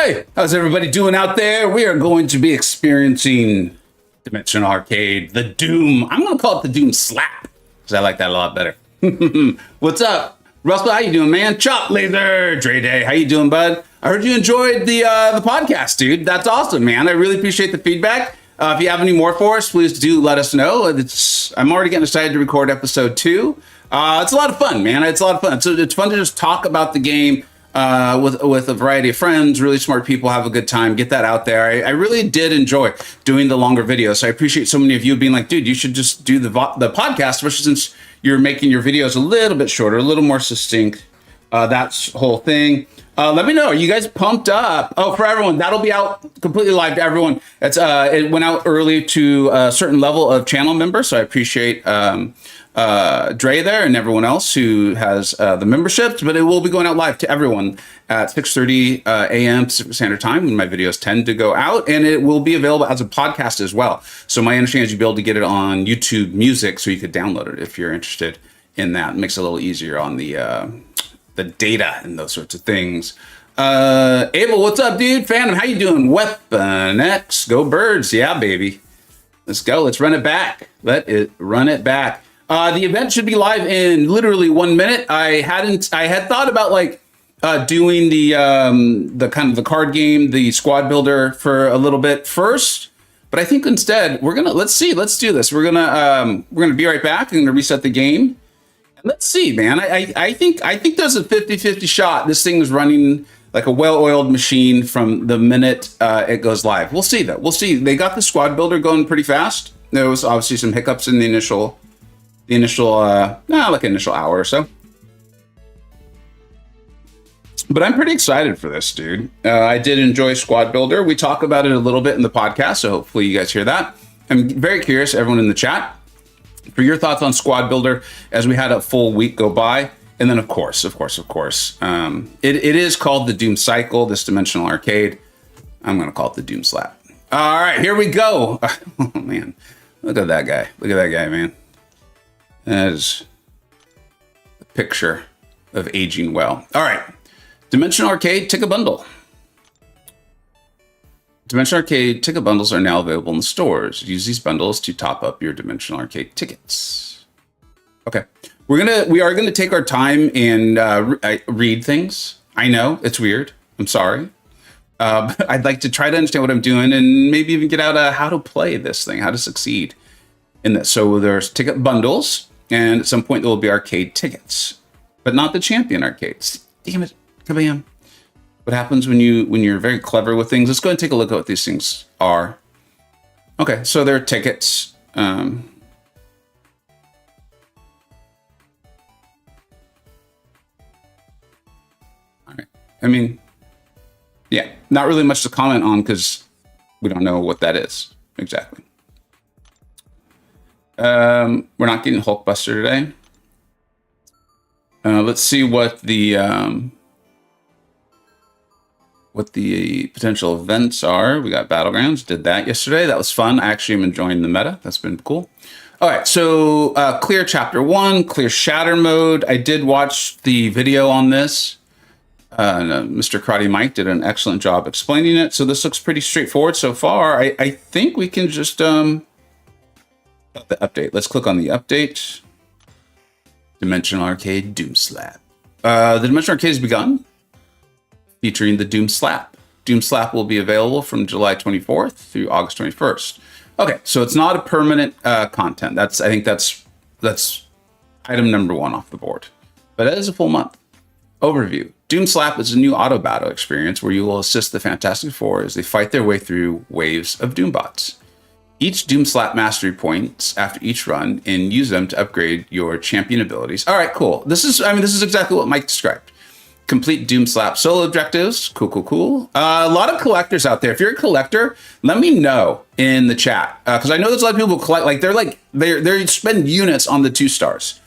Hey, how's everybody doing out there? We are going to be experiencing Dimension Arcade, the Doom. I'm going to call it the Doom Slap, because I like that a lot better. What's up? Russell, how you doing, man? Chop Laser, Dre Day, how you doing, bud? I heard you enjoyed the podcast, dude. That's awesome, man. I really appreciate the feedback. If you have any more for us, please do let us know. I'm already getting excited to record episode 2. It's a lot of fun, man. It's a lot of fun. So it's fun to just talk about the game with a variety of friends, really smart people, have a good time, get that out there. I really did enjoy doing the longer videos. So I appreciate so many of you being like, dude, you should just do the podcast, especially since you're making your videos a little bit shorter, a little more succinct. That whole thing. Let me know. Are you guys pumped up? Oh, for everyone, that'll be out completely live to everyone. It went out early to a certain level of channel members, so I appreciate Dre there and everyone else who has the memberships. But it will be going out live to everyone at 6:30 a.m. Pacific Standard Time when my videos tend to go out, and it will be available as a podcast as well. So my understanding is you'll be able to get it on YouTube Music, so you could download it if you're interested in that. It makes it a little easier on the data and those sorts of things. Abel, what's up, dude? Phantom, how you doing? Weapon X, go Birds. Yeah, baby. Let's go. Let's run it back. Run it back. The event should be live in literally 1 minute. I had thought about doing the kind of the card game, the squad builder for a little bit first, but I think instead let's do this. We're gonna be right back. I'm gonna reset the game. Let's see, man. I think there's a 50-50 shot. This thing is running like a well-oiled machine from the minute it goes live. We'll see, though. We'll see. They got the squad builder going pretty fast. There was obviously some hiccups in the initial hour or so. But I'm pretty excited for this, dude. I did enjoy squad builder. We talk about it a little bit in the podcast, so hopefully you guys hear that. I'm very curious, everyone in the chat, for your thoughts on squad builder as we had a full week go by. And then of course, it is called the Doom Cycle, this dimensional arcade. I'm going to call it the Doom Slap. All right, here we go. Oh man, look at that guy. Look at that guy, man. That is a picture of aging well. All right, Dimensional Arcade Ticket Bundle. Dimension Arcade ticket bundles are now available in the stores. Use these bundles to top up your Dimensional Arcade tickets. Okay, we are gonna take our time and read things. I know it's weird. I'm sorry. But I'd like to try to understand what I'm doing and maybe even get out how to play this thing, how to succeed in this. So there's ticket bundles, and at some point there will be arcade tickets, but not the champion arcades. Damn it, kabam. What happens when you're very clever with things? Let's go and take a look at what these things are. Okay, so they're tickets. All right. I mean, yeah, not really much to comment on because we don't know what that is exactly. We're not getting Hulkbuster today. Let's see what the potential events are. We got Battlegrounds, did that yesterday. That was fun. I actually am enjoying the meta. That's been cool. All right, so clear chapter 1, clear shatter mode. I did watch the video on this. Mr. Karate Mike did an excellent job explaining it. So this looks pretty straightforward so far. I think we can just the update. Let's click on the update. Dimensional Arcade Doom Slap. The Dimensional Arcade has begun, featuring the Doom Slap. Doom Slap will be available from July 24th through August 21st. Okay, so it's not a permanent content. I think that's item number 1 off the board. But it is a full month. Overview. Doom Slap is a new auto battle experience where you will assist the Fantastic Four as they fight their way through waves of Doombots. Each Doom Slap mastery points after each run and use them to upgrade your champion abilities. All right, cool. This is exactly what Mike described. Complete Doom Slap solo objectives. Cool. A lot of collectors out there. If you're a collector, let me know in the chat because I know there's a lot of people who collect. They spend units on the 2 stars.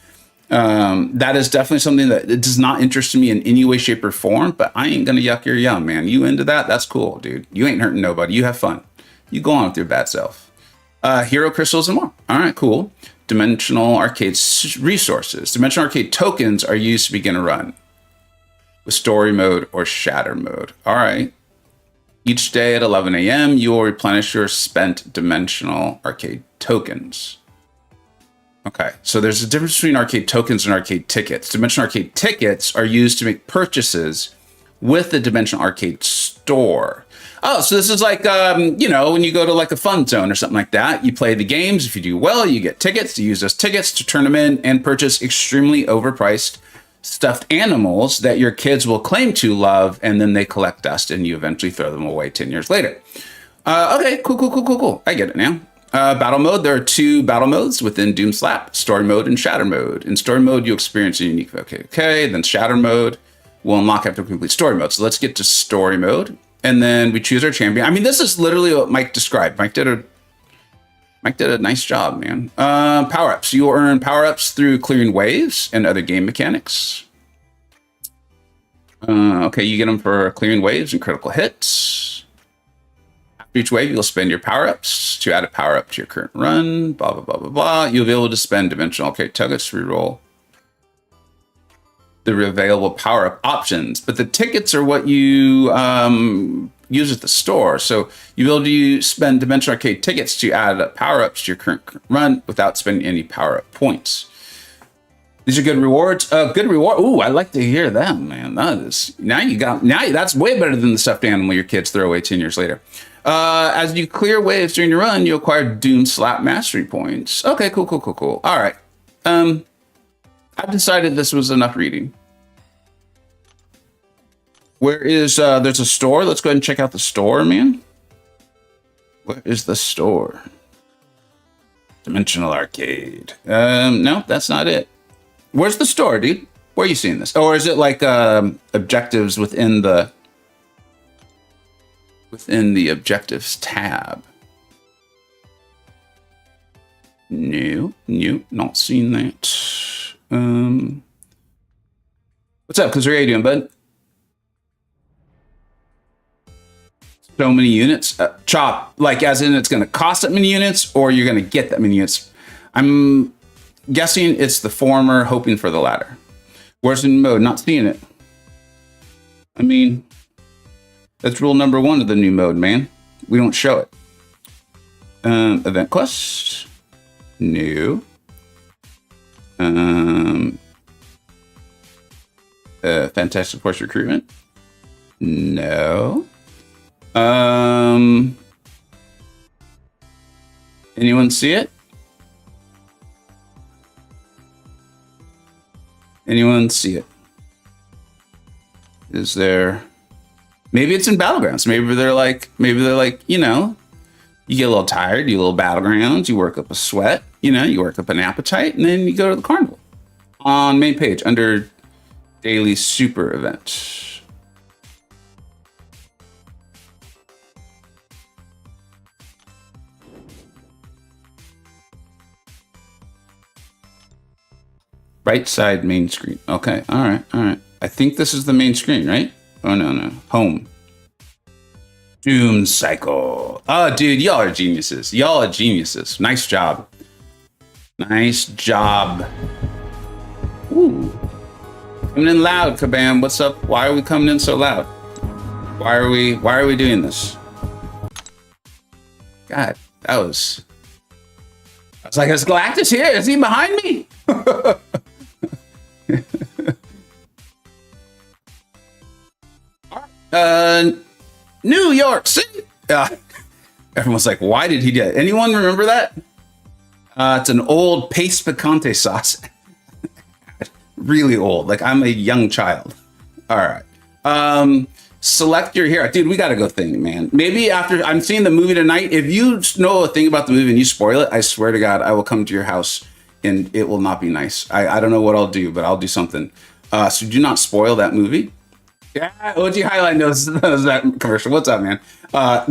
That is definitely something that it does not interest me in any way, shape, or form. But I ain't gonna yuck your yum, man. You into that? That's cool, dude. You ain't hurting nobody. You have fun. You go on with your bad self. Hero crystals and more. All right, cool. Dimensional Arcade resources. Dimensional Arcade tokens are used to begin a run with story mode or shatter mode. All right. Each day at 11 a.m., you will replenish your spent dimensional arcade tokens. Okay, so there's a difference between arcade tokens and arcade tickets. Dimensional arcade tickets are used to make purchases with the Dimensional Arcade store. Oh, so this is like, you know, when you go to like a fun zone or something like that, you play the games. If you do well, you get tickets. You use those tickets to turn them in and purchase extremely overpriced stuffed animals that your kids will claim to love, and then they collect dust and you eventually throw them away 10 years later. Okay, cool. I get it now. Battle mode, there are 2 battle modes within Doom Slap, story mode and shatter mode. In story mode, you experience a unique, then shatter mode will unlock after complete story mode. So let's get to story mode, and then we choose our champion. I mean, this is literally what Mike described. Mike did a nice job, man. Power-ups. You will earn power-ups through clearing waves and other game mechanics. Okay, you get them for clearing waves and critical hits. After each wave, you'll spend your power-ups to add a power-up to your current run. Blah, blah, blah, blah, blah. You'll be able to spend dimensional arcade tickets to reroll the available power-up options. But the tickets are what you use at the store. So you'll be able to spend Dimensional Arcade tickets to add power-ups to your current run without spending any power-up points. These are good rewards. Good reward. Ooh, I like to hear that, man. That is that's way better than the stuffed animal your kids throw away 10 years later. As you clear waves during your run, you acquire Doom Slap mastery points. Okay, cool. All right. I've decided this was enough reading. Where is, there's a store. Let's go ahead and check out the store, man. Where is the store? Dimensional Arcade. No, that's not it. Where's the store, dude? Where are you seeing this? Or is it like objectives within the objectives tab? No, not seen that. What's up, Cause? How you doing, bud? So many units. Chop, like as in it's going to cost that many units, or you're going to get that many units. I'm guessing it's the former, hoping for the latter. Where's the new mode? Not seeing it. I mean, that's rule number 1 of the new mode, man. We don't show it. Event quest. New. Fantastic Force recruitment. No. Anyone see it? Anyone see it? Is there? Maybe it's in Battlegrounds. Maybe they're like, you know, you get a little tired, you little Battlegrounds, you work up a sweat, you know, you work up an appetite, and then you go to the carnival. On main page under daily super event. Right side main screen. Okay, all right. I think this is the main screen, right? Oh, no. Home. Doom Cycle. Oh, dude, y'all are geniuses. Nice job. Ooh. Coming in loud, Kabam. What's up? Why are we coming in so loud? Why are we doing this? God, I was like, is Galactus here? Is he behind me? New York City. Everyone's like, why did he do it? Anyone remember that? It's an old paste picante sauce. Really old. Like I'm a young child. All right. Select your hero. Dude, we got to go think, man. Maybe after I'm seeing the movie tonight, if you know a thing about the movie and you spoil it, I swear to God, I will come to your house and it will not be nice. I don't know what I'll do, but I'll do something. So do not spoil that movie. Yeah, OG Highlight knows that commercial. What's up, man?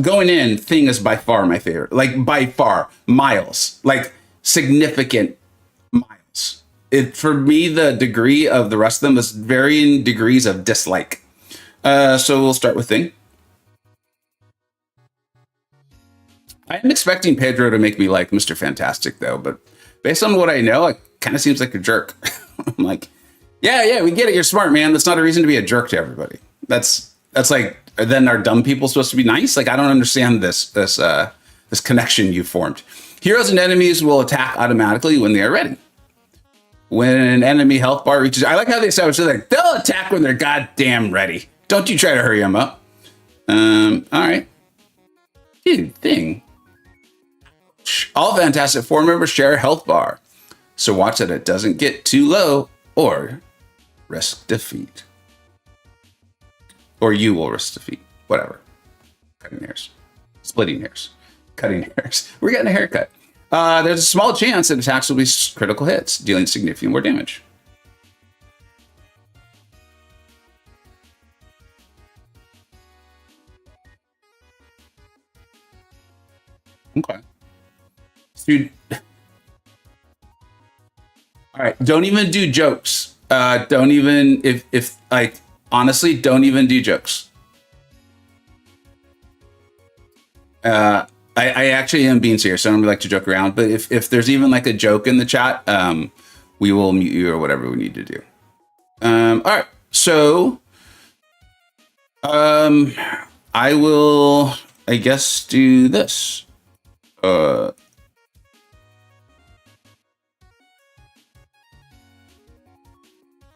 Going in, Thing is by far my favorite. Like by far, miles, like significant miles. It for me, the degree of the rest of them is varying degrees of dislike. So we'll start with Thing. I am expecting Pedro to make me like Mr. Fantastic though, but based on what I know, it kind of seems like a jerk. I'm like, yeah, we get it. You're smart, man. That's not a reason to be a jerk to everybody. That's like then are dumb people supposed to be nice? Like, I don't understand this connection you formed. Heroes and enemies will attack automatically when they are ready. When an enemy health bar reaches, I like how they establish it, like they'll attack when they're goddamn ready. Don't you try to hurry them up. All right. Dude, thing. All Fantastic Four members share a health bar, so watch that it doesn't get too low or risk defeat. Or you will risk defeat. Whatever. Cutting hairs. Splitting hairs. Cutting hairs. We're getting a haircut. There's a small chance that attacks will be critical hits, dealing significant more damage. Okay. Dude. All right. Don't even do jokes. Don't even, if like, honestly, don't even do jokes. I actually am being serious. I don't like to joke around, but if there's even like a joke in the chat, we will mute you or whatever we need to do. All right. So, I will, I guess, do this.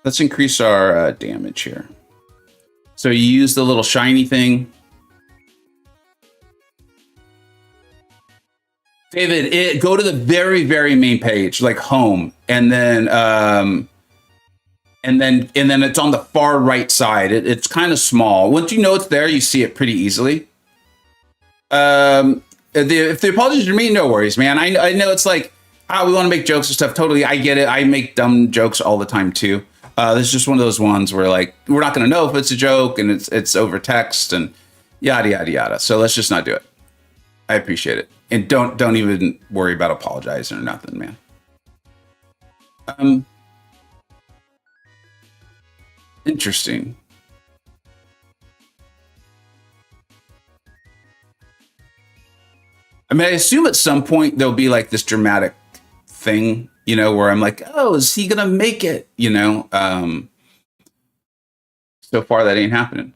Let's increase our damage here. So you use the little shiny thing. David, go to the very, very main page, like home, and then it's on the far right side. It's kind of small. Once you know it's there, you see it pretty easily. If the apologies are me, no worries, man. I know it's like, we want to make jokes and stuff. Totally, I get it. I make dumb jokes all the time too. This is just one of those ones where like we're not going to know if it's a joke and it's over text and yada yada yada. So let's just not do it. I appreciate it. And don't even worry about apologizing or nothing, man. Interesting. I mean, I assume at some point there'll be like this dramatic thing, you know, where I'm like, oh, is he gonna make it? You know, so far that ain't happening.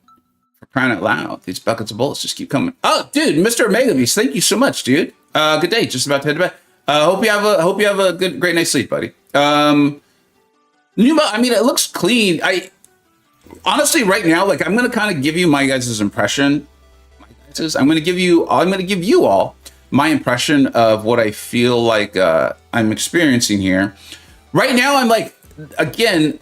For crying out loud, these buckets of bullets just keep coming. Oh, dude, Mr. Megabeast, thank you so much, dude. Good day. Just about to head to bed. Hope you have a great night's sleep, buddy. I mean, it looks clean. Honestly, right now, like I'm gonna kind of give you my guys' impression. I'm gonna give you all my impression of what I feel like I'm experiencing here. Right now, I'm like, again,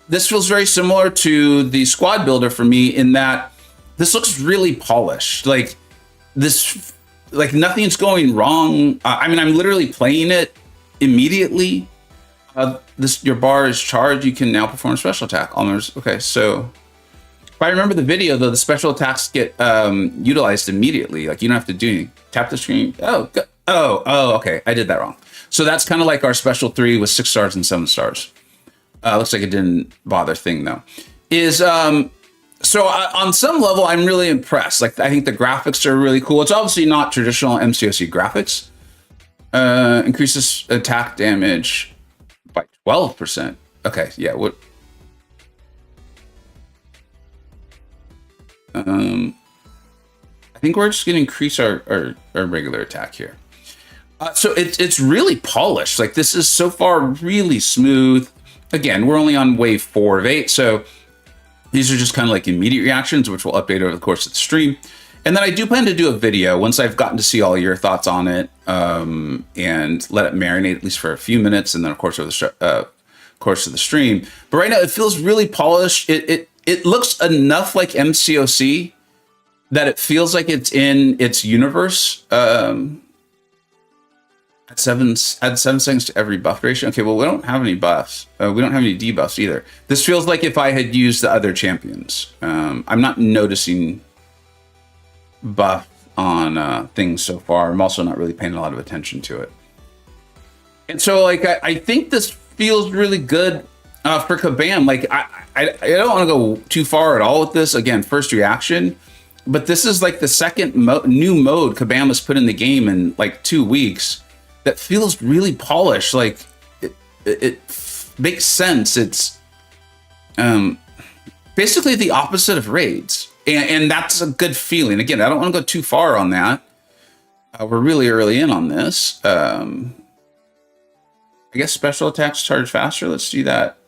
this feels very similar to the squad builder for me in that this looks really polished. Like this, like nothing's going wrong. I mean, I'm literally playing it immediately. Your bar is charged. You can now perform a special attack. Almost okay. So if I remember the video, though, the special attacks get utilized immediately. Like you don't have to do anything. Tap the screen. Oh, okay. I did that wrong. So that's kind of like our special 3 with 6 stars and 7 stars. Looks like it didn't bother thing though. So on some level, I'm really impressed. Like I think the graphics are really cool. It's obviously not traditional MCoC graphics. Increases attack damage by 12%. Okay, yeah. What? I think we're just gonna increase our regular attack here. So it's really polished. Like this is so far really smooth. Again, we're only on wave 4 of 8, so these are just kind of like immediate reactions, which we'll update over the course of the stream. And then I do plan to do a video once I've gotten to see all your thoughts on it, and let it marinate at least for a few minutes, and then of course over the course of the stream. But right now it feels really polished. It looks enough like MCoC that it feels like it's in its universe. Add 7 seconds to every buff duration. Okay, well, we don't have any buffs. We don't have any debuffs either. This feels like if I had used the other champions. I'm not noticing buff on things so far. I'm also not really paying a lot of attention to it. And so, like, I think this feels really good for Kabam. Like, I don't want to go too far at all with this. Again, first reaction. But this is like the second new mode Kabam has put in the game in like 2 weeks. That feels really polished. Like it makes sense. It's basically the opposite of raids. And that's a good feeling. Again, I don't want to go too far on that. We're really early in on this. I guess special attacks charge faster. Let's do that.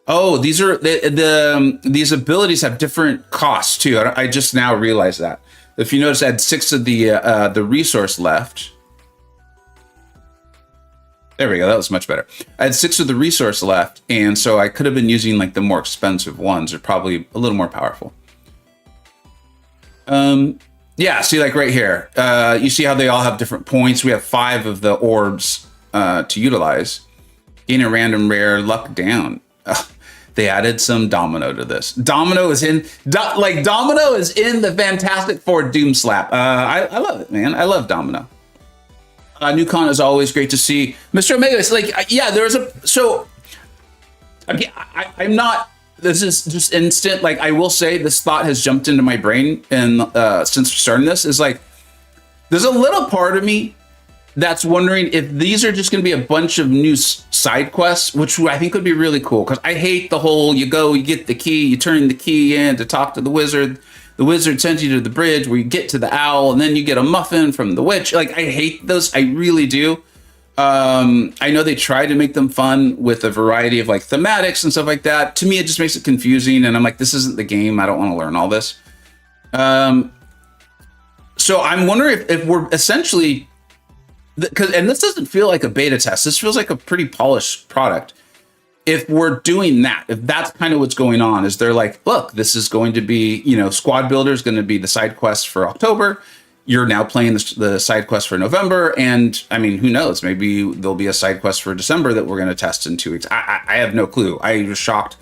Oh, these are these abilities have different costs too. I just now realized that. If you notice, I had 6 of the resource left. There we go. That was much better. I had 6 of the resource left, and so I could have been using like the more expensive ones. They're probably a little more powerful. Yeah. See, like right here, you see how they all have different points. We have 5 of the orbs to utilize. Gain a random rare, luck down. They added some Domino to this. Domino is in Domino is in the Fantastic Four Doom Slap. I love it, man. I love Domino. New con is always great to see. Mr. Omega, it's like, yeah, there's I'm not, this is just instant. Like, I will say this thought has jumped into my brain, and since starting this, is like, there's a little part of me that's wondering if these are just going to be a bunch of new side quests, which I think would be really cool. Because I hate the whole, you get the key, you turn the key in to talk to the wizard. The wizard sends you to the bridge where you get to the owl, and then you get a muffin from the witch. Like, I hate those. I really do. I know they try to make them fun with a variety of like thematics and stuff like that. To me, it just makes it confusing. And I'm like, this isn't the game. I don't want to learn all this. So I'm wondering if we're essentially, and this doesn't feel like a beta test. This feels like a pretty polished product. If we're doing that, if that's kind of what's going on, is they're like, look, this is going to be, Squad Builder is going to be the side quest for October. You're now playing the side quest for November. And I mean, who knows? Maybe there'll be a side quest for December that we're going to test in 2 weeks. I have no clue. I was shocked.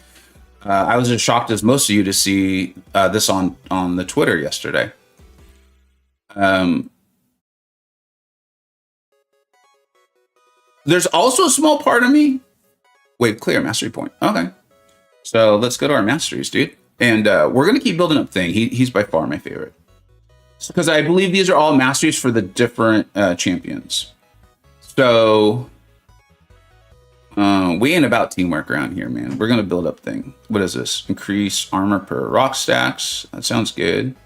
I was as shocked as most of you to see this on the Twitter yesterday. There's also a small part of me. Wave clear, mastery point. Okay. So let's go to our masteries, dude. And we're going to keep building up Thing. He's by far my favorite. Because I believe these are all masteries for the different champions. So we ain't about teamwork around here, man. We're going to build up Thing. What is this? Increase armor per rock stacks. That sounds good.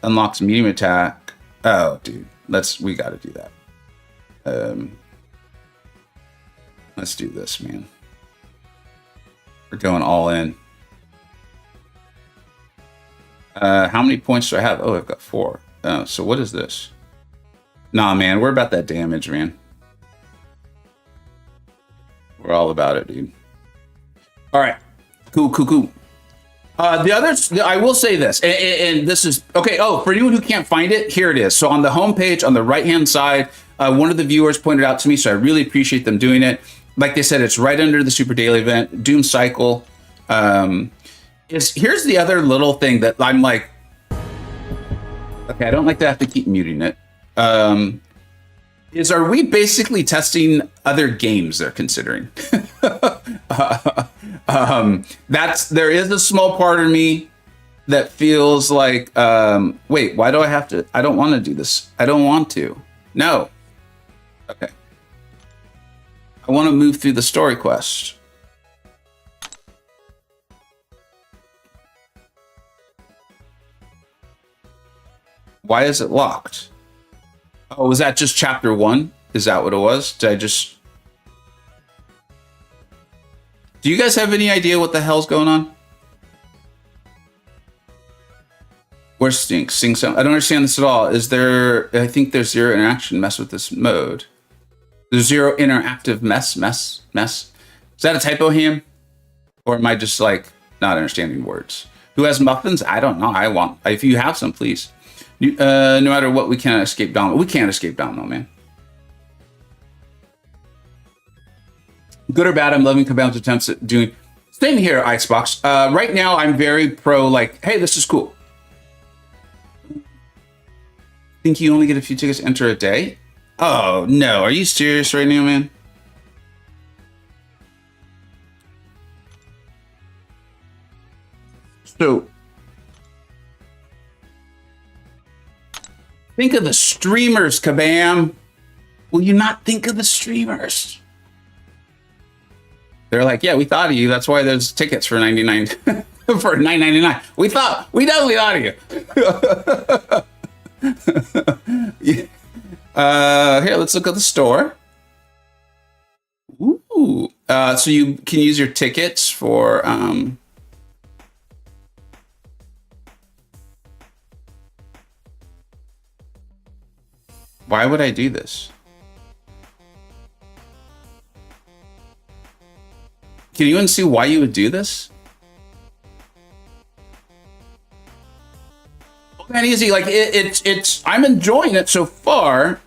Unlocks medium attack. Oh, dude. We got to do that. Let's do this, man. We're going all in. How many points do I have? Oh, I've got 4. So what is this? Nah, man, we're about that damage, man. We're all about it, dude. All right. Cool. The others, I will say this, and this is, okay, for anyone who can't find it, here it is. So on the homepage, on the right-hand side, one of the viewers pointed out to me, so I really appreciate them doing it. Like they said, it's right under the Super Daily event, Doom Cycle. Here's the other little thing that I'm like, okay, I don't like to have to keep muting it. Are we basically testing other games they're considering? There is a small part of me that feels like, wait, why do I have to? I don't want to do this. I don't want to. No. Okay. I want to move through the story quest. Why is it locked? Oh, was that just chapter 1? Is that what it was? Do you guys have any idea what the hell's going on? Where's Stink? Sing some. I don't understand this at all. I think there's 0 interaction. Mess with this mode. There's 0 interactive mess. Is that a typo, Ham? Or am I just like not understanding words? Who has muffins? I don't know. If you have some, please. No matter what, we can't escape Domino. We can't escape Domino, man. Good or bad, I'm loving Cabal's attempts at doing. Same here, Icebox. Right now, I'm very pro, like, hey, this is cool. Think you only get a few tickets to enter a day? Oh, no. Are you serious right now, man? So, think of the streamers, Kabam. Will you not think of the streamers? They're like, yeah, we thought of you. That's why there's tickets for 99. for $9.99. We definitely thought of you. Here, let's look at the store. Ooh. So you can use your tickets for why would I do this? Can you even see why you would do this? Man, easy. Like it's I'm enjoying it so far.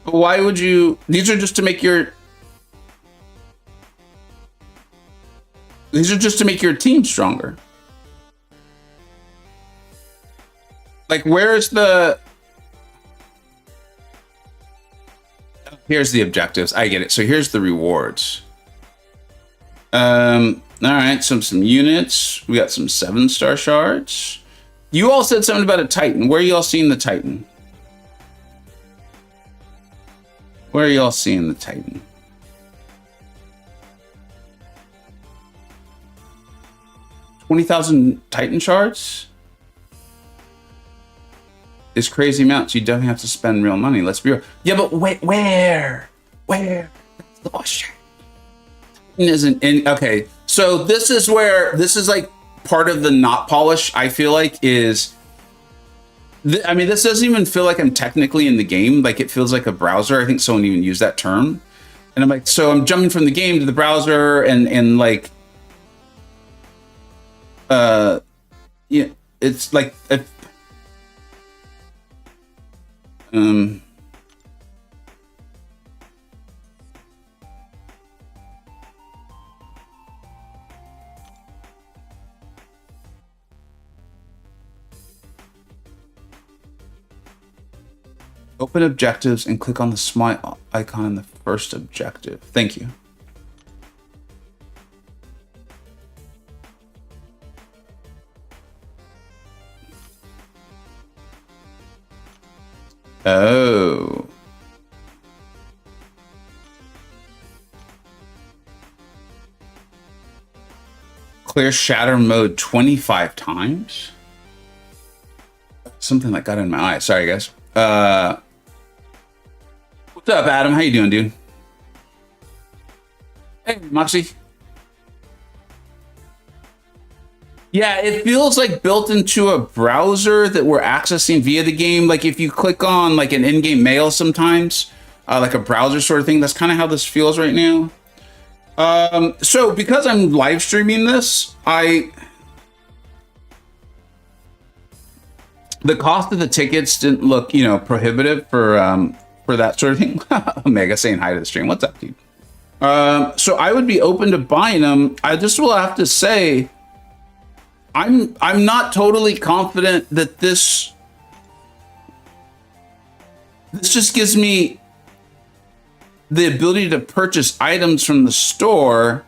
Why would you? These are just to make your team stronger. Like, where's the? Here's the objectives. I get it. So here's the rewards. All right. Some units. We got some 7-star shards. You all said something about a Titan. Where are y'all seeing the Titan? Where are y'all seeing the Titan? $20,000 Titan shards? It's crazy amounts. You don't have to spend real money. Let's be real. Yeah, but wait, where? That's the question. Titan isn't in. Okay, so this is like part of the not polish. I feel like is. I mean, this doesn't even feel like I'm technically in the game. Like, it feels like a browser. I think someone even used that term. And I'm like, so I'm jumping from the game to the browser and like, yeah, it's like, open objectives and click on the smile icon in the first objective. Thank you. Oh. Clear shatter mode 25 times? Something that got in my eye. Sorry, guys. What's up, Adam? How you doing, dude? Hey, Moxie. Yeah, it feels like built into a browser that we're accessing via the game. Like, if you click on like an in-game mail sometimes, like a browser sort of thing, that's kind of how this feels right now. So because I'm live streaming this, the cost of the tickets didn't look, prohibitive for that sort of thing. Omega saying hi to the stream. What's up, dude? So I would be open to buying them. I just will have to say, I'm not totally confident that this just gives me the ability to purchase items from the store.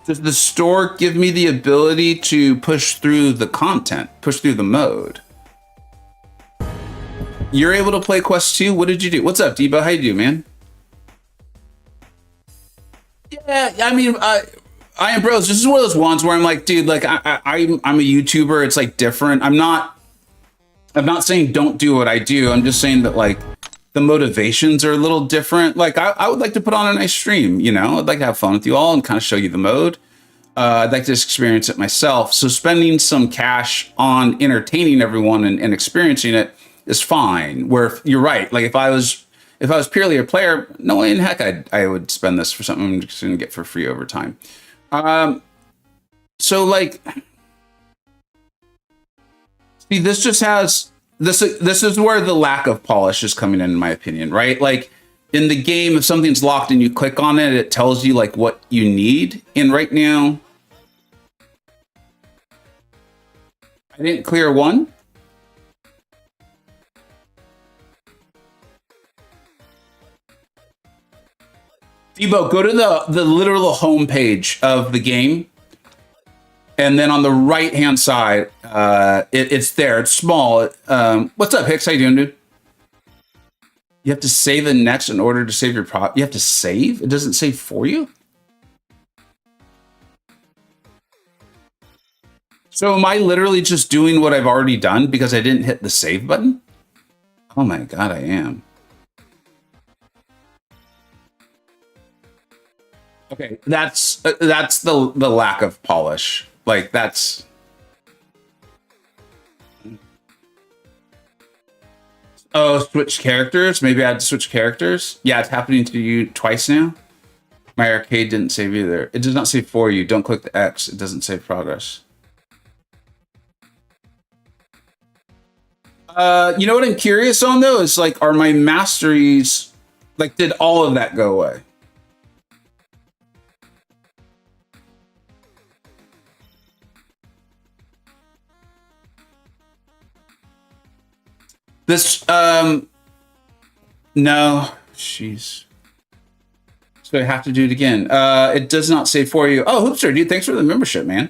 Does the store give me the ability to push through the content, push through the mode? You're able to play Quest 2? What did you do? What's up, Debo? How you doing, man? Yeah, I mean, I am bros. This is one of those ones where I'm like, dude, like I'm a YouTuber. It's like different. I'm not saying don't do what I do. I'm just saying that like the motivations are a little different. Like I would like to put on a nice stream, I'd like to have fun with you all and kind of show you the mode. I'd like to just experience it myself. So spending some cash on entertaining everyone and experiencing it is fine. Where you're right. Like if I was purely a player, no way in heck I would spend this for something I'm just gonna get for free over time. So like, see, this just has this is where the lack of polish is coming in my opinion, right? Like in the game, if something's locked and you click on it, it tells you like what you need. And right now, I didn't clear one. Debo, go to the literal home page of the game, and then on the right hand side, it's there. It's small. What's up, Hicks? How you doing, dude? You have to save the next in order to save your prop. You have to save? It doesn't save for you? So am I literally just doing what I've already done because I didn't hit the save button? Oh my God, I am. Okay, that's the lack of polish. Like that's. Oh, switch characters. Maybe I had to switch characters. Yeah, it's happening to you twice now. My arcade didn't save either. It does not save for you. Don't click the X. It doesn't save progress. You know what I'm curious on though is like, are my masteries like? Did all of that go away? This no, jeez. So I have to do it again. It does not save for you. Oh, Hoopster, dude, thanks for the membership, man.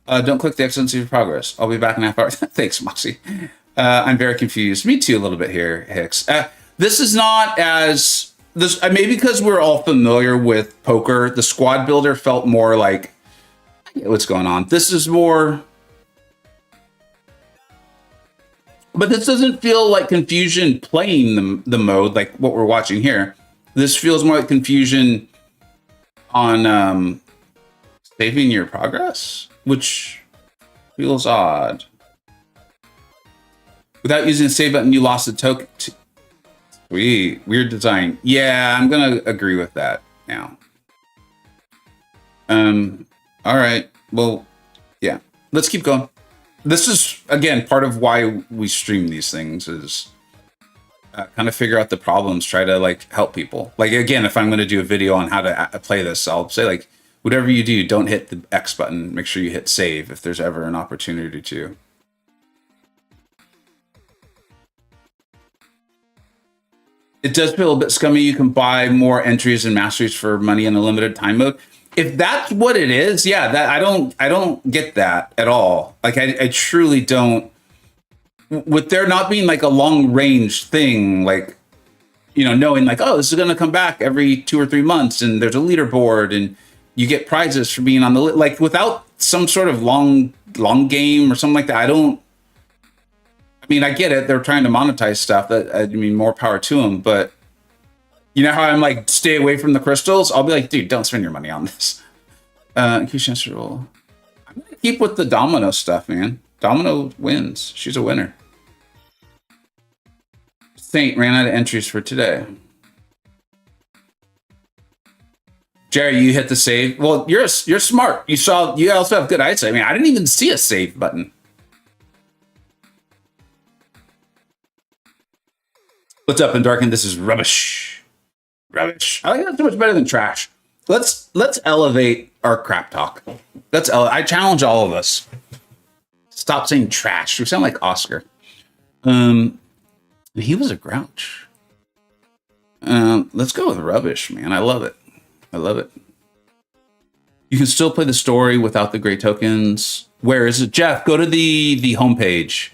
Don't click the X and save progress. I'll be back in half hour. Thanks, Moxie. I'm very confused. Me too, a little bit here, Hicks. This is not as this. Maybe because we're all familiar with poker, the squad builder felt more like, I get what's going on. This is more, but this doesn't feel like Confusion playing the mode like what we're watching here. This feels more like Confusion on saving your progress, which feels odd. Without using the save button, you lost the token. Sweet. Weird design. Yeah, I'm going to agree with that now. All right. Well, yeah. Let's keep going. This is, again, part of why we stream these things is kind of figure out the problems, try to, like, help people. Like, again, if I'm going to do a video on how to play this, I'll say, like, whatever you do, don't hit the X button. Make sure you hit save if there's ever an opportunity to. It does feel a bit scummy. You can buy more entries and masteries for money in a limited time mode. If that's what it is, yeah, that I don't get that at all. Like I truly don't. With there not being like a long range thing, like, you know, knowing like, oh, this is going to come back every 2 or 3 months, and there's a leaderboard, and you get prizes for being on the like without some sort of long game or something like that. I mean, I get it. They're trying to monetize stuff. That I mean, more power to them. But you know how I'm like, stay away from the crystals. I'll be like, dude, don't spend your money on this. Increase chance to roll. I'm gonna keep with the Domino stuff, man. Domino wins. She's a winner. Saint ran out of entries for today. Jerry, you hit the save. Well, you're smart. You also have good eyesight. I mean, I didn't even see a save button. What's up, Darken? This is rubbish. Rubbish. I like that so much better than trash. Let's elevate our crap talk. I challenge all of us. Stop saying trash. We sound like Oscar. He was a grouch. Let's go with rubbish, man. I love it. I love it. You can still play the story without the gray tokens. Where is it, Jeff? Go to the homepage.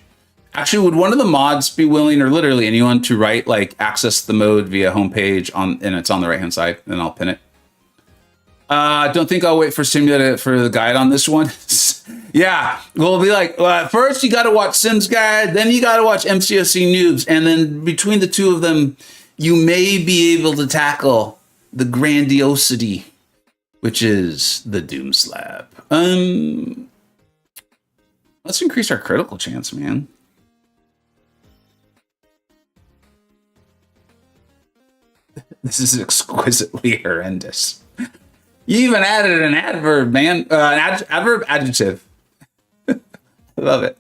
Actually, would one of the mods be willing, or literally anyone, to write like access the mode via homepage and it's on the right hand side, and I'll pin it. Don't think I'll wait for Simulator for the guide on this one. Yeah, we'll be like, first you got to watch Sim's Guide, then you got to watch MCoC Noobs, and then between the two of them, you may be able to tackle the grandiosity, which is the Doom Slab. Let's increase our critical chance, man. This is exquisitely horrendous. You even added an adverb, man. Adverb adjective. I love it.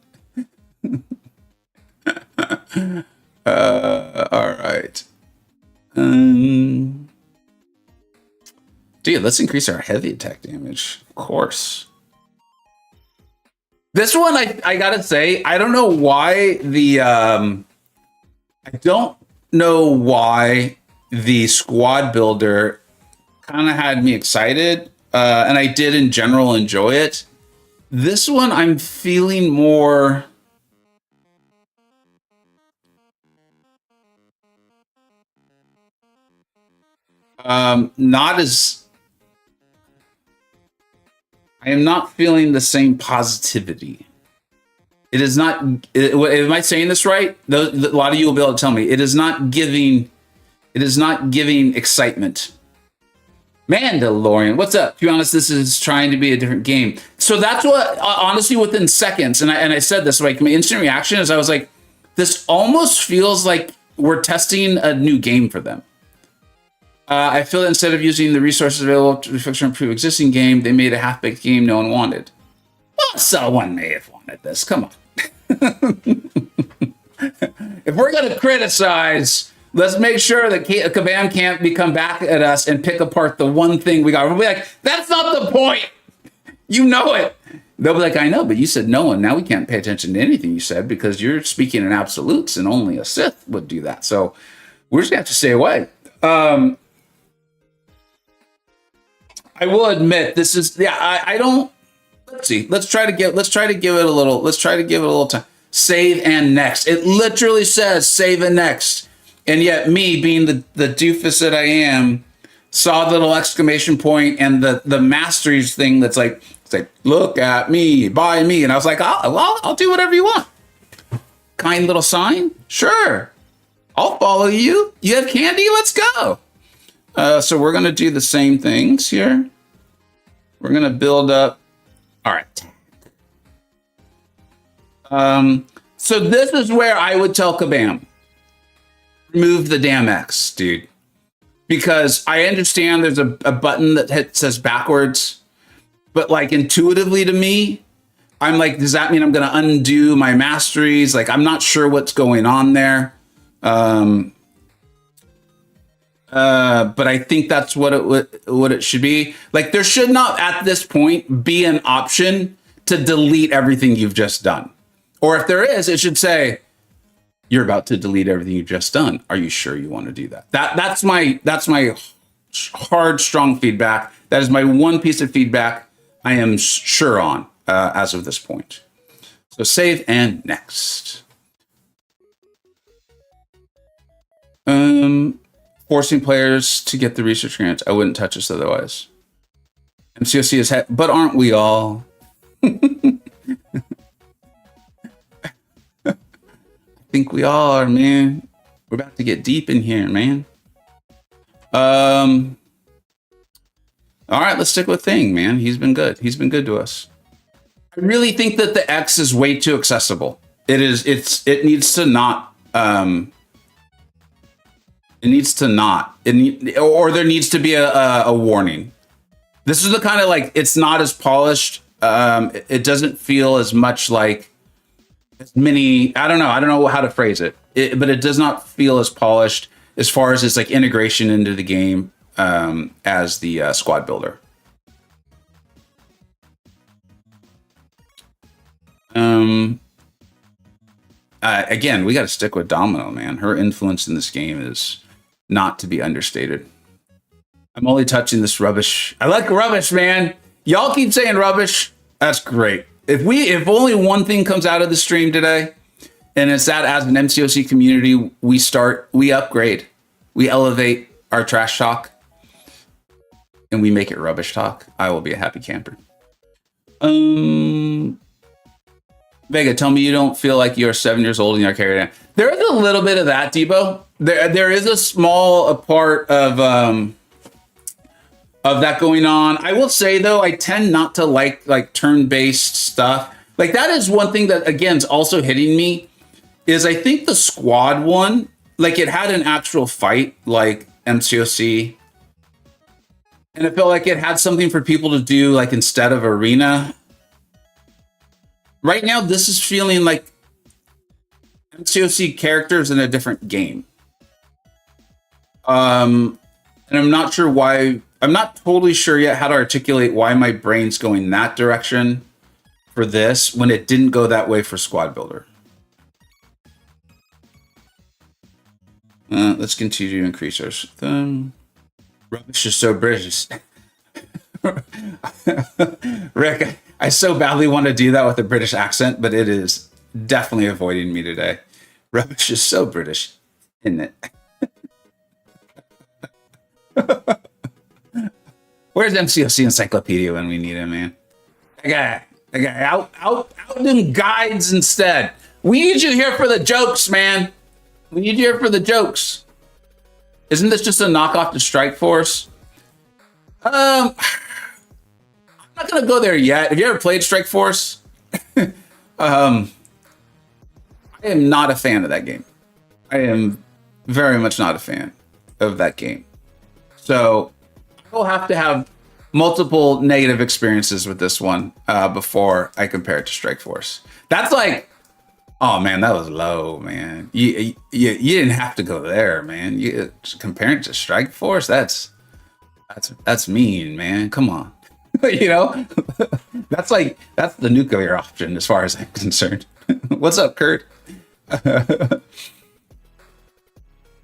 All right. Dude, let's increase our heavy attack damage. Of course. This one, I gotta say, I don't know why the squad builder kind of had me excited, and I did in general enjoy it. This one, I'm feeling more. Not as. I am not feeling the same positivity. It is not. Am I saying this right? A lot of you will be able to tell me. It is not giving. It is not giving excitement. Mandalorian, what's up? To be honest, this is trying to be a different game. So that's what, honestly, within seconds, and I said this, like my instant reaction is I was like, this almost feels like we're testing a new game for them. I feel that instead of using the resources available to fix or improve existing game, they made a half-baked game no one wanted. Well, someone may have wanted this. Come on. If we're going to criticize, let's make sure that Kabam can't come back at us and pick apart the one thing we got. We'll be like, that's not the point. You know it. They'll be like, I know, but you said no, and now we can't pay attention to anything you said because you're speaking in absolutes, and only a Sith would do that. So we're just going to have to stay away. I will admit, this is, I don't, let's see. Let's try to give it a little time. Save and next. It literally says save and next. And yet me, being the doofus that I am, saw the little exclamation point and the masteries thing that's like, it's like, look at me, buy me. And I was like, I'll do whatever you want. Kind little sign? Sure. I'll follow you. You have candy? Let's go. So we're going to do the same things here. We're going to build up. All right. So this is where I would tell Kabam, remove the damn X, dude. Because I understand there's a button that says backwards, but like intuitively to me, I'm like, does that mean I'm going to undo my masteries? Like, I'm not sure what's going on there. But I think that's what it should be. Like, there should not at this point be an option to delete everything you've just done. Or if there is, it should say, you're about to delete everything you've just done. Are you sure you want to do that? That's my hard, strong feedback. That is my one piece of feedback I am sure on as of this point. So save and next. Forcing players to get the research grants. I wouldn't touch this otherwise. MCoC is but aren't we all? I think we all are, man. We're about to get deep in here, man. All right, let's stick with Thing, man. He's been good. He's been good to us. I really think that the X is way too accessible. It is. It needs to not. It needs to not. Or there needs to be a warning. This is the kind of like, it's not as polished. It doesn't feel as much like as many. I don't know how to phrase it. But it does not feel as polished as far as its like integration into the game as the squad builder. Again, we got to stick with Domino, man. Her influence in this game is not to be understated. I'm only touching this rubbish. I like rubbish, man. Y'all keep saying rubbish. That's great. If only one thing comes out of the stream today, and it's that as an MCoC community, we upgrade, we elevate our trash talk, and we make it rubbish talk, I will be a happy camper. Vega, tell me you don't feel like you're 7 years old and you're carried out. There is a little bit of that, Debo. There is a small part of that going on. I will say though, I tend not to like turn-based stuff. Like that is one thing that again is also hitting me. Is I think the squad one, like it had an actual fight like MCoC, and it felt like it had something for people to do like instead of arena. Right now, this is feeling like MCoC characters in a different game. And I'm not sure why. I'm not totally sure yet how to articulate why my brain's going that direction for this when it didn't go that way for Squad Builder. Let's continue to increase our rubbish is so British. Rick, I so badly want to do that with a British accent, but it is definitely avoiding me today. Rubbish is so British, isn't it? Where's MCoC Encyclopedia when we need him, man? I got out them guides instead. We need you here for the jokes, man. We need you here for the jokes. Isn't this just a knockoff to Strike Force? I'm not gonna go there yet. Have you ever played Strike Force? I am not a fan of that game. I am very much not a fan of that game. So I'll have to have multiple negative experiences with this one before I compare it to Strike Force. That's like, oh man, that was low, man. You didn't have to go there, man. You comparing it to Strike Force, that's mean, man. Come on. You know, that's the nuclear option as far as I'm concerned. What's up, Kurt?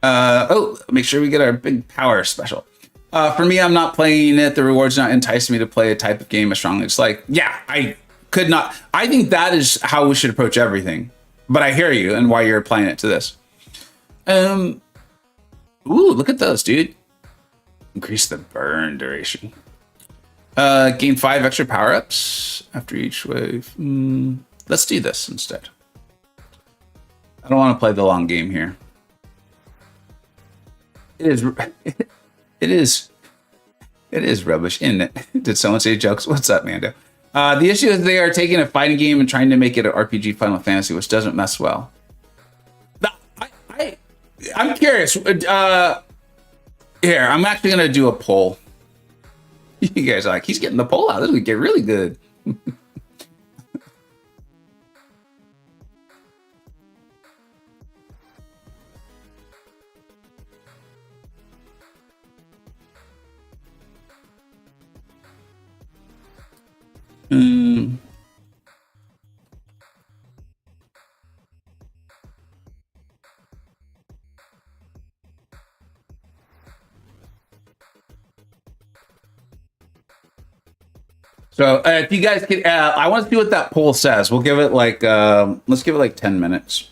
Oh, make sure we get our big power special. For me, I'm not playing it. The rewards not enticing me to play a type of game as strongly. It's like, yeah, I could not. I think that is how we should approach everything. But I hear you and why you're applying it to this. Ooh, look at those, dude. Increase the burn duration. Gain 5 extra power-ups after each wave. Let's do this instead. I don't want to play the long game here. It is rubbish, isn't it? Did someone say jokes? What's up, Mando? The issue is they are taking a fighting game and trying to make it an RPG Final Fantasy, which doesn't mess well. I'm curious. Here, I'm actually going to do a poll. You guys are like, he's getting the poll out. This would get really good. So if you guys could, I want to see what that poll says. We'll give it like, let's give it like 10 minutes.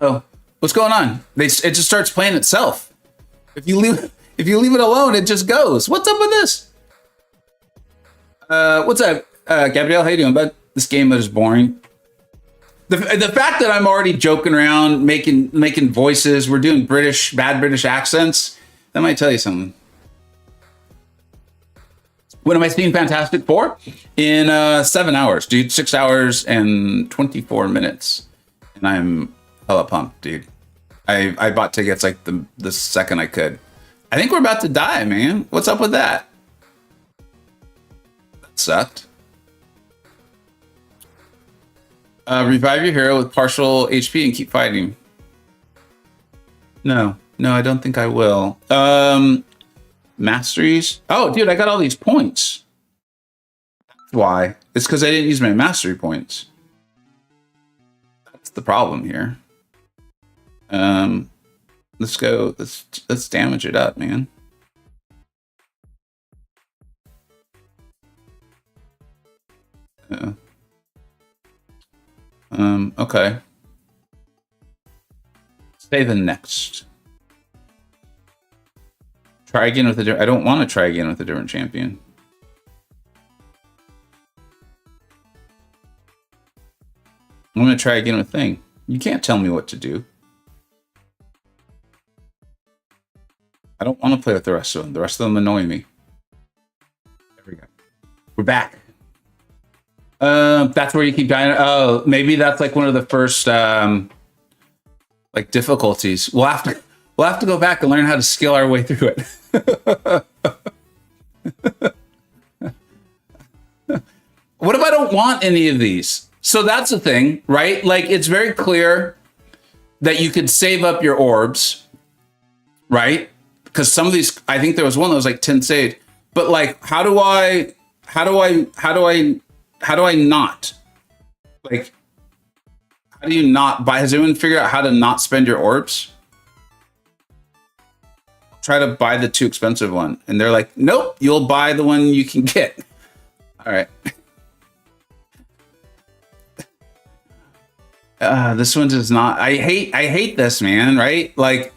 Oh, what's going on? It just starts playing itself. If you leave it alone, it just goes. What's up with this? What's up, Gabrielle? How you doing, bud? This game is boring. The fact that I'm already joking around, making voices, we're doing bad British accents, that might tell you something. When am I seeing Fantastic Four? In 7 hours, dude. 6 hours and 24 minutes. And I'm hella pumped, dude. I bought tickets like the second I could. I think we're about to die, man. What's up with that? That sucked. Revive your hero with partial HP and keep fighting. No, I don't think I will. Masteries. Oh, dude, I got all these points. That's why. It's because I didn't use my mastery points. That's the problem here. Let's go. Let's damage it up, man. Okay. Say the next. Try again with I don't want to try again with a different champion. I'm going to try again with Thing. You can't tell me what to do. I don't want to play with the rest of them. The rest of them annoy me. There we go. We're back. That's where you keep dying. Oh, maybe that's like one of the first like difficulties. We'll have to go back and learn how to skill our way through it. What if I don't want any of these? So that's the thing, right? Like, it's very clear that you could save up your orbs, right? Because some of these, I think there was one that was like 10 saved. But like, how do I not? Like, how do you not buy? Has anyone figured out how to not spend your orbs? Try to buy the too expensive one. And they're like, nope, you'll buy the one you can get. All right. This one does not. I hate this, man, right? Like,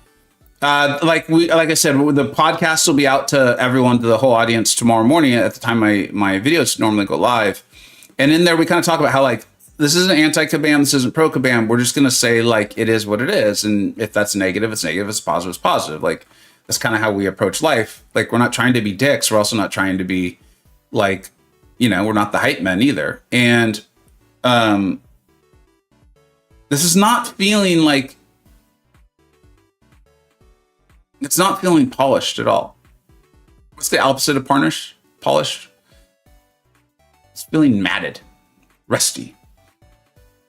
Like I said, the podcast will be out to everyone, to the whole audience tomorrow morning at the time my videos normally go live. And in there, we kind of talk about how like, this isn't anti-Kabam, this isn't pro-Kabam. We're just going to say like, it is what it is. And if that's negative, it's negative. If it's positive, it's positive. Like, that's kind of how we approach life. Like, we're not trying to be dicks. We're also not trying to be like, we're not the hype men either. And this is not feeling like, it's not feeling polished at all. What's the opposite of polished? It's feeling matted, rusty.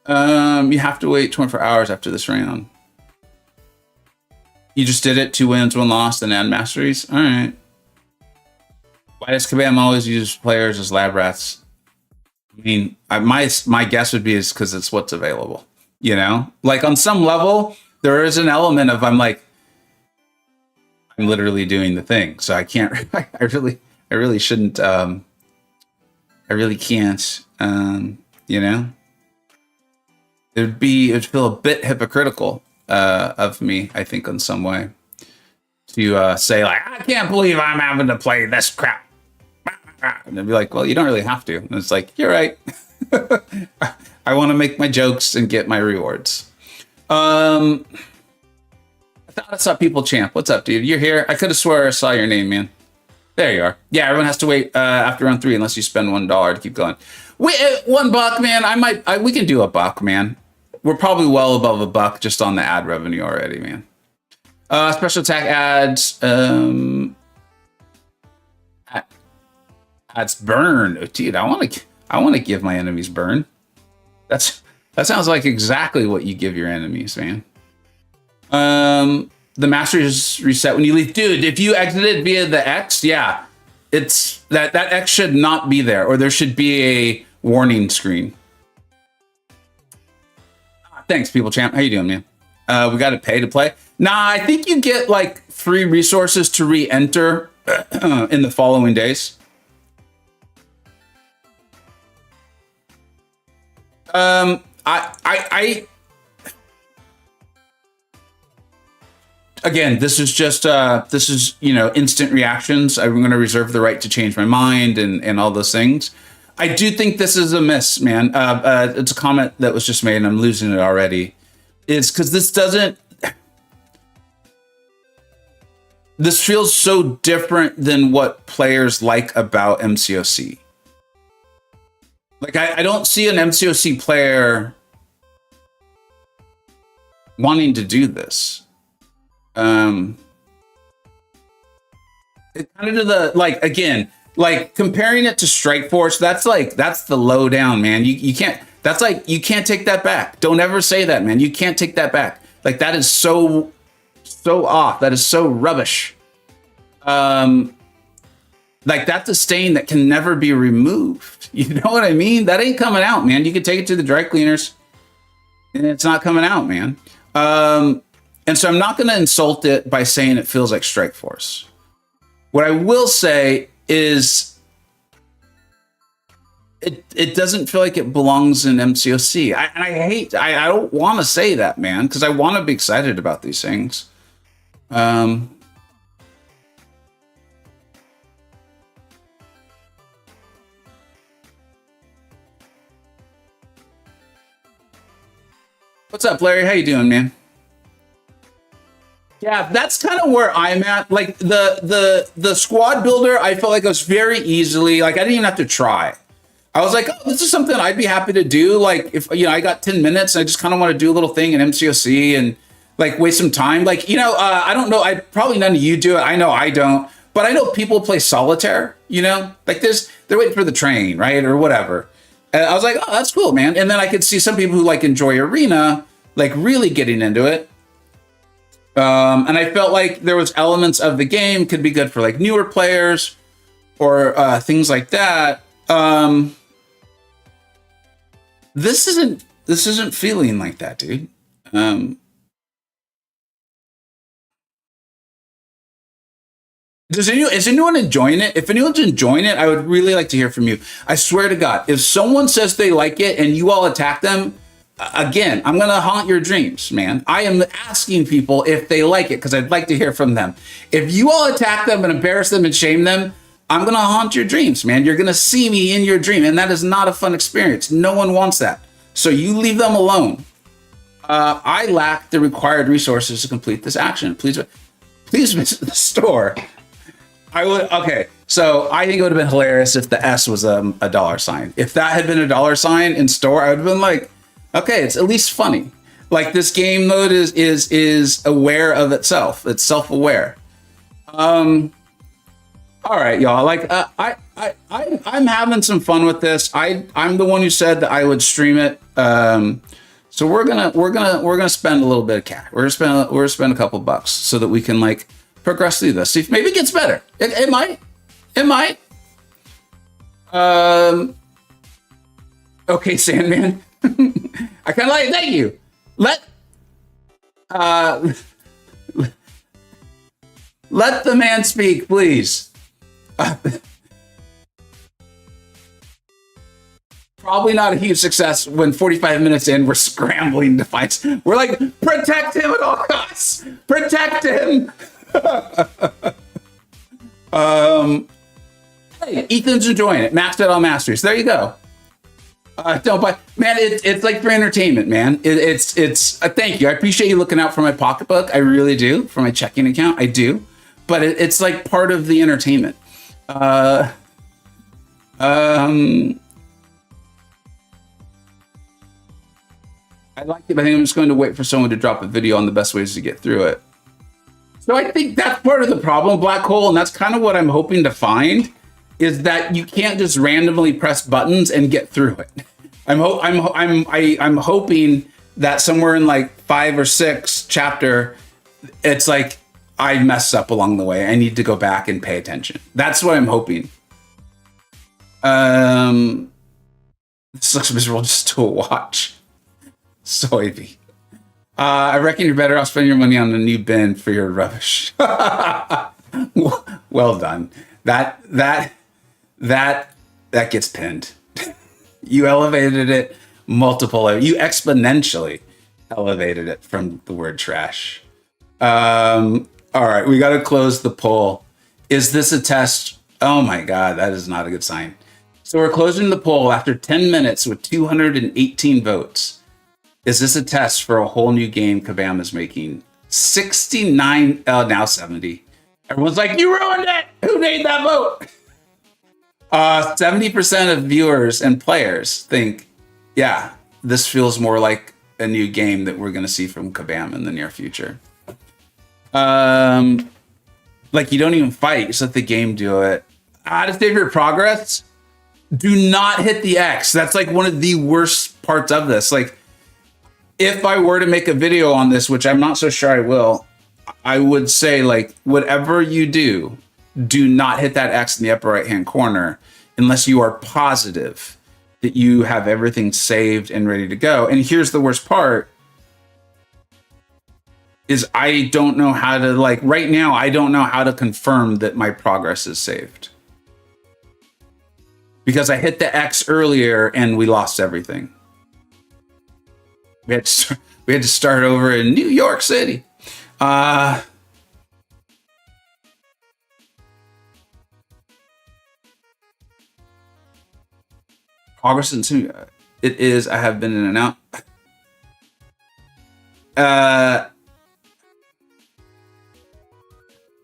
You have to wait 24 hours after this round. You just did it, 2 wins, 1 loss, and add masteries. All right. Why does Kabam always use players as lab rats? I mean, my guess would be is because it's what's available. Like on some level, there is an element of I'm literally doing the thing, so I can't. I really shouldn't. I really can't. It'd feel a bit hypocritical of me, I think, in some way, to say like, I can't believe I'm having to play this crap. And they'd be like, well, you don't really have to. And it's like, you're right. I want to make my jokes and get my rewards. I thought I saw People Champ. What's up, dude? You're here? I could have swore I saw your name, man. There you are. Yeah, everyone has to wait after round 3 unless you spend $1 to keep going. Wait, $1, man. We can do $1, man. We're probably well above $1 just on the ad revenue already, man. Special attack ads. Ads burn. Oh, dude, I want to give my enemies burn. That sounds like exactly what you give your enemies, man. The mastery is reset when you leave. Dude, if you exited via the X, yeah, it's that X should not be there, or there should be a warning screen. Thanks, People Champ. How you doing, man? We got to pay to play. Nah, I think you get like free resources to re-enter in the following days. Again, this is just instant reactions. I'm going to reserve the right to change my mind and all those things. I do think this is a miss, man. It's a comment that was just made, and I'm losing it already. It's because this feels so different than what players like about MCoC. Like, I don't see an MCoC player wanting to do this. It kind of to the, like, again, like comparing it to Strike Force, that's the low down, man. You can't, that's like, you can't take that back. Don't ever say that, man. You can't take that back. Like, that is so off. That is so rubbish. Like, that's a stain that can never be removed. You know what I mean? That ain't coming out, man. You can take it to the dry cleaners and it's not coming out, man. And so I'm not going to insult it by saying it feels like Strike Force. What I will say is it doesn't feel like it belongs in MCoC. I don't want to say that, man, because I want to be excited about these things. What's up, Larry? How you doing, man? Yeah, that's kind of where I'm at. Like the squad builder, I felt like it was very easily, like I didn't even have to try. I was like, oh, this is something I'd be happy to do. Like if, I got 10 minutes and I just kind of want to do a little thing in MCoC and like waste some time. Like, I don't know. Probably none of you do it. I know I don't, but I know people play solitaire, like they're waiting for the train, right? Or whatever. And I was like, oh, that's cool, man. And then I could see some people who like enjoy arena, like really getting into it. And I felt like there was elements of the game could be good for like newer players or things like that. This isn't feeling like that, dude. Is anyone enjoying it? If anyone's enjoying it, I would really like to hear from you. I swear to God, if someone says they like it and you all attack them, again, I'm going to haunt your dreams, man. I am asking people if they like it because I'd like to hear from them. If you all attack them and embarrass them and shame them, I'm going to haunt your dreams, man. You're going to see me in your dream, and that is not a fun experience. No one wants that. So you leave them alone. I lack the required resources to complete this action. Please visit the store. I would. Okay, so I think it would have been hilarious if the S was a $sign. If that had been a $sign in store, I would have been like, okay, it's at least funny. Like this game mode is aware of itself. It's self-aware. All right, y'all. Like I'm having some fun with this. I'm the one who said that I would stream it. So we're gonna spend a little bit of cash. We're gonna spend a couple bucks so that we can like progress through this. See if maybe it gets better. It might. Okay, Sandman. I kind of like it. Thank you. Let the man speak, please. Probably not a huge success when 45 minutes in, we're scrambling to find. We're like, protect him at all costs. Protect him. Hey, Ethan's enjoying it. Maxed out on masteries. There you go. Don't buy, man. It's like for entertainment, man. It's thank you. I appreciate you looking out for my pocketbook. I really do. For my checking account, I do. But it's like part of the entertainment. I like it, but I think I'm just going to wait for someone to drop a video on the best ways to get through it. So I think that's part of the problem, Black Hole, and that's kind of what I'm hoping to find, is that you can't just randomly press buttons and get through it. I'm hoping that somewhere in like 5 or 6 chapter, it's like I messed up along the way. I need to go back and pay attention. That's what I'm hoping. This looks miserable just to watch. Soybean. I reckon you're better off spending your money on a new bin for your rubbish. Well done. That gets pinned. You elevated it multiple. You exponentially elevated it from the word trash. All right, we got to close the poll. Is this a test? Oh my God, that is not a good sign. So we're closing the poll after 10 minutes with 218 votes. Is this a test for a whole new game Kabam is making? 69, now 70. Everyone's like, you ruined it. Who made that vote? 70% of viewers and players think, yeah, this feels more like a new game that we're going to see from Kabam in the near future. Like you don't even fight, just let the game do it. To save your progress, do not hit the X. That's like one of the worst parts of this. Like, if I were to make a video on this, which I'm not so sure I will, I would say, like, whatever you do, do not hit that X in the upper right-hand corner unless you are positive that you have everything saved and ready to go. And here's the worst part, is I don't know how to, like, right now, I don't know how to confirm that my progress is saved. Because I hit the X earlier and we lost everything. We had to start over in New York City. Progress into it is. I have been in and out.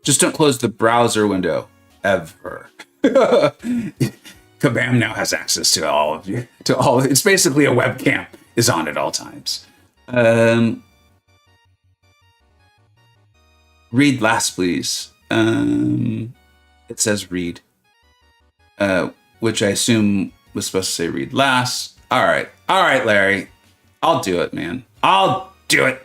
Just don't close the browser window ever. Kabam now has access to all of you. It's basically a webcam is on at all times. Read last, please. It says read, which I assume was supposed to say read last. All right, Larry. I'll do it, man. I'll do it.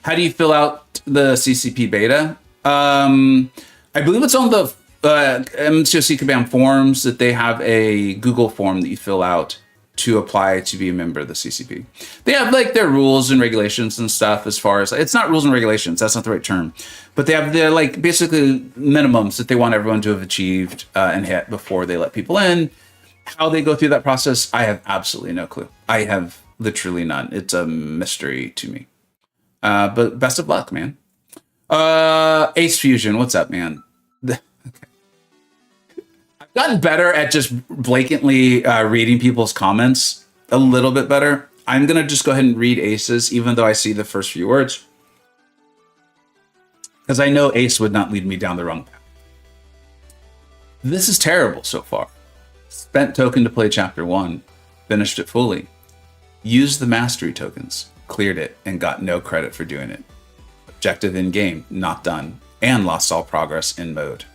How do you fill out the CCP beta? I believe it's on the MCoC Kabam forums that they have a Google form that you fill out to apply to be a member of the CCP. They have like their rules and regulations and stuff as far as, it's not rules and regulations, that's not the right term, but they have their like basically minimums that they want everyone to have achieved and hit before they let people in. How they go through that process, I have absolutely no clue. I have Literally none. It's a mystery to me. But best of luck, man. Ace Fusion, what's up, man? I've gotten better at just blatantly reading people's comments a little bit better. I'm going to just go ahead and read Aces, even though I see the first few words. Because I know Ace would not lead me down the wrong path. This is terrible so far. Spent token to play chapter 1. Finished it fully. Used the mastery tokens. Cleared it and got no credit for doing it. Objective in game, not done. And lost all progress in mode.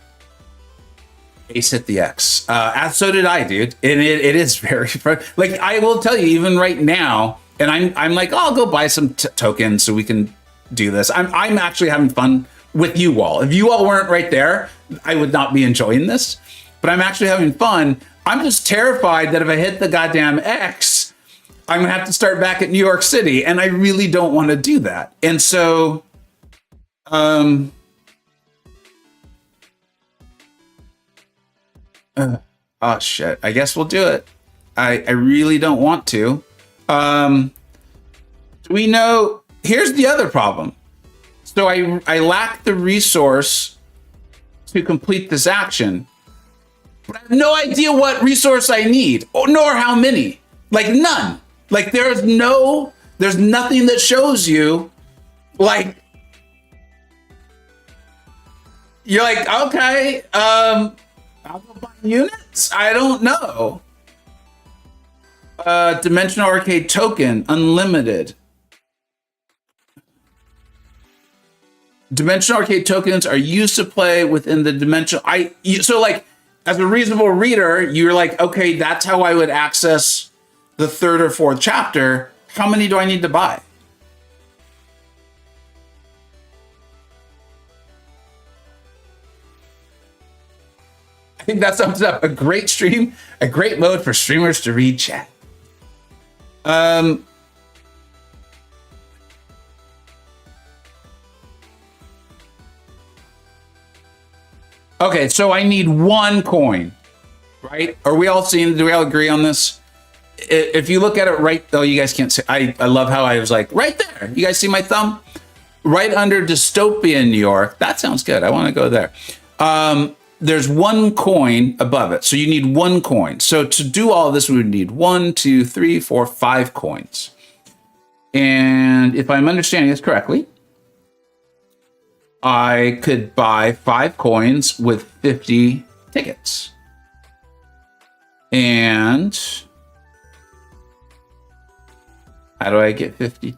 Ace hit the X. As so did I, dude. And it is very like I will tell you, even right now, and I'm like, oh, I'll go buy some tokens so we can do this. I'm actually having fun with you all. If you all weren't right there, I would not be enjoying this. But I'm actually having fun. I'm just terrified that if I hit the goddamn X, I'm gonna have to start back at New York City, and I really don't want to do that. And so, oh shit, I guess we'll do it. I really don't want to. We know, here's the other problem. So I lack the resource to complete this action, but I have no idea what resource I need, nor how many. Like none. Like there's nothing that shows you, like, you're like, okay, I'll go buy units? I don't know. Dimensional Arcade token, unlimited. Dimensional Arcade tokens are used to play within the dimensional. So like, as a reasonable reader, you're like, okay, that's how I would access the 3rd or 4th chapter. How many do I need to buy? I think that sums it up. A great stream, a great mode for streamers to read chat. Okay, so I need 1 coin, right? Are we all seeing, do we all agree on this? If you look at it right, though, you guys can't see. I love how I was like, right there. You guys see my thumb? Right under Dystopian New York. That sounds good. I want to go there. There's 1 coin above it. So you need 1 coin. So to do all this, we would need 1, 2, 3, 4, 5 coins. And if I'm understanding this correctly, I could buy 5 coins with 50 tickets. And how do I get 50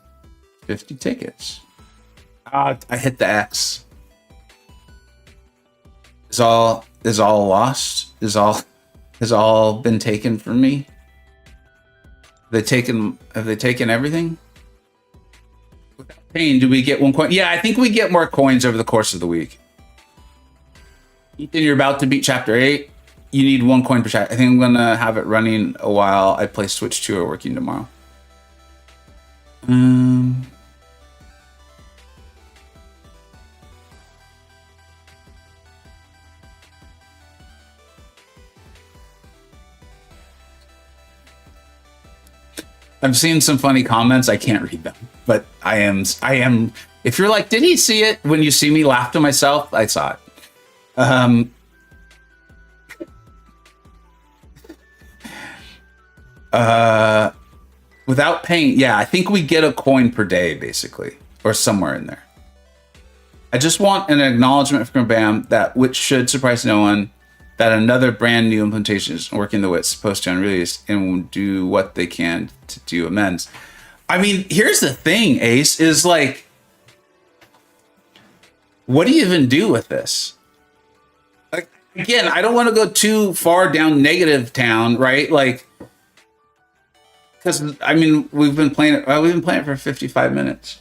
tickets? I hit the X. Is all lost? Has all been taken from me? Have they taken everything? Without pain, do we get 1 coin? Yeah, I think we get more coins over the course of the week. Ethan, you're about to beat chapter 8. You need 1 coin per chapter. I think I'm gonna have it running a while. I play Switch 2 or working tomorrow. I'm seeing some funny comments. I can't read them, but I am. If you're like, did he see it? When you see me laugh to myself, I saw it. Without paying, yeah, I think we get a coin per day, basically, or somewhere in there. I just want an acknowledgement from BAM that, which should surprise no one, that another brand new implementation is working the way it's supposed to on release and will do what they can to do amends. I mean, here's the thing, Ace, is like, what do you even do with this? Like, again, I don't want to go too far down negative town, right? Like, because I mean, we've been playing it for 55 minutes.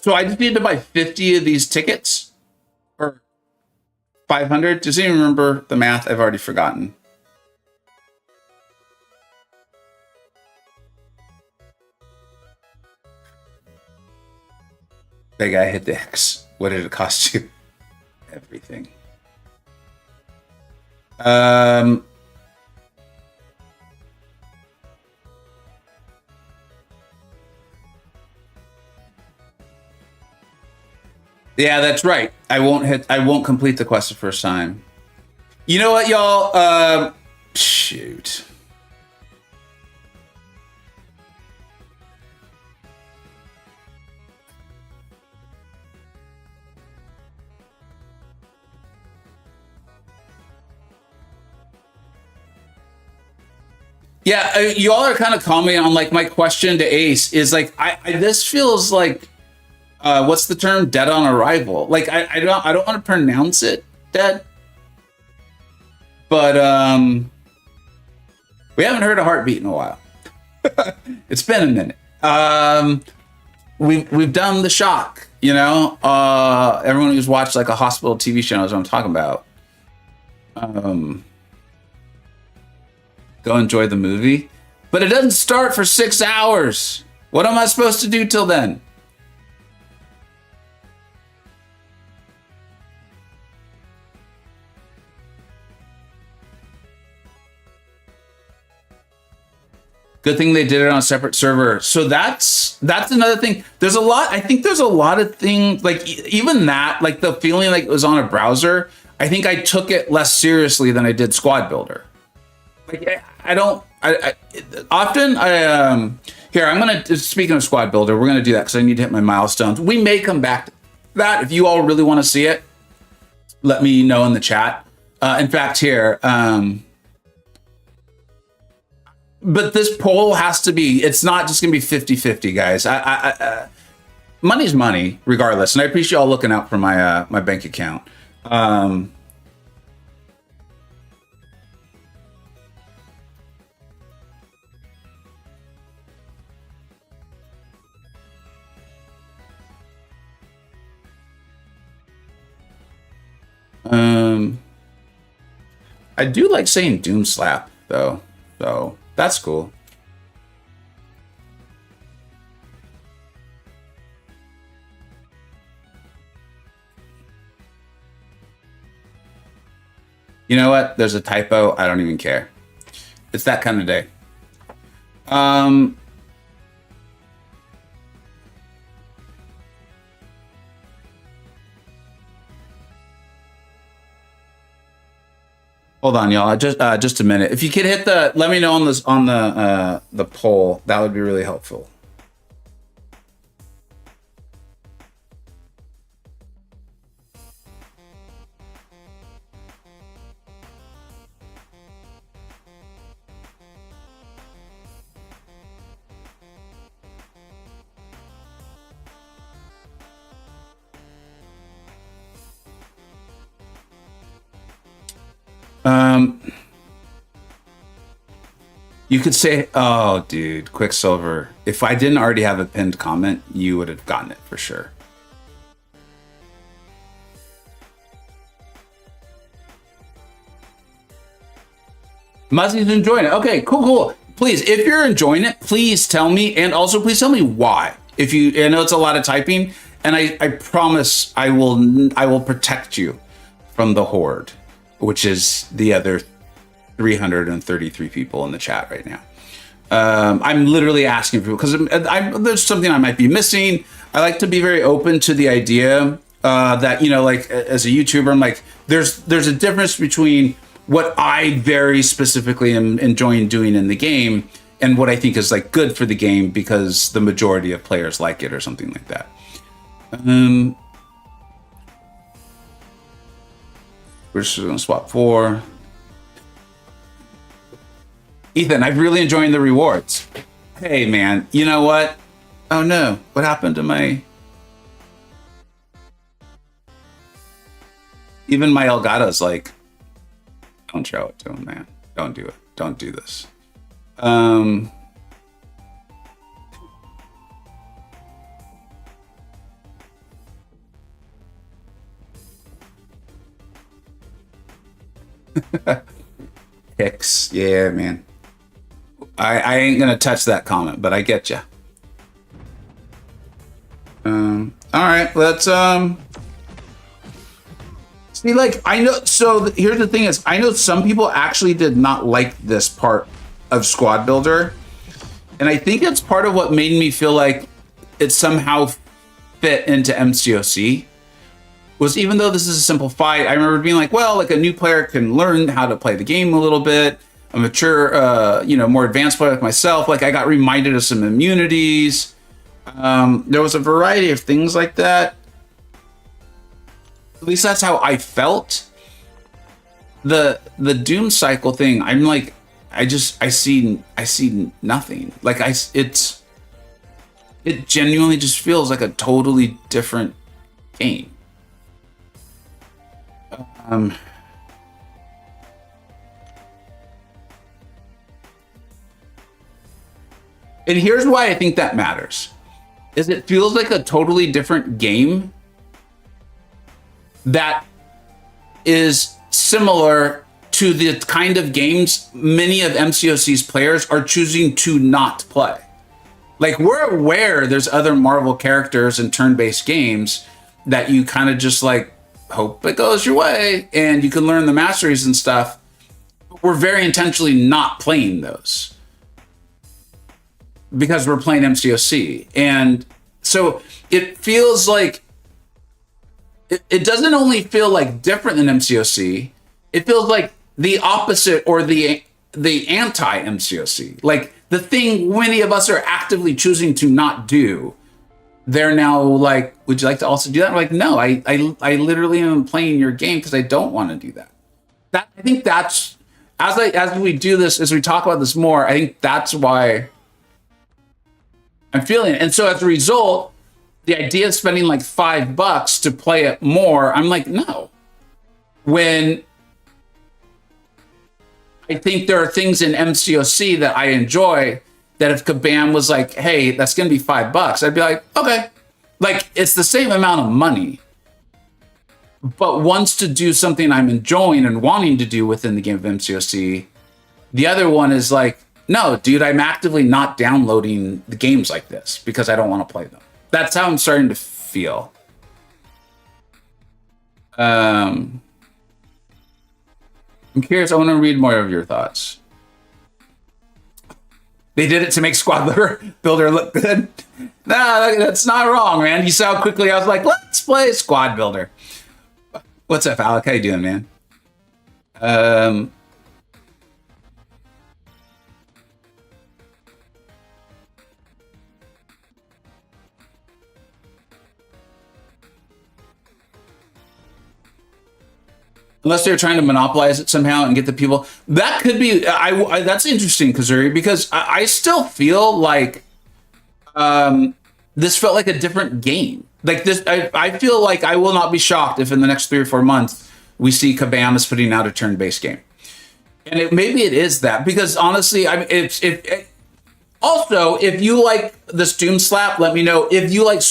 So I just need to buy 50 of these tickets, or 500. Does anyone remember the math? I've already forgotten. That guy hit the X. What did it cost you? Everything. Um, yeah, that's right. I won't complete the quest the first time. You know what, y'all? Shoot. Yeah, y'all are kind of commenting on like my question to Ace is like this feels like what's the term, dead on arrival. Like I don't want to pronounce it dead, but we haven't heard a heartbeat in a while. It's been a minute. We've done the shock, you know. Everyone who's watched like a hospital TV show knows what I'm talking about. Go enjoy the movie, but it doesn't start for 6 hours. What am I supposed to do till then? Good thing they did it on a separate server. So that's another thing. There's a lot. I think there's a lot of things like even that, like the feeling like it was on a browser. I think I took it less seriously than I did Squad Builder. Like often here, I'm gonna, speaking of Squad Builder, we're gonna do that because I need to hit my milestones. We may come back to that if you all really want to see it. Let me know in the chat. In fact, here, but this poll has to be, it's not just gonna be 50-50, guys. Money's money regardless, and I appreciate y'all looking out for my my bank account. I do like saying Doom Slap though, so that's cool. You know what? There's a typo. I don't even care. It's that kind of day. Hold on, y'all. Just a minute. If you could hit the, let me know on this on the poll. That would be really helpful. You could say, oh, dude, Quicksilver. If I didn't already have a pinned comment, you would have gotten it for sure. Muzzy's enjoying it. Okay, cool. Please, if you're enjoying it, please tell me, and also please tell me why. If you, I know it's a lot of typing, and I promise I will protect you from the horde, which is the other 333 people in the chat right now. I'm literally asking people because there's something I might be missing. I like to be very open to the idea that, you know, like as a YouTuber, I'm like, there's a difference between what I very specifically am enjoying doing in the game and what I think is like good for the game because the majority of players like it or something like that. We're just gonna swap 4. Ethan, I'm really enjoying the rewards. Hey, man, you know what? Oh, no. What happened to my... Even my Elgato's like, don't show it to him, man. Don't do it. Don't do this. Hicks. Yeah, man. I ain't gonna touch that comment, but I get you. All right, let's See, like, I know, so here's the thing is, I know some people actually did not like this part of Squad Builder. And I think it's part of what made me feel like it somehow fit into MCoC. Was even though this is a simple fight, I remember being like, well, like a new player can learn how to play the game a little bit. A mature, more advanced player like myself, like I got reminded of some immunities. There was a variety of things like that. At least that's how I felt. The Doom cycle thing, I'm like, I see nothing. Like it genuinely just feels like a totally different game. And here's why I think that matters. Is it feels like a totally different game that is similar to the kind of games many of MCoC's players are choosing to not play. Like, we're aware there's other Marvel characters in turn-based games that you kind of just like hope it goes your way and you can learn the masteries and stuff. We're very intentionally not playing those because we're playing MCoC. And so it feels like it doesn't only feel like different than MCoC, it feels like the opposite or the anti-MCoC. Like the thing many of us are actively choosing to not do. They're now like, would you like to also do that? I'm like, no, I literally am playing your game because I don't want to do that. I think that's, as we do this, as we talk about this more, I think that's why I'm feeling it. And so as a result, the idea of spending like $5 to play it more, I'm like, no. When I think there are things in MCoC that I enjoy that if Kabam was like, hey, that's going to be $5, I'd be like, okay. Like, it's the same amount of money, but wants to do something I'm enjoying and wanting to do within the game of MCoC. The other one is like, no, dude, I'm actively not downloading the games like this because I don't want to play them. That's how I'm starting to feel. I'm curious. I want to read more of your thoughts. They did it to make Squad Builder look good. Nah, that's not wrong, man. You saw how quickly I was like, let's play Squad Builder. What's up, Alec? How you doing, man? Unless they're trying to monopolize it somehow and get the people. That could be, that's interesting, Kazuri, because I still feel like this felt like a different game. Like this, I feel like I will not be shocked if in the next 3 or 4 months we see Kabam is putting out a turn-based game. And maybe it is that, because honestly, I mean, also, if you like this Doom slap, let me know. If you like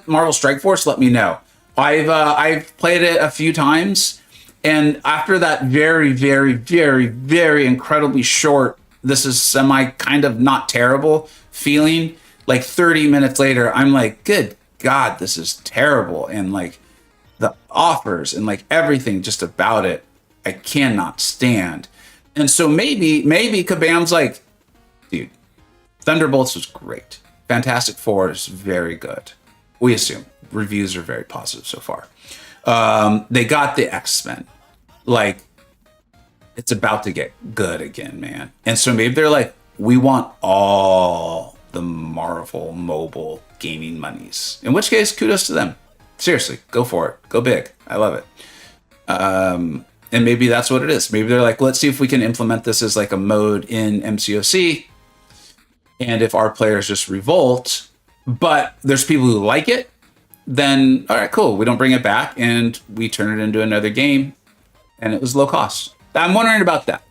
Marvel Strike Force, let me know. I've played it a few times. And after that very, very, very, very incredibly short, this is semi kind of not terrible feeling, like 30 minutes later, I'm like, good God, this is terrible. And like the offers and like everything just about it, I cannot stand. And so maybe Kabam's like, dude, Thunderbolts was great. Fantastic Four is very good. We assume. Reviews are very positive so far. They got the X-Men. Like, it's about to get good again, man. And so maybe they're like, we want all the Marvel mobile gaming monies. In which case, kudos to them. Seriously, go for it. Go big. I love it. And maybe that's what it is. Maybe they're like, let's see if we can implement this as like a mode in MCoC. And if our players just revolt, but there's people who like it, then all right, cool. We don't bring it back and we turn it into another game, and it was low cost. I'm wondering about that.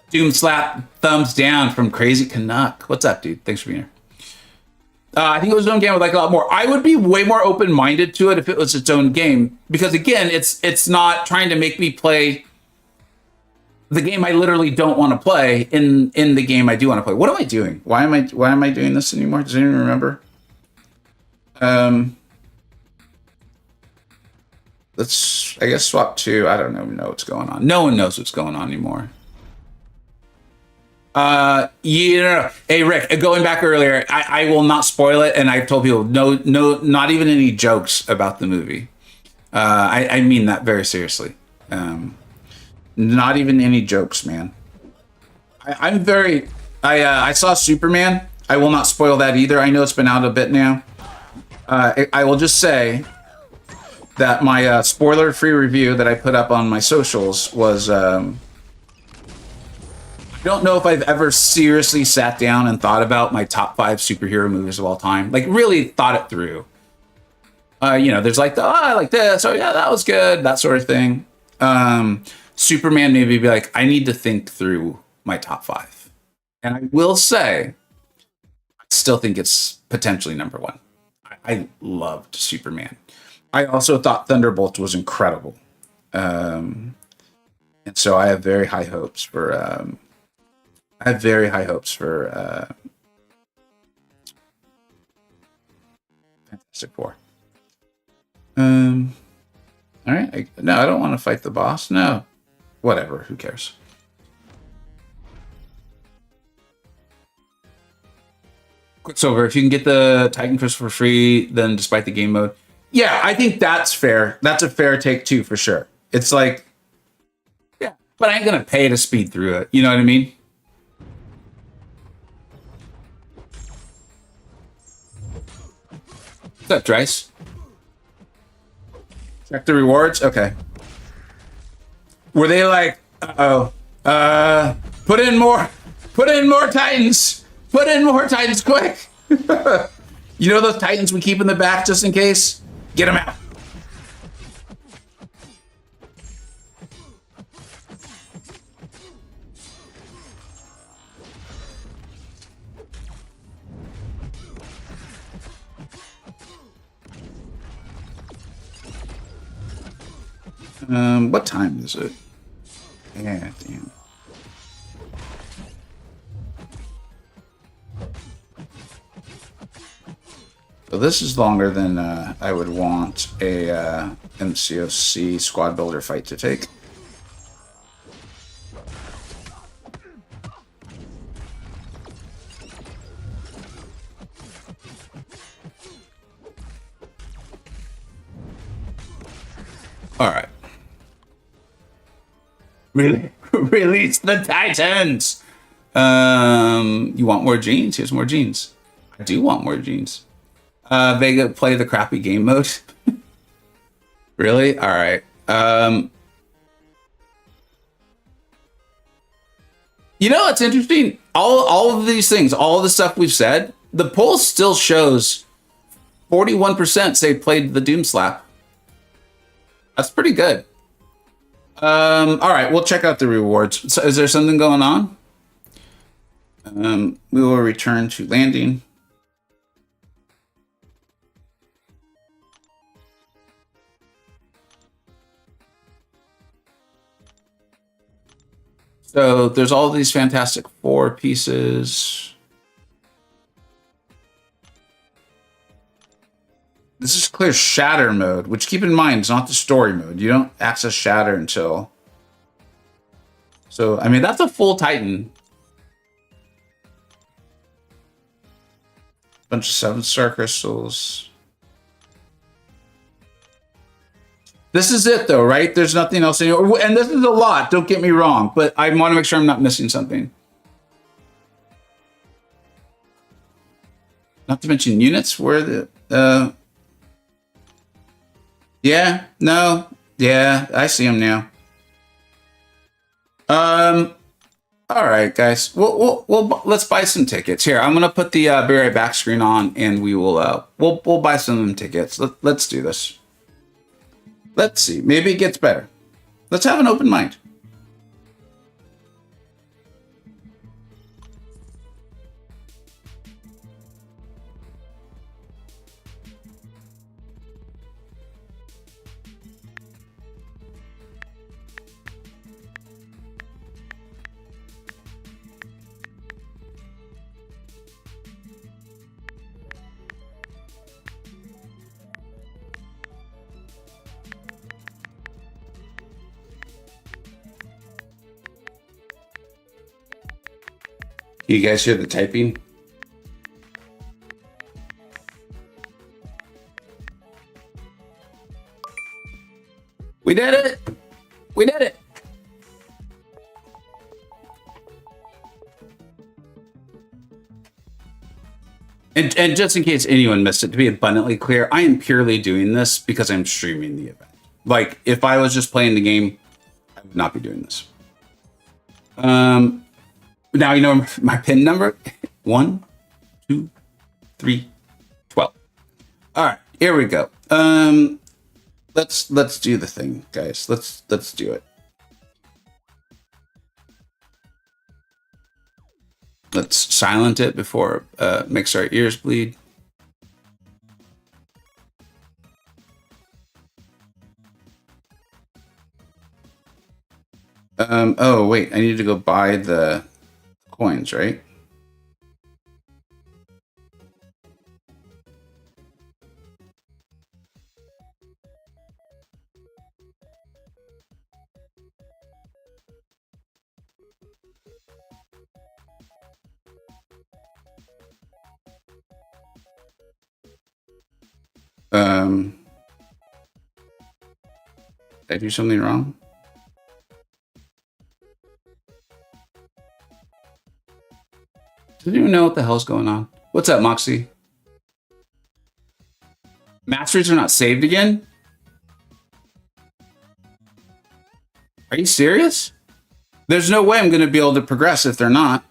Doom slap thumbs down from Crazy Canuck. What's up, dude? Thanks for being here. I think it was its own game. I would like a lot more. I would be way more open-minded to it if it was its own game, because again, it's not trying to make me play the game I literally don't want to play in the game I do want to play. What am I doing? Why am I doing this anymore? Does anyone remember? let's, I guess, swap to, I don't even know what's going on. No one knows what's going on anymore. Yeah. Hey, Rick, going back earlier, I will not spoil it. And I've told people, no, not even any jokes about the movie. I mean that very seriously. Not even any jokes, man. I saw Superman. I will not spoil that either. I know it's been out a bit now. I will just say that my spoiler-free review that I put up on my socials was, I don't know if I've ever seriously sat down and thought about my top 5 superhero movies of all time. Like, really thought it through. You know, there's like I like this. Oh, yeah, that was good. That sort of thing. Superman maybe be like, I need to think through my top 5. And I will say, I still think it's potentially number 1. I loved Superman. I also thought Thunderbolts was incredible. And so I have very high hopes for... Fantastic Four. All right. No, I don't want to fight the boss. No. Whatever. Who cares? Quicksilver, if you can get the Titan Crystal for free, then despite the game mode. Yeah, I think that's fair. That's a fair take too, for sure. It's like, yeah, but I ain't going to pay to speed through it. You know what I mean? What's up, Trice? Check the rewards? Okay. Were they like, put in more Titans. Put in more Titans, quick. You know those Titans we keep in the back just in case? Get them out. What time is it? Yeah, damn. So this is longer than I would want a MCoC squad builder fight to take. All right. Release the Titans. You want more genes? Here's more genes. I do want more genes. Vega, play the crappy game mode. Really? All right. You know, it's interesting. All of these things, all of the stuff we've said, the poll still shows 41% say played the Doom Slap. That's pretty good. All right, we'll check out the rewards. So is there something going on? We will return to landing. So there's all these Fantastic Four pieces. This is clear Shatter mode, which keep in mind, it's not the story mode. You don't access Shatter until... So, I mean, that's a full Titan. Bunch of 7-star crystals. This is it, though, right? There's nothing else anymore. And this is a lot, don't get me wrong, but I want to make sure I'm not missing something. Not to mention units, where the... Yeah, no, yeah, I see them now. All right, guys. We'll let's buy some tickets here. I'm gonna put the be right back screen on, and we will we'll buy some of them tickets. Let's do this. Let's see. Maybe it gets better. Let's have an open mind. You guys hear the typing? We did it! We did it! And just in case anyone missed it, to be abundantly clear, I am purely doing this because I'm streaming the event. Like, if I was just playing the game, I would not be doing this. Now you know my pin number. 1, 2, 3, 12. All right, here we go. Let's do the thing, guys. Let's do it. Let's silent it before makes our ears bleed. Oh wait, I need to go buy the coins, right? Did I do something wrong? Does anyone know what the hell's going on? What's up, Moxie? Masteries are not saved again? Are you serious? There's no way I'm going to be able to progress if they're not.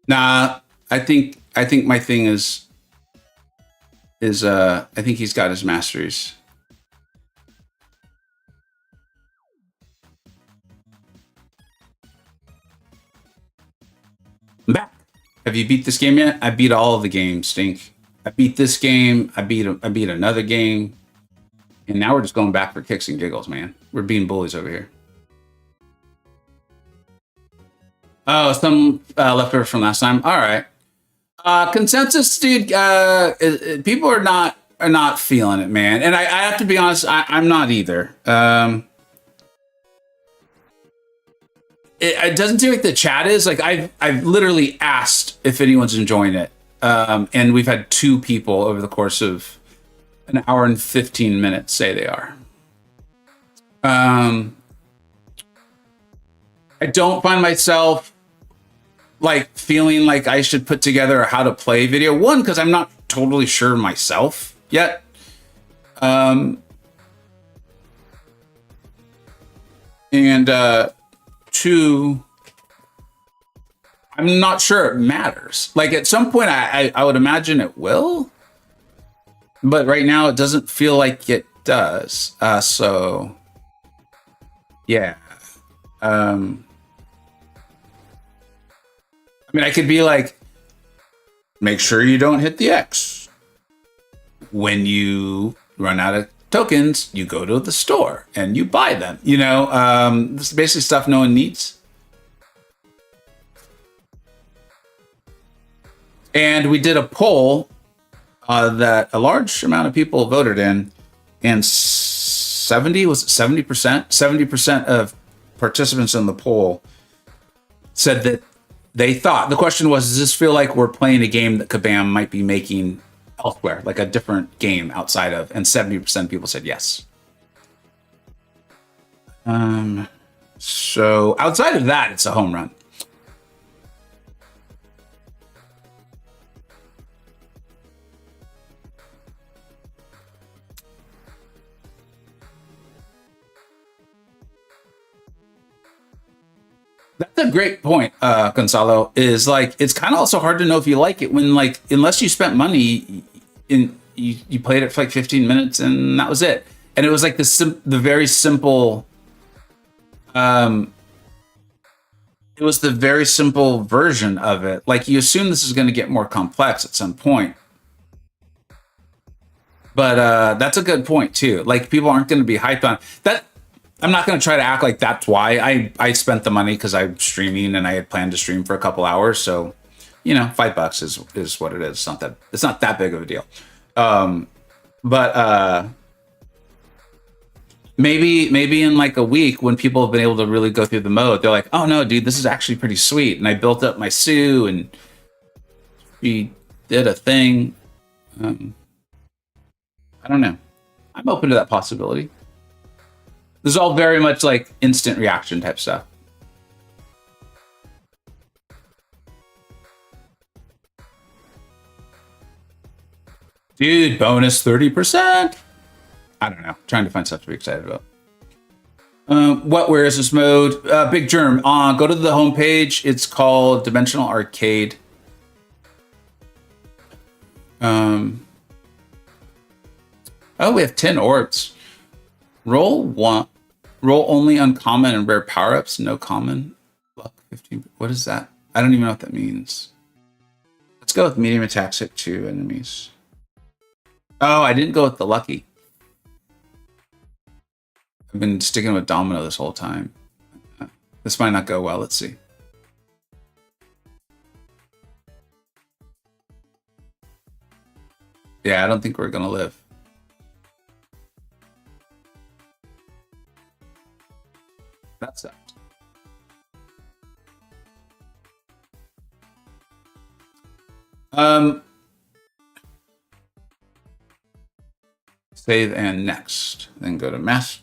Nah, I think my thing is I think he's got his masteries. I'm back. Have you beat this game yet? I beat all of the games, Stink. I beat this game. I beat another game, and now we're just going back for kicks and giggles, man. We're being bullies over here. Oh, some leftovers from last time. All right. Consensus, dude. People are not feeling it, man. And I have to be honest, I'm not either. It doesn't seem like the chat is. Like I've literally asked if anyone's enjoying it, and we've had 2 people over the course of an hour and 15 minutes say they are. I don't find myself like feeling like I should put together a how to play video. 1, because I'm not totally sure myself yet. And 2, I'm not sure it matters. Like at some point I would imagine it will, but right now it doesn't feel like it does. So yeah. I mean, I could be like, make sure you don't hit the X. When you run out of tokens, you go to the store and you buy them. You know, this is basically stuff no one needs. And we did a poll that a large amount of people voted in, and 70% of participants in the poll said that they thought, the question was, does this feel like we're playing a game that Kabam might be making elsewhere, like a different game outside of? And 70% of people said yes. So outside of that, it's a home run. That's a great point, Gonzalo. Is like, it's kind of also hard to know if you like it when, like, unless you spent money in, you played it for like 15 minutes and that was it. And it was like the very simple, it was the very simple version of it. Like, you assume this is going to get more complex at some point. But that's a good point too. Like, people aren't going to be hyped on that. I'm not going to try to act like that's why I spent the money, because I'm streaming and I had planned to stream for a couple hours. So, you know, $5 is what it is. It's not that big of a deal. But maybe in like a week when people have been able to really go through the mode, they're like, oh no, dude, this is actually pretty sweet. And I built up my Sue and she did a thing. I don't know. I'm open to that possibility. This is all very much like instant reaction type stuff. Dude, bonus 30%. I don't know. Trying to find stuff to be excited about. Where is this mode? Big Germ. Go to the homepage. It's called Dimensional Arcade. Oh, we have 10 orbs. Roll only uncommon and rare power-ups. No common. Luck 15. What is that? I don't even know what that means. Let's go with medium attacks hit 2 enemies. Oh, I didn't go with the lucky. I've been sticking with Domino this whole time. This might not go well. Let's see. Yeah, I don't think we're gonna live. That sucked. Save and next. Then go to mass.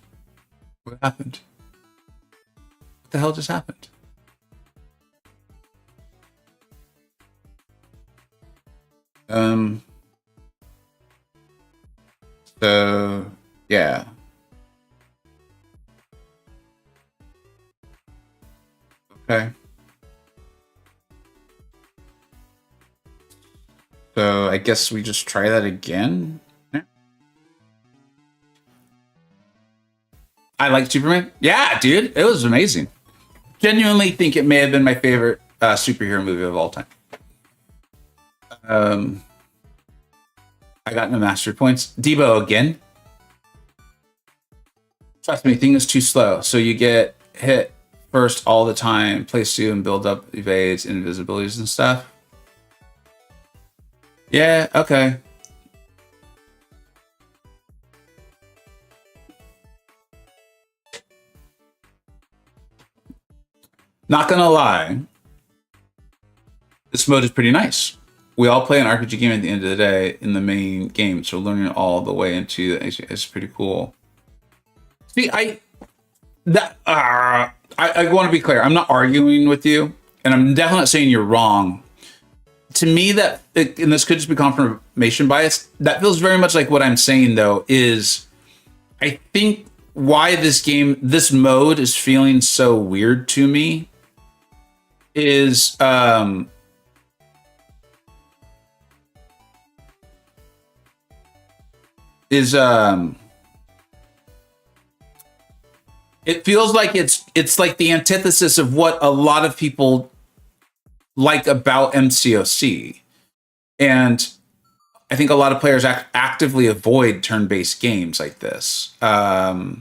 What happened? What the hell just happened? So yeah. Okay. So I guess we just try that again. Yeah. I like Superman. Yeah, dude, it was amazing. Genuinely think it may have been my favorite superhero movie of all time. I got no mastery points. Debo again. Trust me, thing is too slow. So you get hit first all the time, place 2 and build up evades, invisibilities and stuff. Yeah, okay. Not gonna lie, this mode is pretty nice. We all play an RPG game at the end of the day in the main game, so learning it all the way into it's pretty cool. See, I want to be clear. I'm not arguing with you, and I'm definitely not saying you're wrong. To me, and this could just be confirmation bias, that feels very much like what I'm saying, though, is I think why this mode is feeling so weird to me is it feels like it's like the antithesis of what a lot of people like about MCoC. And I think a lot of players actively avoid turn-based games like this. I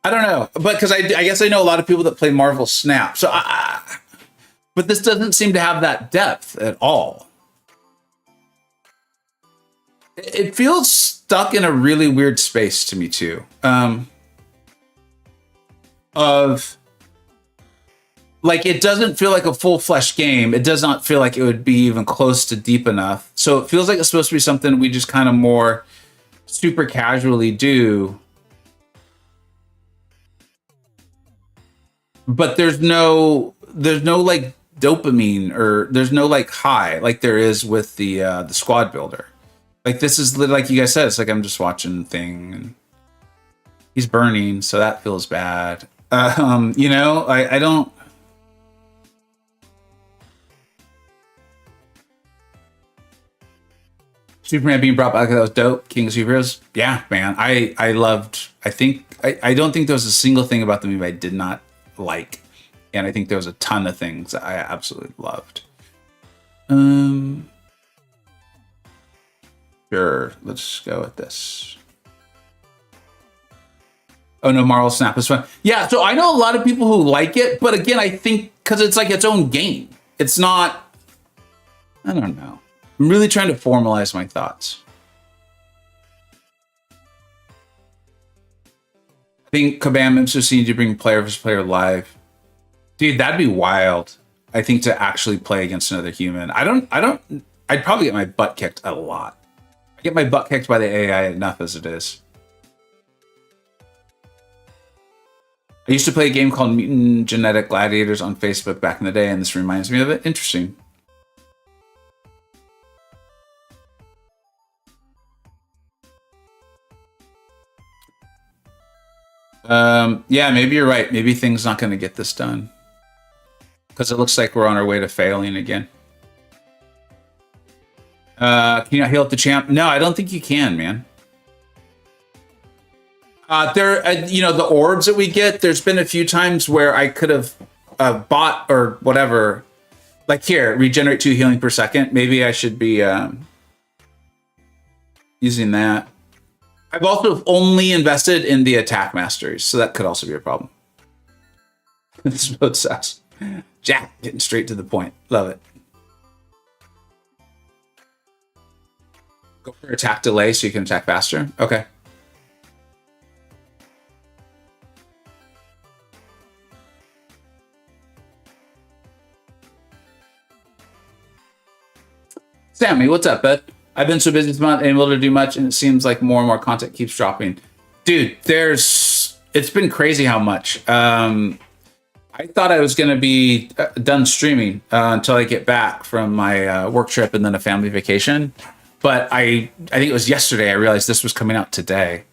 don't know, but because I guess I know a lot of people that play Marvel Snap. So, but this doesn't seem to have that depth at all. It feels stuck in a really weird space to me too. Of like, it doesn't feel like a full-fledged game. It does not feel like it would be even close to deep enough. So it feels like it's supposed to be something we just kind of more super casually do. But there's no like dopamine, or there's no like high like there is with the squad builder. Like, this is like you guys said, it's like I'm just watching thing and he's burning, so that feels bad. You know, I don't. Superman being brought back, that was dope. King of Superheroes, yeah, man. I loved. I don't think there was a single thing about the movie I did not like, and I think there was a ton of things I absolutely loved. Sure, let's go with this. Oh no, Marvel Snap is fun. Yeah, so I know a lot of people who like it, but again, I think because it's like its own game. It's not. I don't know. I'm really trying to formalize my thoughts. I think Kabam MCoC need to bring player versus player live. Dude, that'd be wild. I think to actually play against another human. I'd probably get my butt kicked a lot. I get my butt kicked by the AI enough as it is. I used to play a game called Mutant Genetic Gladiators on Facebook back in the day, and this reminds me of it. Interesting. Yeah, maybe you're right. Maybe Thing's not going to get this done. Because it looks like we're on our way to failing again. Can you not heal up the champ? No, I don't think you can, man. The orbs that we get, there's been a few times where I could have bought or whatever. Like here, regenerate 2 healing per second. Maybe I should be using that. I've also only invested in the attack masters, so that could also be a problem. This mode sucks. Jack, getting straight to the point. Love it. Go for attack delay so you can attack faster. Okay. Sammy, what's up, bud? I've been so busy this month, unable to do much, and it seems like more and more content keeps dropping. Dude, it's been crazy how much. I thought I was going to be done streaming until I get back from my work trip and then a family vacation. But I think it was yesterday I realized this was coming out today.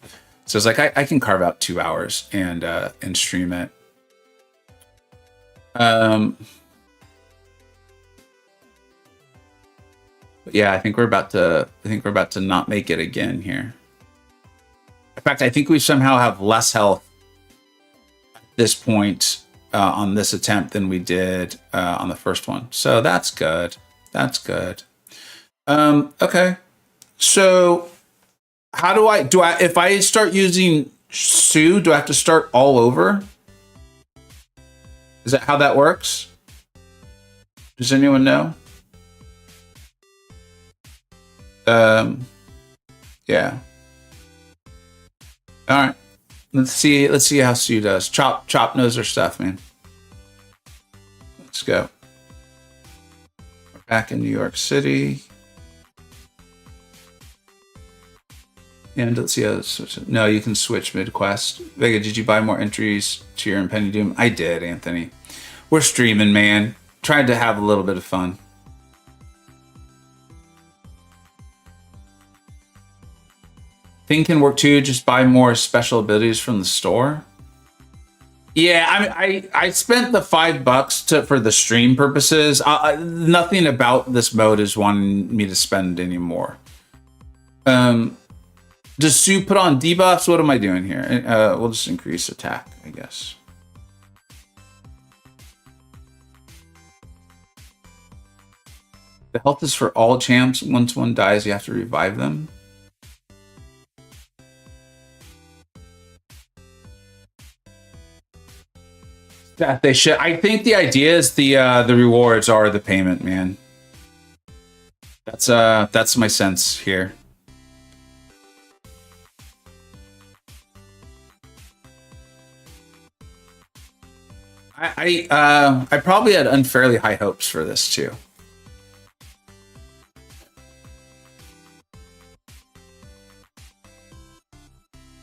So I was like, I can carve out 2 hours and stream it. But yeah, I think we're about to not make it again here. In fact, I think we somehow have less health at this point on this attempt than we did on the first one. So that's good. That's good. Okay. So how do I if I start using Sue, do I have to start all over? Is that how that works? Does anyone know? Yeah. All right. Let's see how Sue does. Chop knows her stuff, man. Let's go. We're back in New York City. And let's see how this switches. No, you can switch mid-quest. Vega, did you buy more entries to your Impending Doom? I did, Anthony. We're streaming, man. Tried to have a little bit of fun. Thing can work too, just buy more special abilities from the store. Yeah, I spent the $5 for the stream purposes. Nothing about this mode is wanting me to spend anymore. Does Sue put on debuffs? What am I doing here? We'll just increase attack, I guess. The health is for all champs. Once one dies, you have to revive them. That they should. I think the idea is the rewards are the payment, man. That's my sense here. I probably had unfairly high hopes for this too.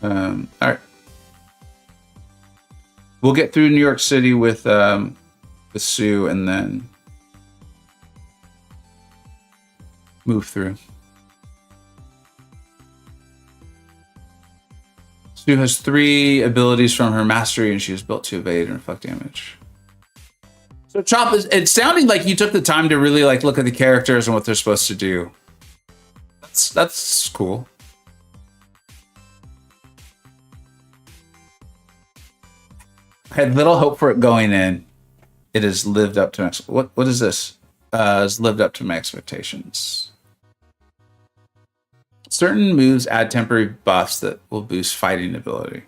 All right. We'll get through New York City with Sue and then move through. Sue has 3 abilities from her mastery, and she is built to evade and reflect damage. So Chop, it's sounding like you took the time to really like look at the characters and what they're supposed to do. That's cool. I had little hope for it going in. It has lived up to my what is this? Has lived up to my expectations. Certain moves add temporary buffs that will boost fighting ability.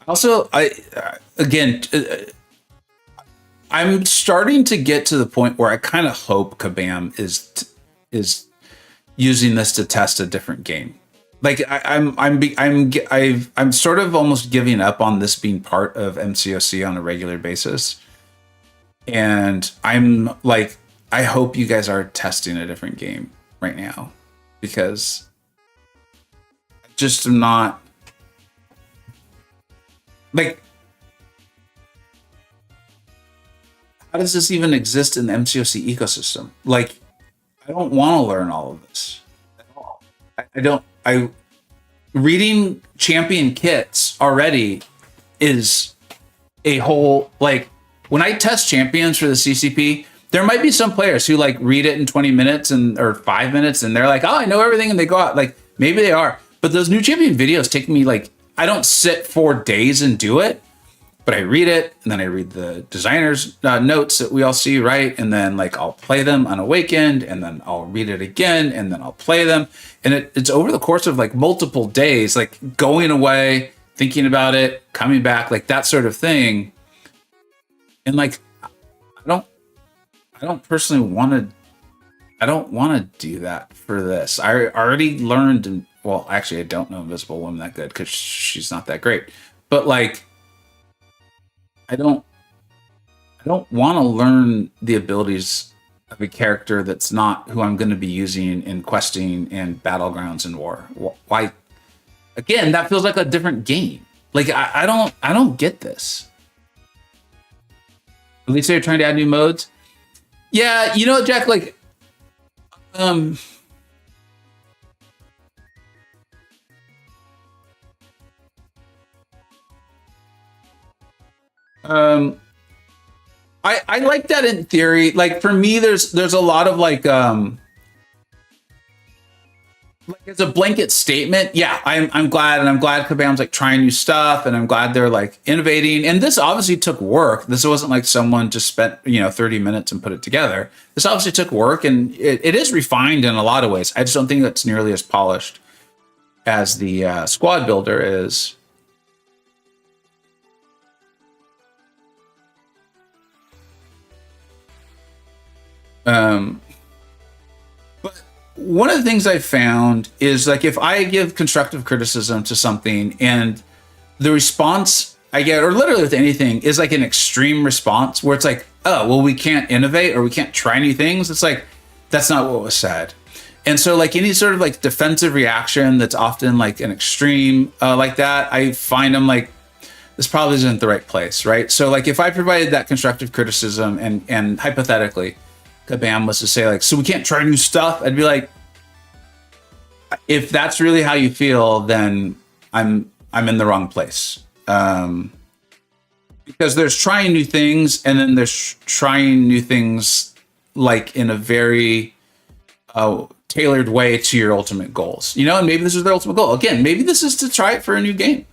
Also, again, I'm starting to get to the point where I kind of hope Kabam is using this to test a different game. Like I'm sort of almost giving up on this being part of MCoC on a regular basis, and I'm like, I hope you guys are testing a different game right now, because I just am not like, how does this even exist in the MCoC ecosystem? Like, I don't want to learn all of this at all. I don't. I reading champion kits already is a whole, like, when I test champions for the CCP, there might be some players who like read it in 20 minutes or 5 minutes, and they're like, oh, I know everything, and they go out. Like, maybe they are, but those new champion videos take me, like, I don't sit 4 days and do it, but I read it, and then I read the designer's notes that we all see, right? And then, like, I'll play them unawakened, and then I'll read it again, and then I'll play them. And it's over the course of like multiple days, like going away, thinking about it, coming back, like that sort of thing. And like, I don't personally want to, I don't want to do that for this. I already learned, and well, actually, I don't know Invisible Woman that good because she's not that great. But like, I don't want to learn the abilities of a character that's not who I'm going to be using in questing and battlegrounds and war. Why? Again, that feels like a different game. Like, I don't get this. At least they're trying to add new modes. Yeah, you know, Jack, like, I like that in theory. Like, for me, there's a lot of like as a blanket statement, yeah, I'm glad, and I'm glad Kabam's like trying new stuff, and I'm glad they're like innovating. And this obviously took work. This wasn't like someone just spent 30 minutes and put it together. This obviously took work, and it is refined in a lot of ways. I just don't think it's nearly as polished as the squad builder is. But one of the things I found is, like, if I give constructive criticism to something and the response I get, or literally with anything, is like an extreme response where it's like, oh, well, we can't innovate or we can't try new things. It's like, that's not what was said. And so, like, any sort of like defensive reaction that's often like an extreme like that, I find I'm like, this probably isn't the right place, right? So, like, if I provided that constructive criticism and hypothetically, Kabam was to say like, so we can't try new stuff, I'd be like, if that's really how you feel, then I'm in the wrong place. Because there's trying new things, and then there's trying new things like in a very tailored way to your ultimate goals. And maybe this is their ultimate goal. Again, maybe this is to try it for a new game.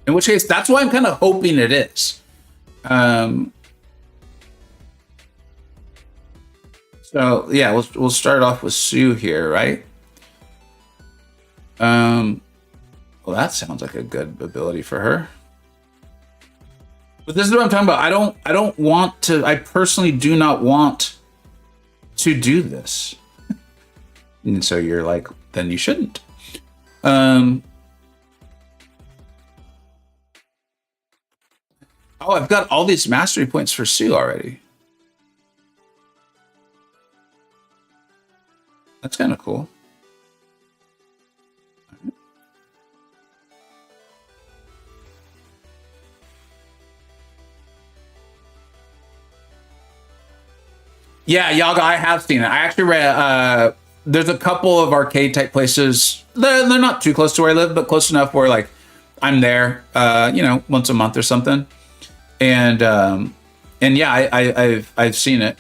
In which case, that's why I'm kind of hoping it is. So yeah, we'll start off with Sue here, right? Well, that sounds like a good ability for her. But this is what I'm talking about. I don't want to. I personally do not want to do this. And so you're like, then you shouldn't. Oh, I've got all these mastery points for Sue already. That's kind of cool. Yeah, Yaga, I have seen it. I actually read, there's a couple of arcade type places. They're not too close to where I live, but close enough where, like, I'm there, once a month or something. And yeah, I've seen it.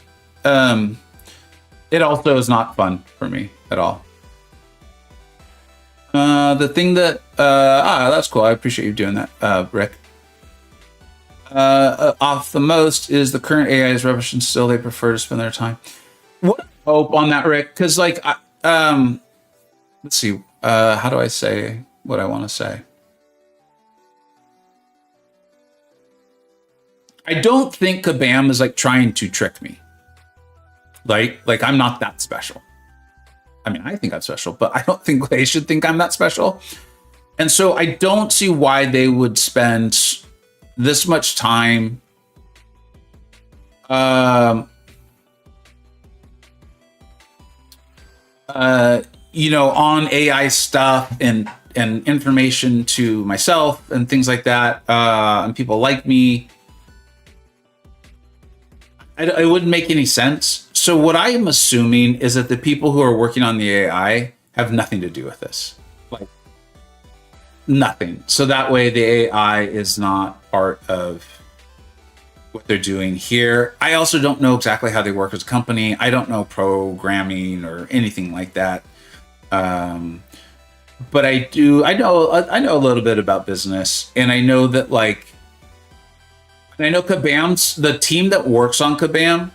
It also is not fun for me at all. The thing that that's cool. I appreciate you doing that, Rick. Off the most is the current AI is rubbish, and still they prefer to spend their time. What hope on that, Rick? Because like, let's see. How do I say what I want to say? I don't think Kabam is like trying to trick me. Like I'm not that special. I mean, I think I'm special, but I don't think they should think I'm that special. And so I don't see why they would spend this much time on AI stuff and information to myself and things like that, and people like me. It wouldn't make any sense. So what I am assuming is that the people who are working on the AI have nothing to do with this. Like, nothing. So that way the AI is not part of what they're doing here. I also don't know exactly how they work as a company. I don't know programming or anything like that. But I know a little bit about business, and I know that I know Kabam's, the team that works on Kabam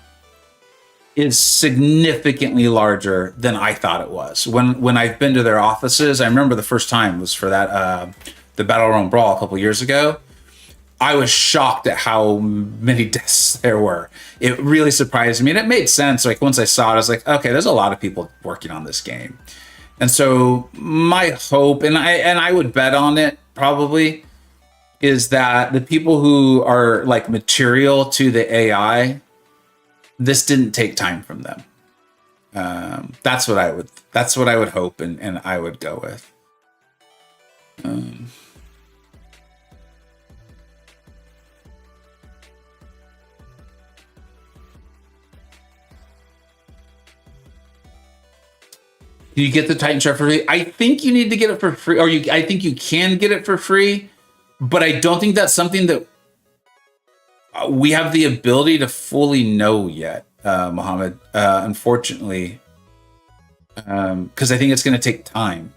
is significantly larger than I thought it was. When I've been to their offices, I remember the first time was for that the Battle Royale Brawl a couple years ago. I was shocked at how many desks there were. It really surprised me, and it made sense. Like once I saw it, I was like, okay, there's a lot of people working on this game. And so my hope, and I would bet on it probably, is that the people who are like material to the AI, this didn't take time from them. That's what I would hope, and I would go with. Do you get the Titan Shard for free? I think you need to get it for free, or I think you can get it for free, but I don't think that's something that we have the ability to fully know yet, Mohammed, unfortunately, because I think it's going to take time,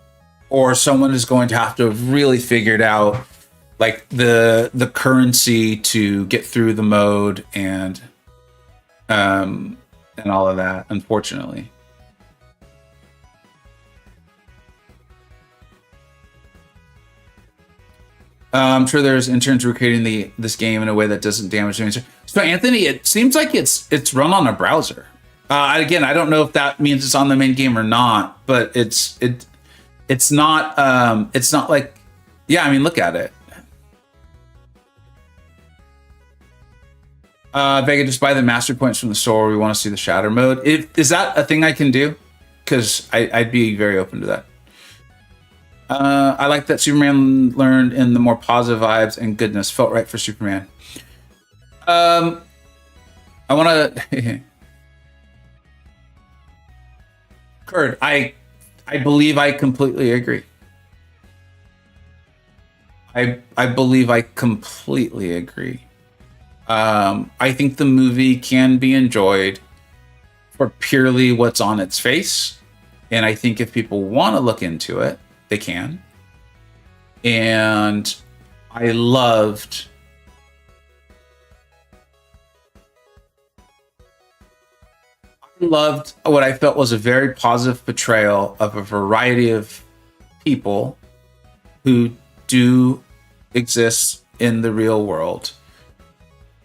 or someone is going to have to have really figured out like the currency to get through the mode and all of that, unfortunately. I'm sure there's interns who are creating this game in a way that doesn't damage the user. So Anthony, it seems like it's run on a browser. Again, I don't know if that means it's on the main game or not, but it's not like, yeah, I mean, look at it. Vega, just buy the master points from the store. We want to see the shatter mode. Is that a thing I can do? Because I'd be very open to that. I like that Superman learned in the more positive vibes and goodness. Felt right for Superman. I want to... Kurt, I believe I completely agree. I believe I completely agree. I think the movie can be enjoyed for purely what's on its face. And I think if people want to look into it, they can. And I loved what I felt was a very positive portrayal of a variety of people who do exist in the real world,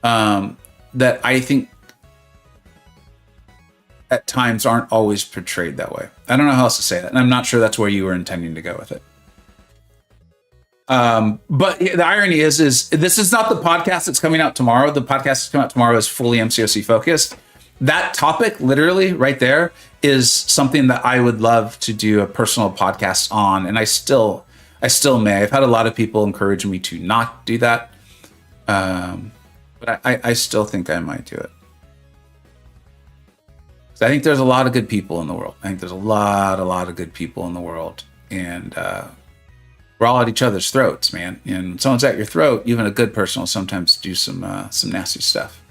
that I think at times aren't always portrayed that way. I don't know how else to say that, and I'm not sure that's where you were intending to go with it. But the irony is this is not the podcast that's coming out tomorrow. The podcast that's coming out tomorrow is fully MCoC focused. That topic, literally right there, is something that I would love to do a personal podcast on, and I still may. I've had a lot of people encourage me to not do that, but I still think I might do it. I think there's a lot of good people in the world. I think there's a lot of good people in the world, and we're all at each other's throats, man. And when someone's at your throat, even a good person will sometimes do some nasty stuff.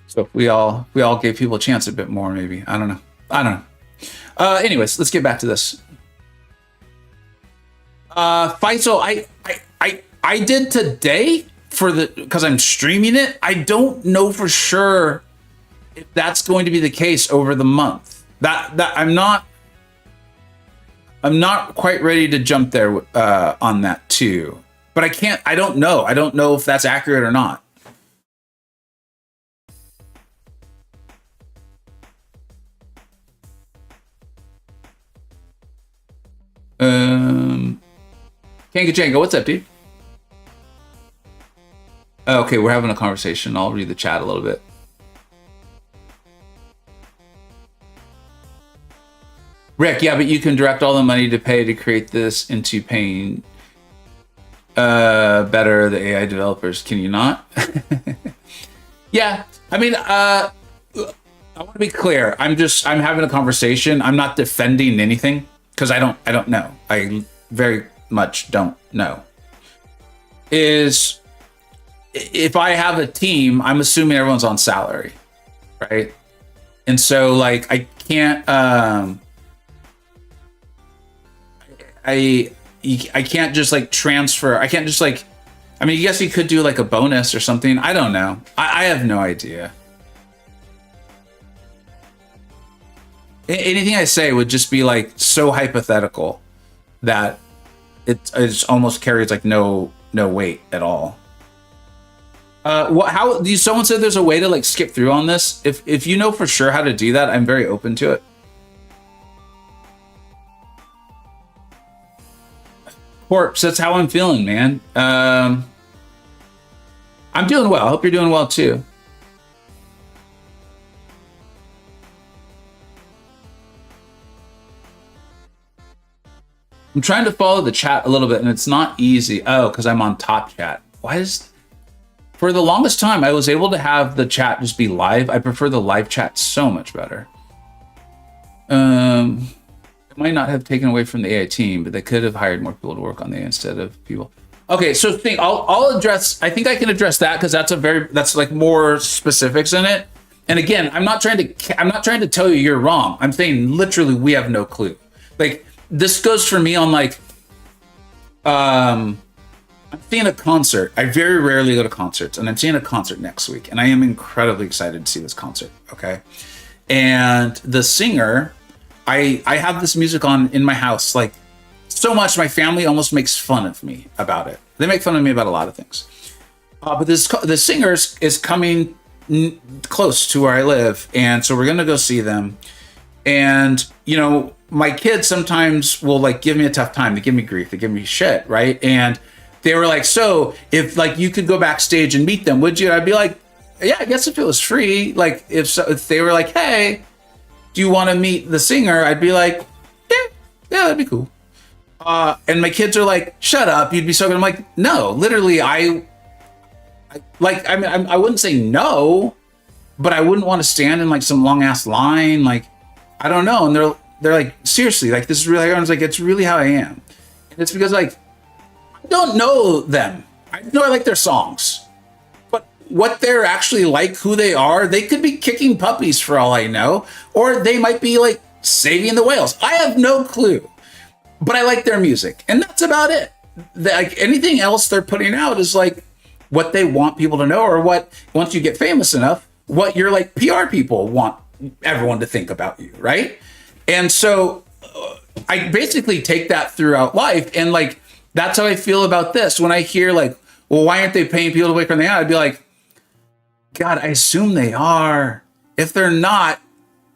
So if we all gave people a chance a bit more, maybe. I don't know. Anyways, let's get back to this. Faisal, I did today because I'm streaming it. I don't know for sure if that's going to be the case over the month. That I'm not quite ready to jump there on that too. But I don't know if that's accurate or not. Kanga Jango, what's up, dude? Okay, we're having a conversation. I'll read the chat a little bit. Rick, yeah, but you can direct all the money to pay to create this into paying better the AI developers. Can you not? Yeah, I mean, I want to be clear. I'm having a conversation. I'm not defending anything because I don't know. I very much don't know. If I have a team, I'm assuming everyone's on salary, right? And so like I can't I can't just like transfer. I can't just like, I mean, I guess you could do like a bonus or something. I don't know. I have no idea. Anything I say would just be like so hypothetical that it almost carries like no weight at all. Someone said there's a way to like skip through on this. If you know for sure how to do that, I'm very open to it. Corpse, that's how I'm feeling, man. I'm doing well. I hope you're doing well too. I'm trying to follow the chat a little bit and it's not easy. Oh, because I'm on top chat. For the longest time, I was able to have the chat just be live. I prefer the live chat so much better. It might not have taken away from the AI team, but they could have hired more people to work on the AI instead of people. Okay, so I'll address. I think I can address that because that's like more specifics in it. And again, I'm not trying to tell you you're wrong. I'm saying literally we have no clue. Like this goes for me on like, I'm seeing a concert. I very rarely go to concerts, and I'm seeing a concert next week, and I am incredibly excited to see this concert. Okay, and the singer, I have this music on in my house like so much. My family almost makes fun of me about it. They make fun of me about a lot of things. But the singer is coming close to where I live, and so we're gonna go see them. And you know, my kids sometimes will like give me a tough time. They give me grief. They give me shit, right? And they were like, so if like you could go backstage and meet them, would you? I'd be like, yeah, I guess if it was free. Like if they were like, hey, do you want to meet the singer? I'd be like, yeah, that'd be cool. And my kids are like, shut up, you'd be so good. I'm like, no, literally, I wouldn't say no, but I wouldn't want to stand in like some long ass line. Like, I don't know. And they're like, seriously, like this is really, I was like, it's really how I am. And it's because like, I don't know them. I know I like their songs, but what they're actually like, who they are, they could be kicking puppies for all I know, or they might be like saving the whales. I have no clue, but I like their music, and that's about it. Like anything else they're putting out is like what they want people to know, or what once you get famous enough, what your like PR people want everyone to think about you, right? And so I basically take that throughout life, and like that's how I feel about this. When I hear like, well, why aren't they paying people to wait for the ad? I'd be like, God, I assume they are. If they're not,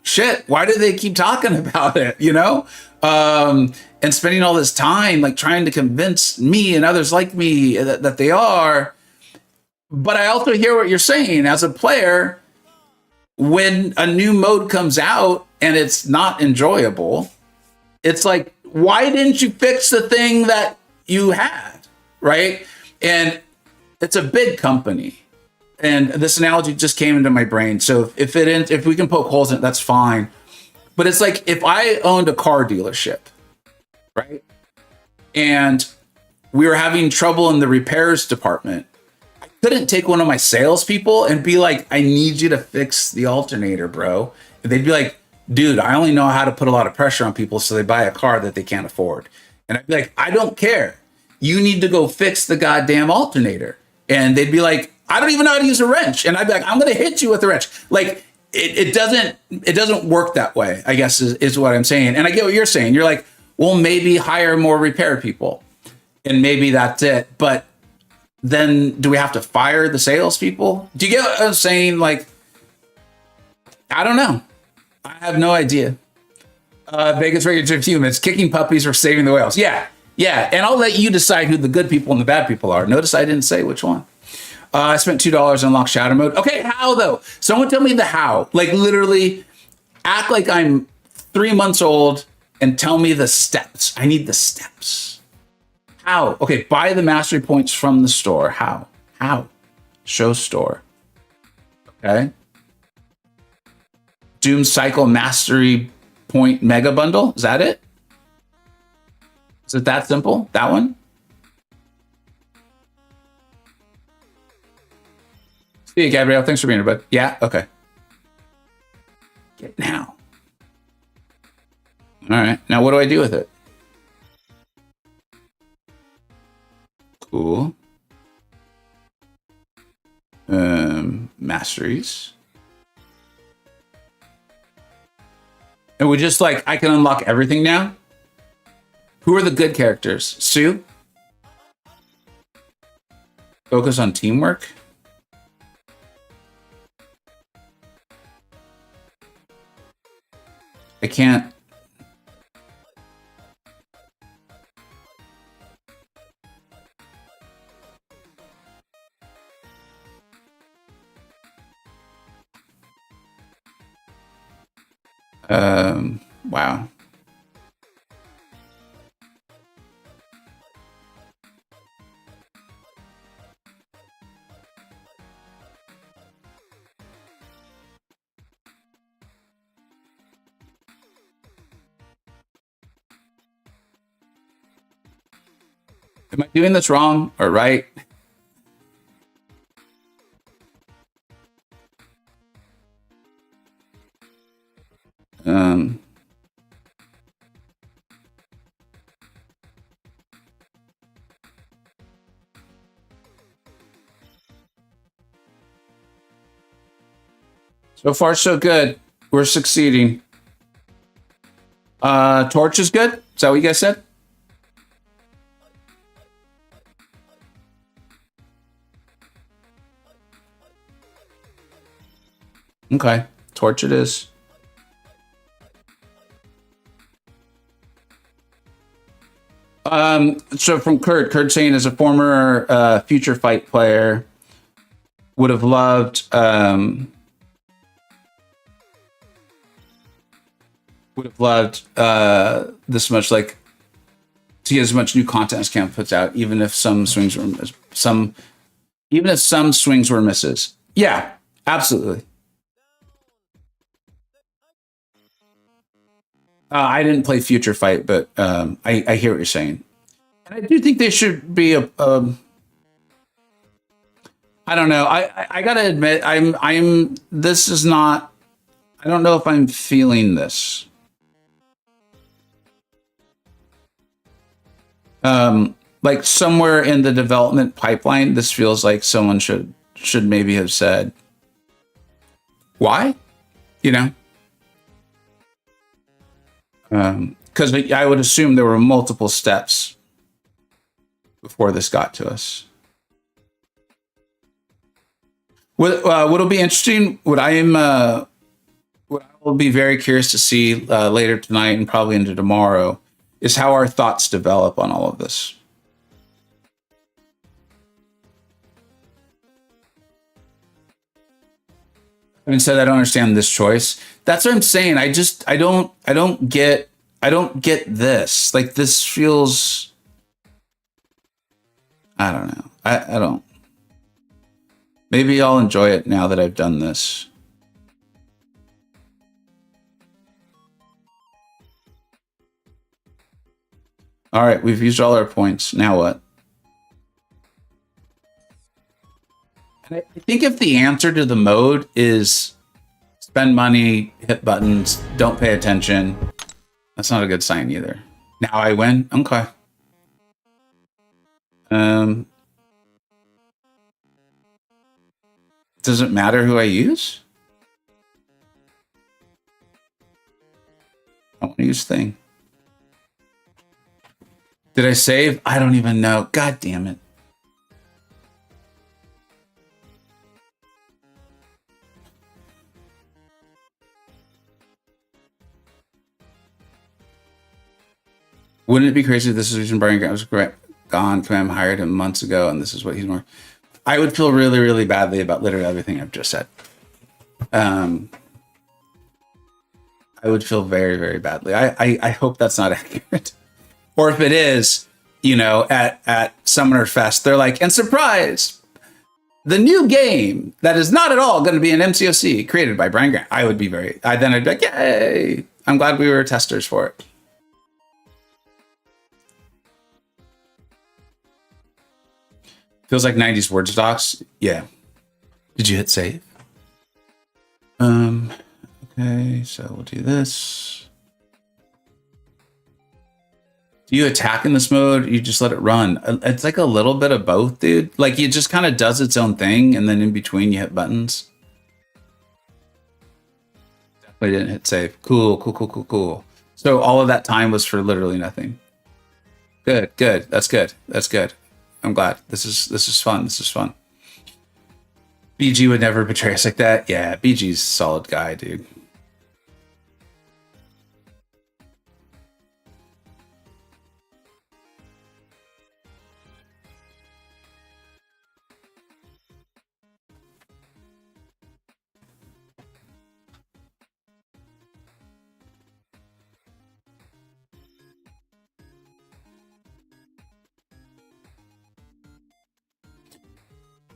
shit, why do they keep talking about it? You know, and spending all this time like trying to convince me and others like me that they are. But I also hear what you're saying as a player. When a new mode comes out and it's not enjoyable, it's like, why didn't you fix the thing that you had, right? And it's a big company. And this analogy just came into my brain. So if we can poke holes in it, that's fine. But it's like if I owned a car dealership, right? And we were having trouble in the repairs department. I couldn't take one of my salespeople and be like, I need you to fix the alternator, bro. And they'd be like, dude, I only know how to put a lot of pressure on people so they buy a car that they can't afford. And I'd be like, I don't care. You need to go fix the goddamn alternator. And they'd be like, I don't even know how to use a wrench. And I'd be like, I'm going to hit you with a wrench. Like it doesn't work that way, I guess is what I'm saying. And I get what you're saying. You're like, well, maybe hire more repair people and maybe that's it. But then do we have to fire the salespeople? Do you get what I'm saying? Like, I don't know. I have no idea. Vegas regular humans kicking puppies or saving the whales. Yeah. Yeah, and I'll let you decide who the good people and the bad people are. Notice I didn't say which one. I spent $2 to unlock shadow mode. Okay, how though? Someone tell me the how. Like literally act like I'm 3 months old and tell me the steps. I need the steps. How? Okay, buy the mastery points from the store. How? How? Show store. Okay. Doom Cycle Mastery Point Mega Bundle. Is that it? Is it that simple? That one? See you, Gabrielle. Thanks for being here, bud. Yeah? Okay. Get now. All right. Now, what do I do with it? Cool. Masteries. And we just like, I can unlock everything now? Who are the good characters? Sue? Focus on teamwork? I can't. Wow. Am I doing this wrong or right? So far, so good. We're succeeding. Torch is good? Is that what you guys said? Okay. Torch it is. So from Kurt saying as a former Future Fight player, would have loved this much, like see as much new content as Camp puts out, even if some swings were misses. Yeah, absolutely. I didn't play Future Fight, but I hear what you're saying, and I do think they should be a. I don't know. I gotta admit, I'm. This is not. I don't know if I'm feeling this. Like somewhere in the development pipeline, this feels like someone should maybe have said, why? You know? Because I would assume there were multiple steps before this got to us. What'll be interesting, what I will be very curious to see later tonight and probably into tomorrow is how our thoughts develop on all of this. Having said I don't understand this choice. That's what I'm saying. I don't get this. Like this feels, I don't know. I don't. Maybe I'll enjoy it now that I've done this. All right, we've used all our points. Now what? And I think if the answer to the mode is spend money, hit buttons, don't pay attention, that's not a good sign either. Now I win? Okay. Does it matter who I use? I want to use thing. Did I save? I don't even know. God damn it. Wouldn't it be crazy if this is the reason Brian Grant was gone? Command hired him months ago, and this is what he's more. I would feel really, really badly about literally everything I've just said. I would feel very, very badly. I hope that's not accurate. Or if it is, you know, at Summoner Fest, they're like, and surprise, the new game that is not at all going to be an MCoC created by Brian Grant. I would be then I'd be like, yay, I'm glad we were testers for it. Feels like 90s Word docs. Yeah. Did you hit save? Okay, so we'll do this. Do you attack in this mode? You just let it run. It's like a little bit of both, dude. Like it just kind of does its own thing, and then in between you hit buttons. Definitely didn't hit save. Cool. So all of that time was for literally nothing. Good. That's good. I'm glad. This is fun. BG would never betray us like that. Yeah, BG's a solid guy, dude.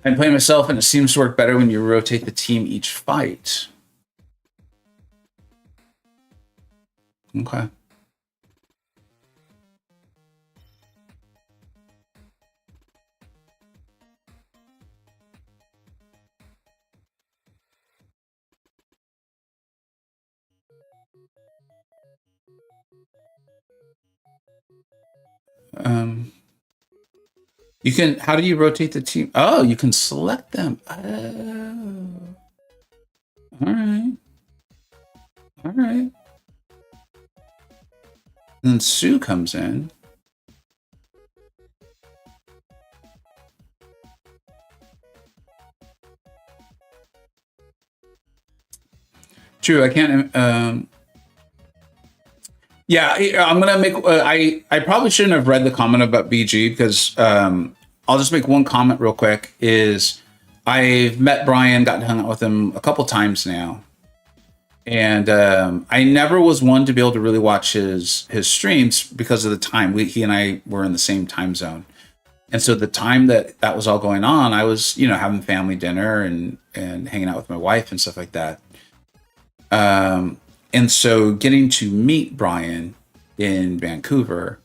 I'm playing myself, and it seems to work better when you rotate the team each fight. Okay. You can, how do you rotate the team? Oh, you can select them. Oh. All right. And then Sue comes in. True, I can't, yeah, I'm gonna make. I probably shouldn't have read the comment about BG because I'll just make one comment real quick. Is I've met Brian, gotten hung out with him a couple times now, and I never was one to be able to really watch his streams because of the time. He and I were in the same time zone, and so the time that was all going on, I was having family dinner and hanging out with my wife and stuff like that. And so getting to meet Brian in Vancouver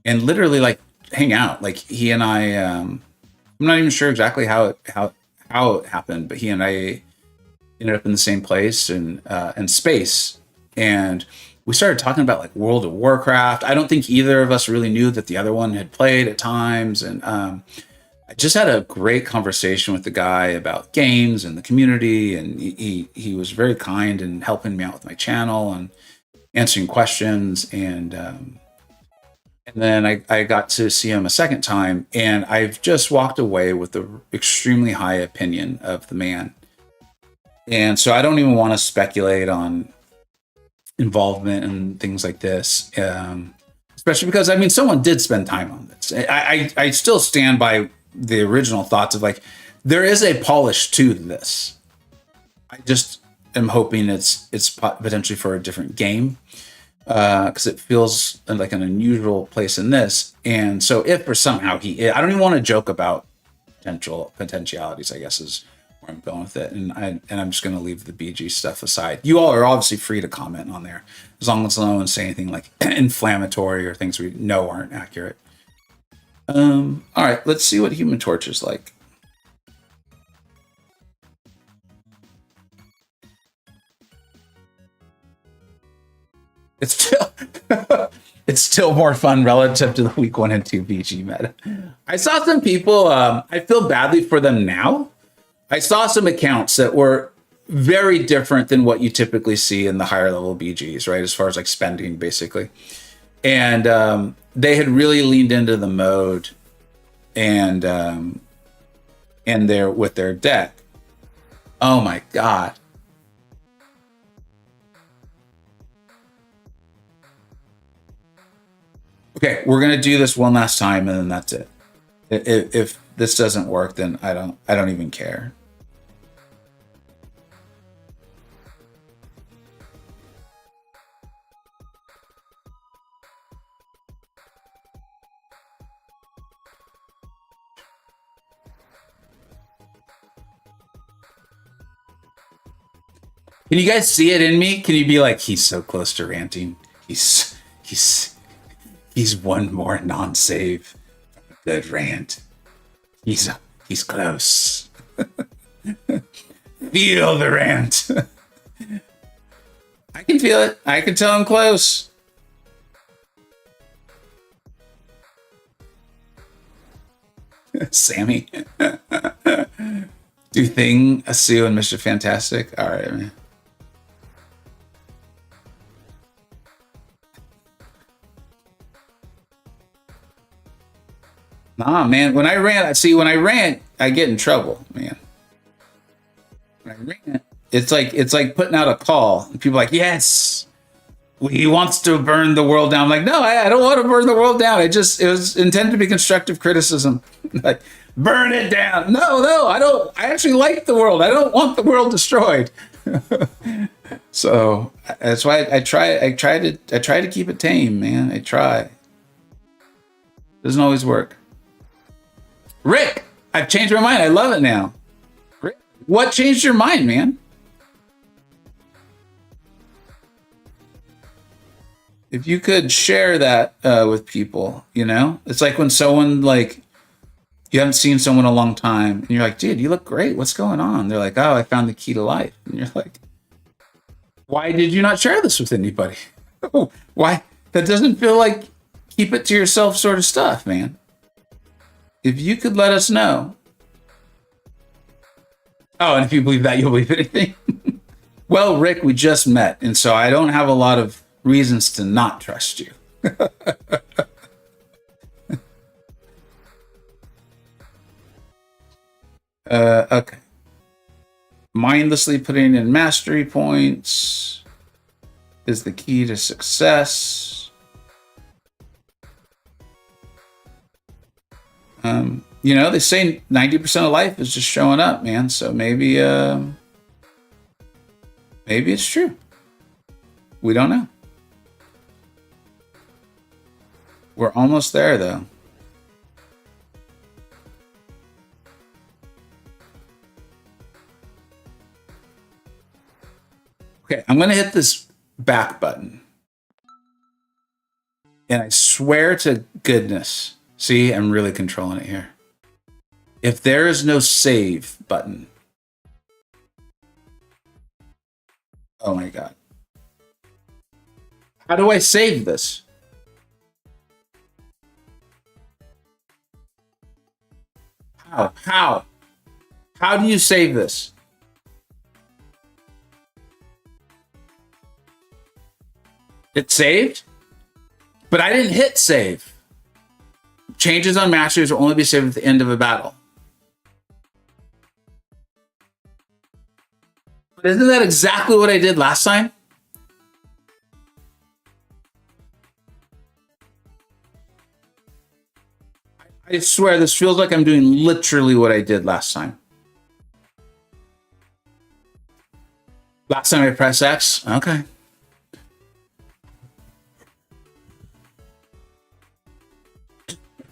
and literally like hang out, like he and I, I'm not even sure exactly how it happened, but he and I ended up in the same place and space. And we started talking about like World of Warcraft. I don't think either of us really knew that the other one had played at times. And, I just had a great conversation with the guy about games and the community, and he was very kind in helping me out with my channel and answering questions. And then I got to see him a second time, and I've just walked away with an extremely high opinion of the man. And so I don't even want to speculate on involvement and things like this, especially because I mean someone did spend time on this. I still stand by the original thoughts of like there is a polish to this. I just am hoping it's potentially for a different game because it feels like an unusual place in this. And so if for somehow I don't even want to joke about potentialities, I guess is where I'm going with it. And I'm just going to leave the BG stuff aside. You all are obviously free to comment on there as long as no one say anything like inflammatory or things we know aren't accurate. All right, let's see what Human Torch is like. It's still more fun relative to the week 1 and 2 BG meta. I saw some people, I feel badly for them now. I saw some accounts that were very different than what you typically see in the higher level BGs, right? As far as like spending basically. And they had really leaned into the mode and with their deck. Oh my God. Okay, we're gonna do this one last time, and then that's it. If this doesn't work, then I don't even care. Can you guys see it in me? Can you be like, he's so close to ranting? He's one more non-save. Good rant. He's close. Feel the rant. I can feel it. I can tell I'm close. Sammy. Do thing, Asio and Mr. Fantastic. All right, man. Nah, man. When I rant, I get in trouble, man. When I rant, it's like putting out a call. And people are like, yes, he wants to burn the world down. I'm like, no, I don't want to burn the world down. It was intended to be constructive criticism. Like, burn it down. No, I don't. I actually like the world. I don't want the world destroyed. So that's why I try to keep it tame, man. I try. Doesn't always work. Rick, I've changed my mind. I love it now. Rick, what changed your mind, man? If you could share that with people, you know, it's like when someone like you haven't seen someone in a long time, and you're like, dude, you look great. What's going on? They're like, oh, I found the key to life. And you're like, why did you not share this with anybody? Why? That doesn't feel like keep it to yourself sort of stuff, man. If you could let us know. Oh, and if you believe that, you'll believe anything. Well, Rick, we just met, and so I don't have a lot of reasons to not trust you. Okay. Mindlessly putting in mastery points is the key to success. You know, they say 90% of life is just showing up, man. So maybe it's true. We don't know. We're almost there, though. Okay, I'm going to hit this back button. And I swear to goodness, see, I'm really controlling it here. If there is no save button. Oh my God. How do I save this? How do you save this? It saved? But I didn't hit save. Changes on masters will only be saved at the end of a battle. But isn't that exactly what I did last time? I swear this feels like I'm doing literally what I did last time. Last time I pressed X? Okay.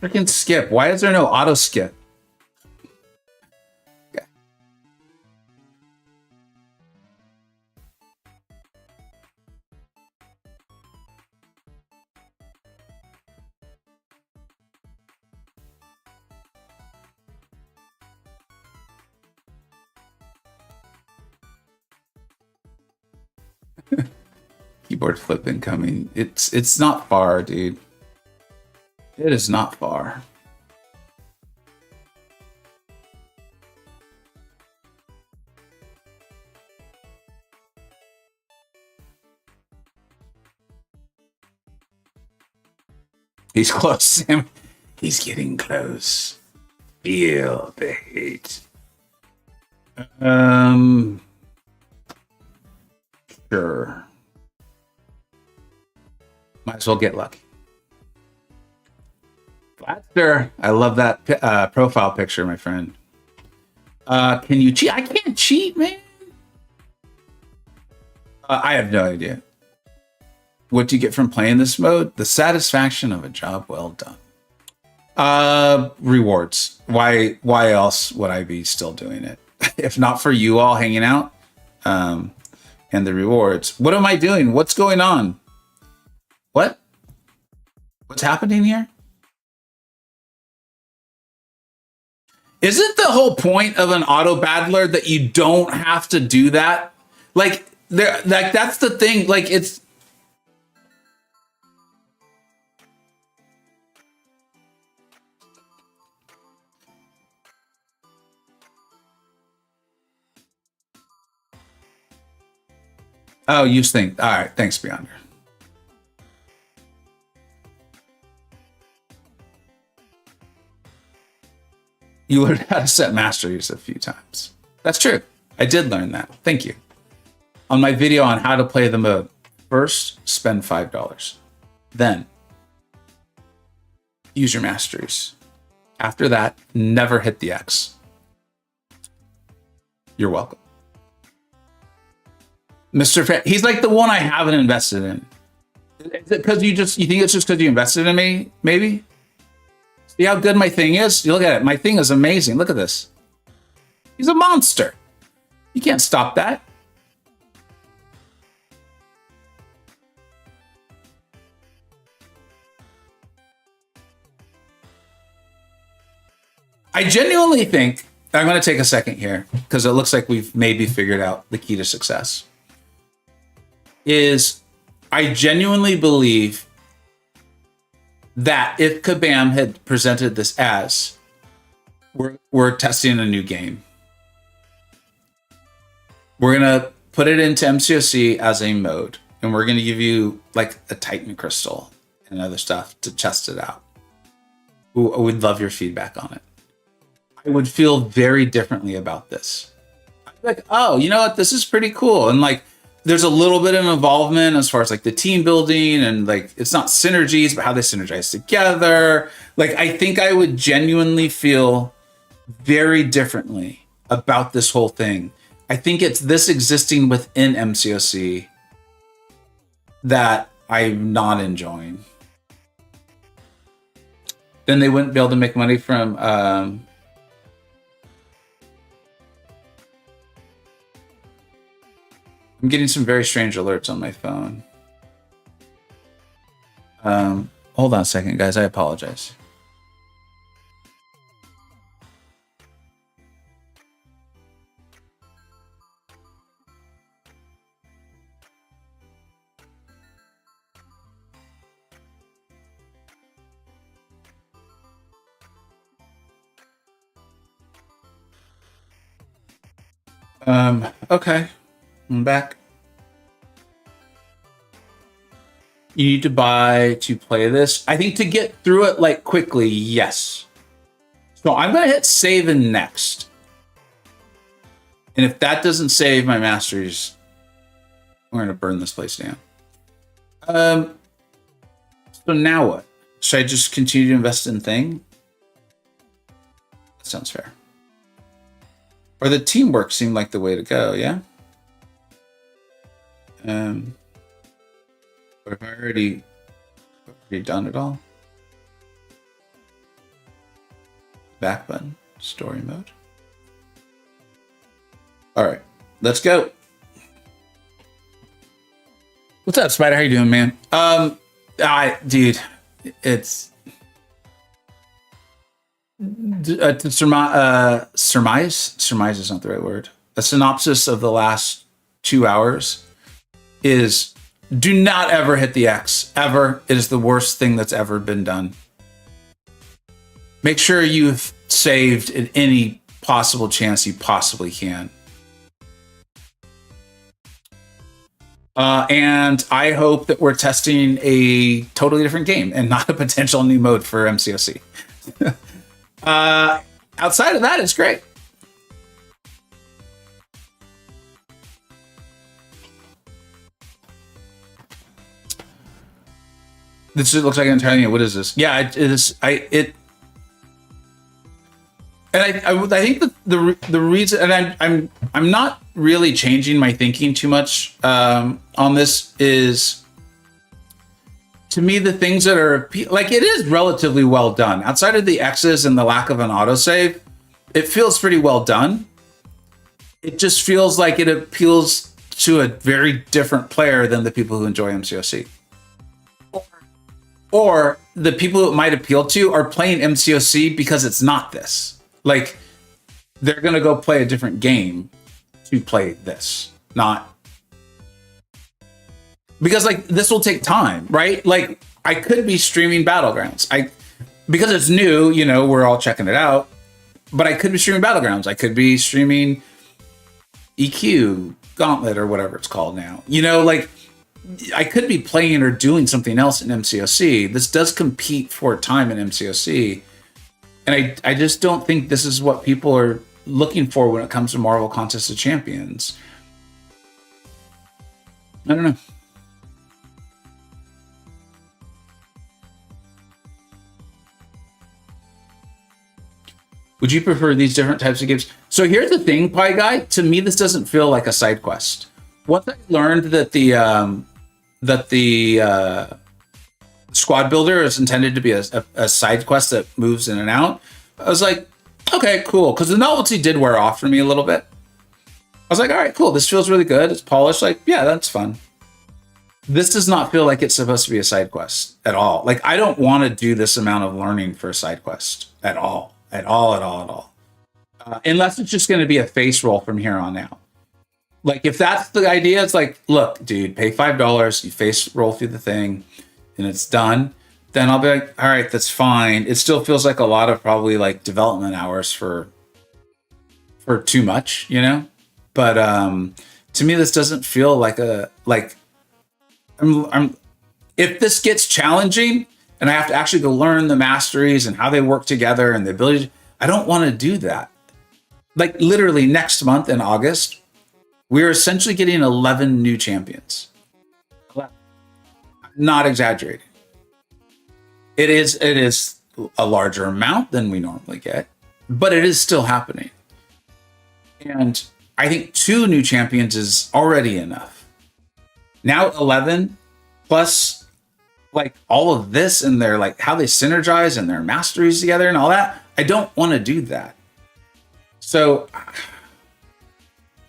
Freaking skip. Why is there no auto skip? Okay. Keyboard flip incoming. It's not far, dude. It is not far. He's close, Sam. He's getting close. Feel the hate. Sure. Might as well get lucky. Gladster, I love that profile picture, my friend. Can you cheat? I can't cheat, man. I have no idea. What do you get from playing this mode? The satisfaction of a job well done. Rewards. Why else would I be still doing it? If not for you all hanging out, and the rewards. What am I doing? What's going on? What? What's happening here? Isn't the whole point of an auto battler that you don't have to do that? Like that's the thing. Like it's. Oh, you think. All right. Thanks, Beyonder. You learned how to set masteries a few times. That's true. I did learn that. Thank you. On my video on how to play the mode, first spend $5. Then use your masteries. After that, never hit the X. You're welcome. Mr. He's like the one I haven't invested in. Is it because you think it's just because you invested in me? Maybe. See how good my thing is? You look at it. My thing is amazing. Look at this. He's a monster. You can't stop that. I genuinely think, I'm going to take a second here because it looks like we've maybe figured out the key to success. Is I genuinely believe that if Kabam had presented this as we're testing a new game, we're gonna put it into MCoC as a mode, and we're gonna give you like a Titan crystal and other stuff to test it out. Ooh, I would love your feedback on it. I would feel very differently about this. I'd be like, oh, you know what? This is pretty cool, and like. There's a little bit of involvement as far as like the team building and like it's not synergies, but how they synergize together. Like I think I would genuinely feel very differently about this whole thing. I think it's this existing within MCoC that I'm not enjoying. Then they wouldn't be able to make money from I'm getting some very strange alerts on my phone. Hold on a second, guys. I apologize. Okay. I'm back. You need to buy to play this. I think to get through it like quickly, yes. So I'm gonna hit save and next. And if that doesn't save my masteries, we're gonna burn this place down. So now what? Should I just continue to invest in thing? That sounds fair. Or the teamwork seemed like the way to go, yeah? But have I already done it all? Back button, story mode. All right, let's go. What's up, Spider? How you doing, man? Dude, it's to surmise is not the right word. A synopsis of the last 2 hours is do not ever hit the X, ever. It is the worst thing that's ever been done. Make sure you've saved at any possible chance you possibly can. And I hope that we're testing a totally different game and not a potential new mode for MCoC. Outside of that, it's great. This looks like I'm telling you. What is this? Yeah, it is. I think that the reason, and I'm not really changing my thinking too much on this, is to me the things that are like, it is relatively well done outside of the X's and the lack of an autosave. It feels pretty well done. It just feels like it appeals to a very different player than the people who enjoy MCoC. Or the people it might appeal to are playing MCoC because it's not this. Like, they're going to go play a different game to play this. Not... Because, like, this will take time, right? Like, I could be streaming Battlegrounds. Because it's new, you know, we're all checking it out. But I could be streaming Battlegrounds. I could be streaming EQ, Gauntlet, or whatever it's called now. You know, like, I could be playing or doing something else in MCoC. This does compete for time in MCoC. And I just don't think this is what people are looking for when it comes to Marvel Contest of Champions. I don't know. Would you prefer these different types of games? So here's the thing, Pie Guy. To me, this doesn't feel like a side quest. Once I learned that the squad builder is intended to be a side quest that moves in and out, I was like, okay, cool. Because the novelty did wear off for me a little bit. I was like, all right, cool. This feels really good. It's polished. Like, yeah, that's fun. This does not feel like it's supposed to be a side quest at all. Like, I don't want to do this amount of learning for a side quest at all. At all. Unless it's just going to be a face roll from here on out. Like, if that's the idea, it's like, look, dude, pay $5, you face roll through the thing, and it's done. Then I'll be like, all right, that's fine. It still feels like a lot of probably like development hours for too much, you know? But to me, this doesn't feel like I'm if this gets challenging and I have to actually go learn the masteries and how they work together and the ability to, I don't want to do that. Like, literally next month in August, we're essentially getting 11 new champions. 11. Not exaggerating. It is a larger amount than we normally get, but it is still happening. And I think 2 new champions is already enough. Now 11 plus like all of this and their like how they synergize and their masteries together and all that. I don't want to do that. So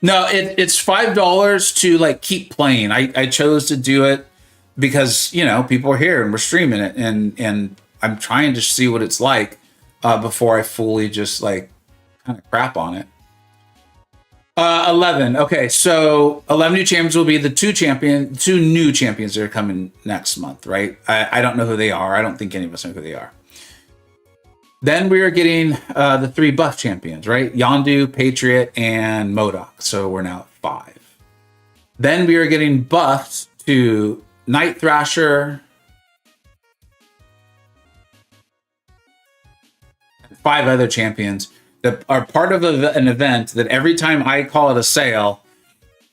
no, it's $5 to like keep playing. I chose to do it because, you know, people are here and we're streaming it and I'm trying to see what it's like before I fully just like kind of crap on it. 11. Okay, so 11 new champions will be the 2 new champions that are coming next month, right? I don't know who they are. I don't think any of us know who they are. Then we are getting the 3 buff champions, right? Yondu, Patriot, and MCoC. So we're now at 5. Then we are getting buffed to Night Thrasher, 5 other champions that are part of an event that every time I call it a sale,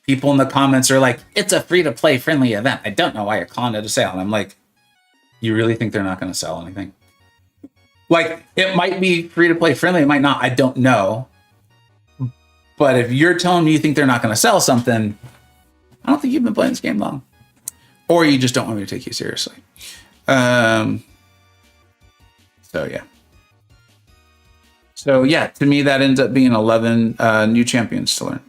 people in the comments are like, it's a free-to-play friendly event. I don't know why you're calling it a sale. And I'm like, you really think they're not going to sell anything? Like, it might be free-to-play friendly. It might not. I don't know. But if you're telling me you think they're not going to sell something, I don't think you've been playing this game long. Or you just don't want me to take you seriously. So, yeah. So, yeah, to me, that ends up being 11 new champions to learn.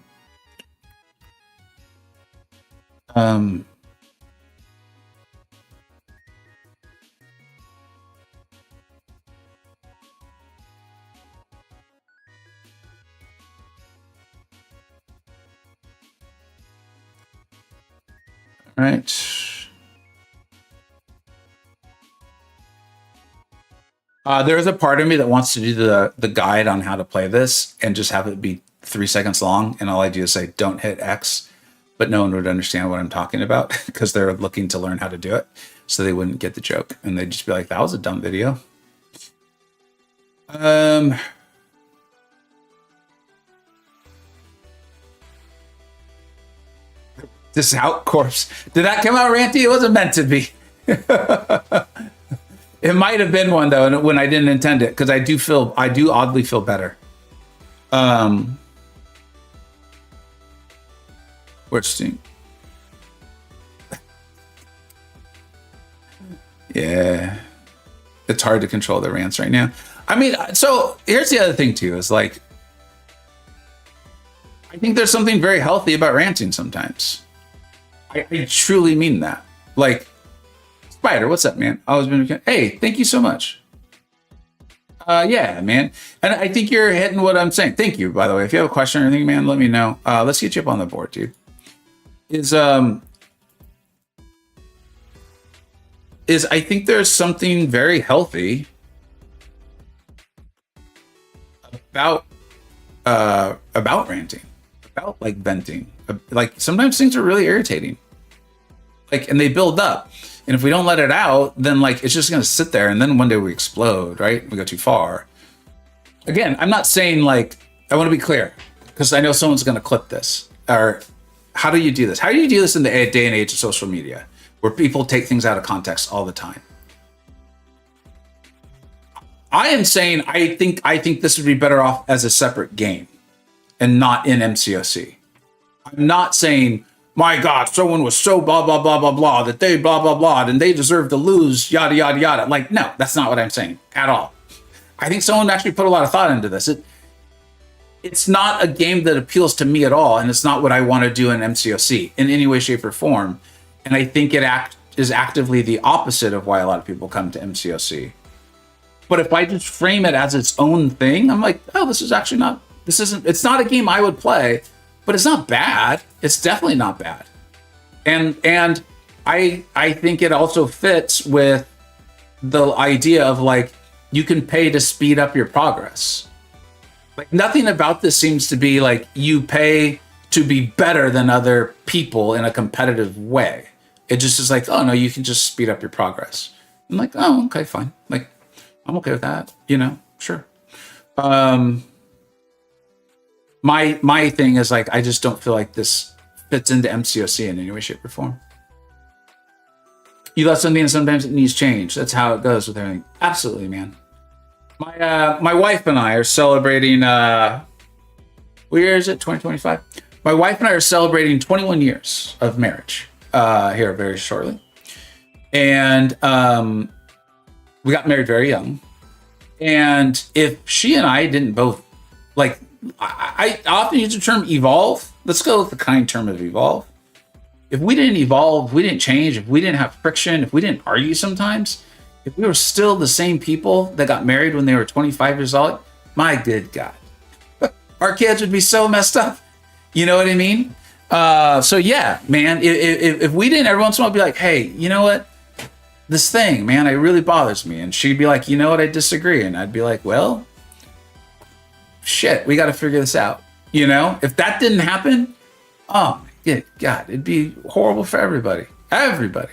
All right. There's a part of me that wants to do the guide on how to play this and just have it be 3 seconds long. And all I do is say, don't hit X, but no one would understand what I'm talking about because they're looking to learn how to do it. So they wouldn't get the joke. And they'd just be like, that was a dumb video. This out corpse. Did that come out ranty? It wasn't meant to be. It might have been one though, when I didn't intend it, because I do oddly feel better. Where's Steam? Yeah, it's hard to control the rants right now. I mean, so here's the other thing too, is like, I think there's something very healthy about ranting sometimes. I truly mean that. Like, Spider, what's up, man? Hey, thank you so much. Yeah, man. And I think you're hitting what I'm saying. Thank you, by the way. If you have a question or anything, man, let me know. Let's get you up on the board, dude. I think there's something very healthy about ranting, about like venting. Like sometimes things are really irritating, like, and they build up, and if we don't let it out, then like it's just gonna sit there, and then one day we explode, right? We go too far. Again, I'm not saying, like, I want to be clear, because I know someone's gonna clip this. Or how do you do this? How do you do this in the day and age of social media, where people take things out of context all the time? I am saying I think this would be better off as a separate game and not in MCoC. I'm not saying, my God, someone was so blah, blah, blah, blah, blah, that they blah, blah, blah, and they deserve to lose, yada, yada, yada. Like, no, that's not what I'm saying at all. I think someone actually put a lot of thought into this. It's not a game that appeals to me at all, and it's not what I want to do in MCoC in any way, shape, or form. And I think it is actively the opposite of why a lot of people come to MCoC. But if I just frame it as its own thing, I'm like, oh, it's not a game I would play, but it's not bad. It's definitely not bad. And I think it also fits with the idea of, like, you can pay to speed up your progress. Like, nothing about this seems to be like you pay to be better than other people in a competitive way. It just is like, oh no, you can just speed up your progress. I'm like, oh, okay, fine. Like, I'm okay with that, sure. My thing is, like, I just don't feel like this fits into MCoC in any way, shape, or form. You love something and sometimes it needs change. That's how it goes with everything. Absolutely, man. My wife and I are celebrating, what year is it? 2025? My wife and I are celebrating 21 years of marriage here very shortly. And we got married very young. And if she and I didn't both, like, I often use the term evolve. Let's go with the kind term of evolve. If we didn't evolve, we didn't change, if we didn't have friction, if we didn't argue sometimes, if we were still the same people that got married when they were 25 years old, my good God, our kids would be so messed up. You know what I mean? So yeah, man, if we didn't, every once in a while be like, hey, you know what? This thing, man, it really bothers me. And she'd be like, you know what? I disagree. And I'd be like, well, shit, we got to figure this out. If that didn't happen, oh my God, it'd be horrible for everybody. Everyone.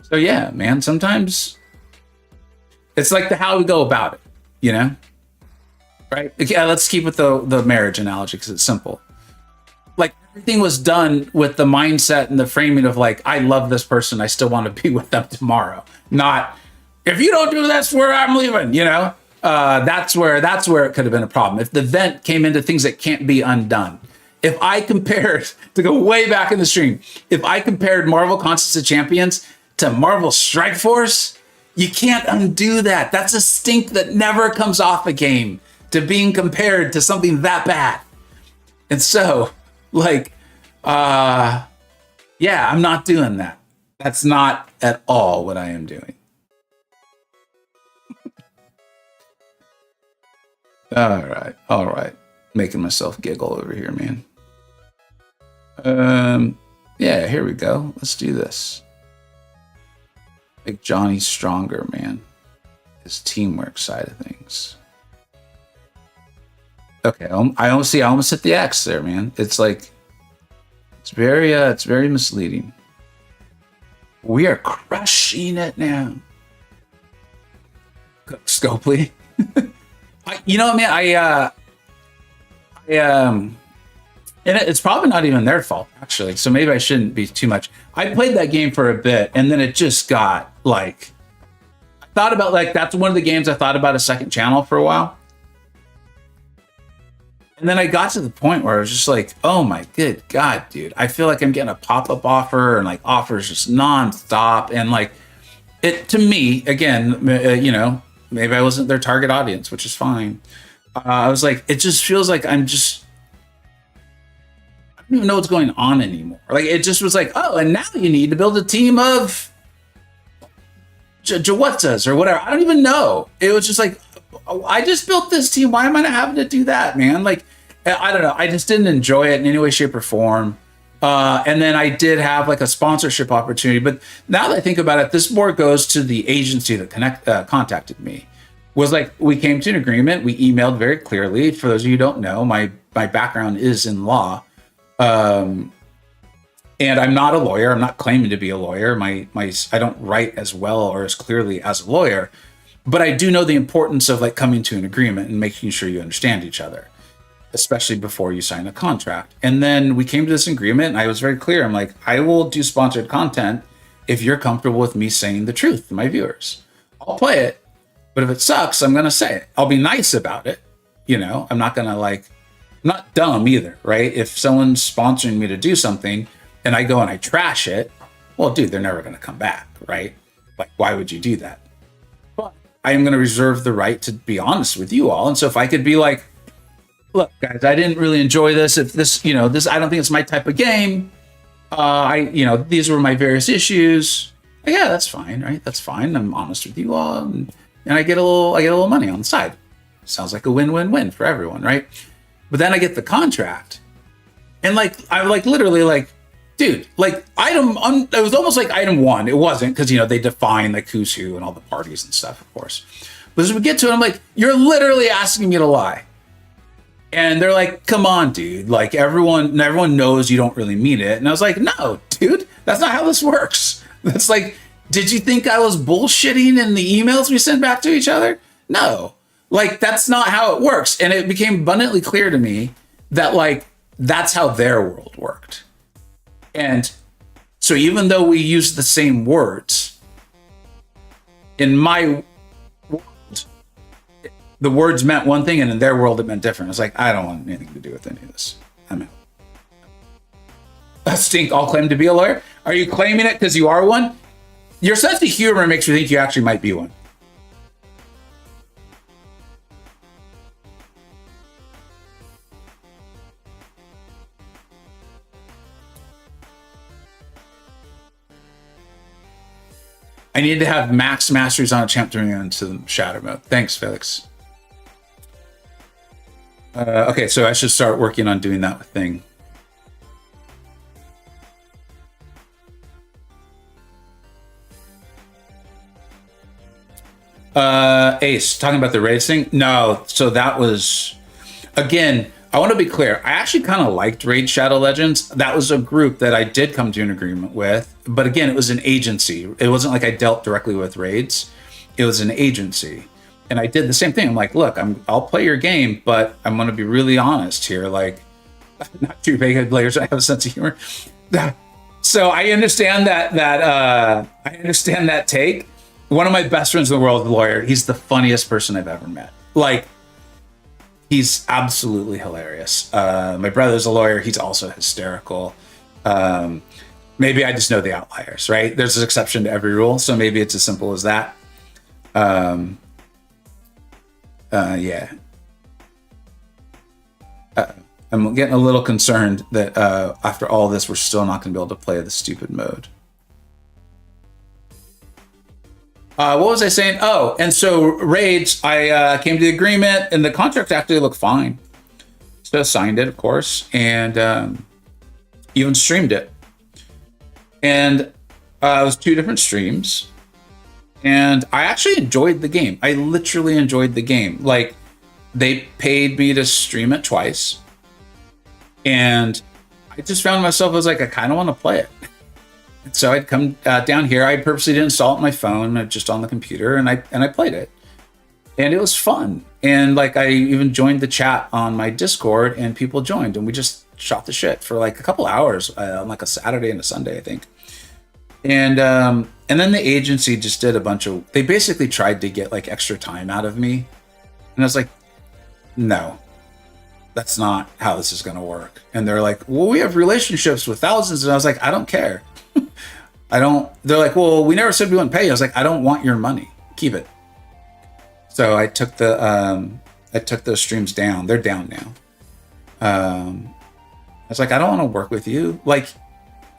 So yeah, man, sometimes it's like how we go about it, right? Yeah, let's keep with the marriage analogy because it's simple. Like, everything was done with the mindset and the framing of, like, I love this person, I still want to be with them tomorrow. Not, if you don't do this, where I'm leaving, That's where it could have been a problem. If the vent came into things that can't be undone. If I compared, to go way back in the stream, if I compared Marvel Contest of Champions to Marvel Strike Force, you can't undo that. That's a stink that never comes off a game, to being compared to something that bad. And so, like, yeah, I'm not doing that. That's not at all what I am doing. All right. Making myself giggle over here, man. Yeah, here we go. Let's do this. Make Johnny stronger, man. His teamwork side of things. Okay, I almost hit the X there, man. It's like, it's very misleading. We are crushing it now. Scopely. And it's probably not even their fault, actually. So maybe I shouldn't be too much. I played that game for a bit, and then it just got like, I thought about like, that's one of the games I thought about a second channel for a while. And then I got to the point where I was just like, oh my good God, dude. I feel like I'm getting a pop-up offer and like offers just nonstop. And like, it to me, again, you know, maybe I wasn't their target audience, which is fine. I was like, it just feels like I don't even know what's going on anymore. Like, it just was like, oh, and now you need to build a team of Jawatzas or whatever. I don't even know. It was just like, I just built this team. Why am I not having to do that, man? Like, I don't know. I just didn't enjoy it in any way, shape, or form. And then I did have like a sponsorship opportunity. But now that I think about it, this more goes to the agency that contacted me. Was like, we came to an agreement. We emailed very clearly. For those of you who don't know, my background is in law. And I'm not a lawyer. I'm not claiming to be a lawyer. I don't write as well or as clearly as a lawyer, but I do know the importance of like coming to an agreement and making sure you understand each other, especially before you sign a contract. And then we came to this agreement, and I was very clear. I'm like, I will do sponsored content if you're comfortable with me saying the truth to my viewers. I'll play it, but if it sucks, I'm going to say it. I'll be nice about it. You know, I'm not going to like, I'm not dumb either, right? If someone's sponsoring me to do something and I go and I trash it, well, dude, they're never going to come back, right? Like, why would you do that? But I am going to reserve the right to be honest with you all. And so if I could be like, look, guys, I didn't really enjoy this. If this, you know, this, I don't think it's my type of game. These were my various issues. Yeah, that's fine, right? That's fine. I'm honest with you all. And I get a little money on the side. Sounds like a win-win-win for everyone, right? But then I get the contract, and like I'm like literally like, dude, like it was almost like item 1. It wasn't, because you know they define like who's who and all the parties and stuff, of course. But as we get to it, I'm like, you're literally asking me to lie, and they're like, come on, dude, like everyone knows you don't really mean it. And I was like, no, dude, that's not how this works. That's like, did you think I was bullshitting in the emails we sent back to each other? No. Like, that's not how it works. And it became abundantly clear to me that, like, that's how their world worked. And so even though we used the same words, in my world, the words meant one thing, and in their world, it meant different. It's like, I don't want anything to do with any of this. I'm out. Stink, I'll claim to be a lawyer. Are you claiming it because you are one? Your sense of humor makes me think you actually might be one. I need to have max masteries on a champ to bring into shadow mode. Thanks, Felix. Okay, so I should start working on doing that thing. Ace, talking about the racing? No, so that was, again, I want to be clear. I actually kind of liked Raid Shadow Legends. That was a group that I did come to an agreement with. But again, it was an agency. It wasn't like I dealt directly with raids. It was an agency. And I did the same thing. I'm like, look, I'll play your game, but I'm going to be really honest here. Like, not too big players. I have a sense of humor. So I understand that take. One of my best friends in the world is a lawyer. He's the funniest person I've ever met. Like, he's absolutely hilarious. My brother's a lawyer. He's also hysterical. Maybe I just know the outliers, right? There's an exception to every rule. So maybe it's as simple as that. Yeah. I'm getting a little concerned that after all this, we're still not going to be able to play the stupid mode. What was I saying? Oh, and so raids, I came to the agreement, and the contract actually looked fine. So I signed it, of course, and even streamed it. And it was 2 different streams. And I actually enjoyed the game. I literally enjoyed the game. Like, they paid me to stream it twice. And I just found myself, I was like, I kind of want to play it. So I'd come down here. I purposely didn't install it on my phone, just on the computer, and I played it. and it was fun. And like I even joined the chat on my Discord, and people joined, and we just shot the shit for like a couple hours on like a Saturday and a Sunday, I think. And then the agency just did a bunch of. They basically tried to get like extra time out of me, and I was like, no, that's not how this is going to work. And they're like, well, we have relationships with thousands, and I was like, I don't care. I don't. They're like, well, we never said we wouldn't pay you. I was like, I don't want your money. Keep it. So I took those streams down. They're down now. I was like, I don't want to work with you. Like,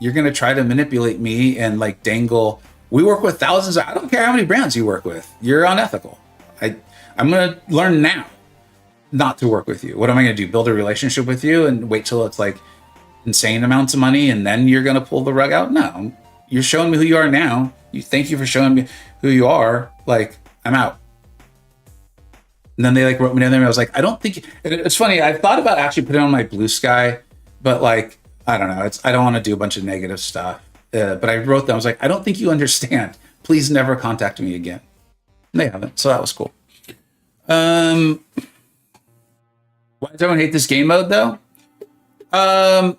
you're going to try to manipulate me and like dangle. We work with thousands. I don't care how many brands you work with. You're unethical. I'm going to learn now not to work with you. What am I going to do? Build a relationship with you and wait till it's like insane amounts of money and then you're going to pull the rug out? No, you're showing me who you are now. Thank you for showing me who you are. Like, I'm out. And then they like wrote me down there and I was like, I don't think, it's funny. I've thought about actually putting on my Blue Sky, but like, I don't know. I don't want to do a bunch of negative stuff. But I wrote them. I was like, I don't think you understand. Please never contact me again. And they haven't. So that was cool. Why does everyone hate this game mode though? I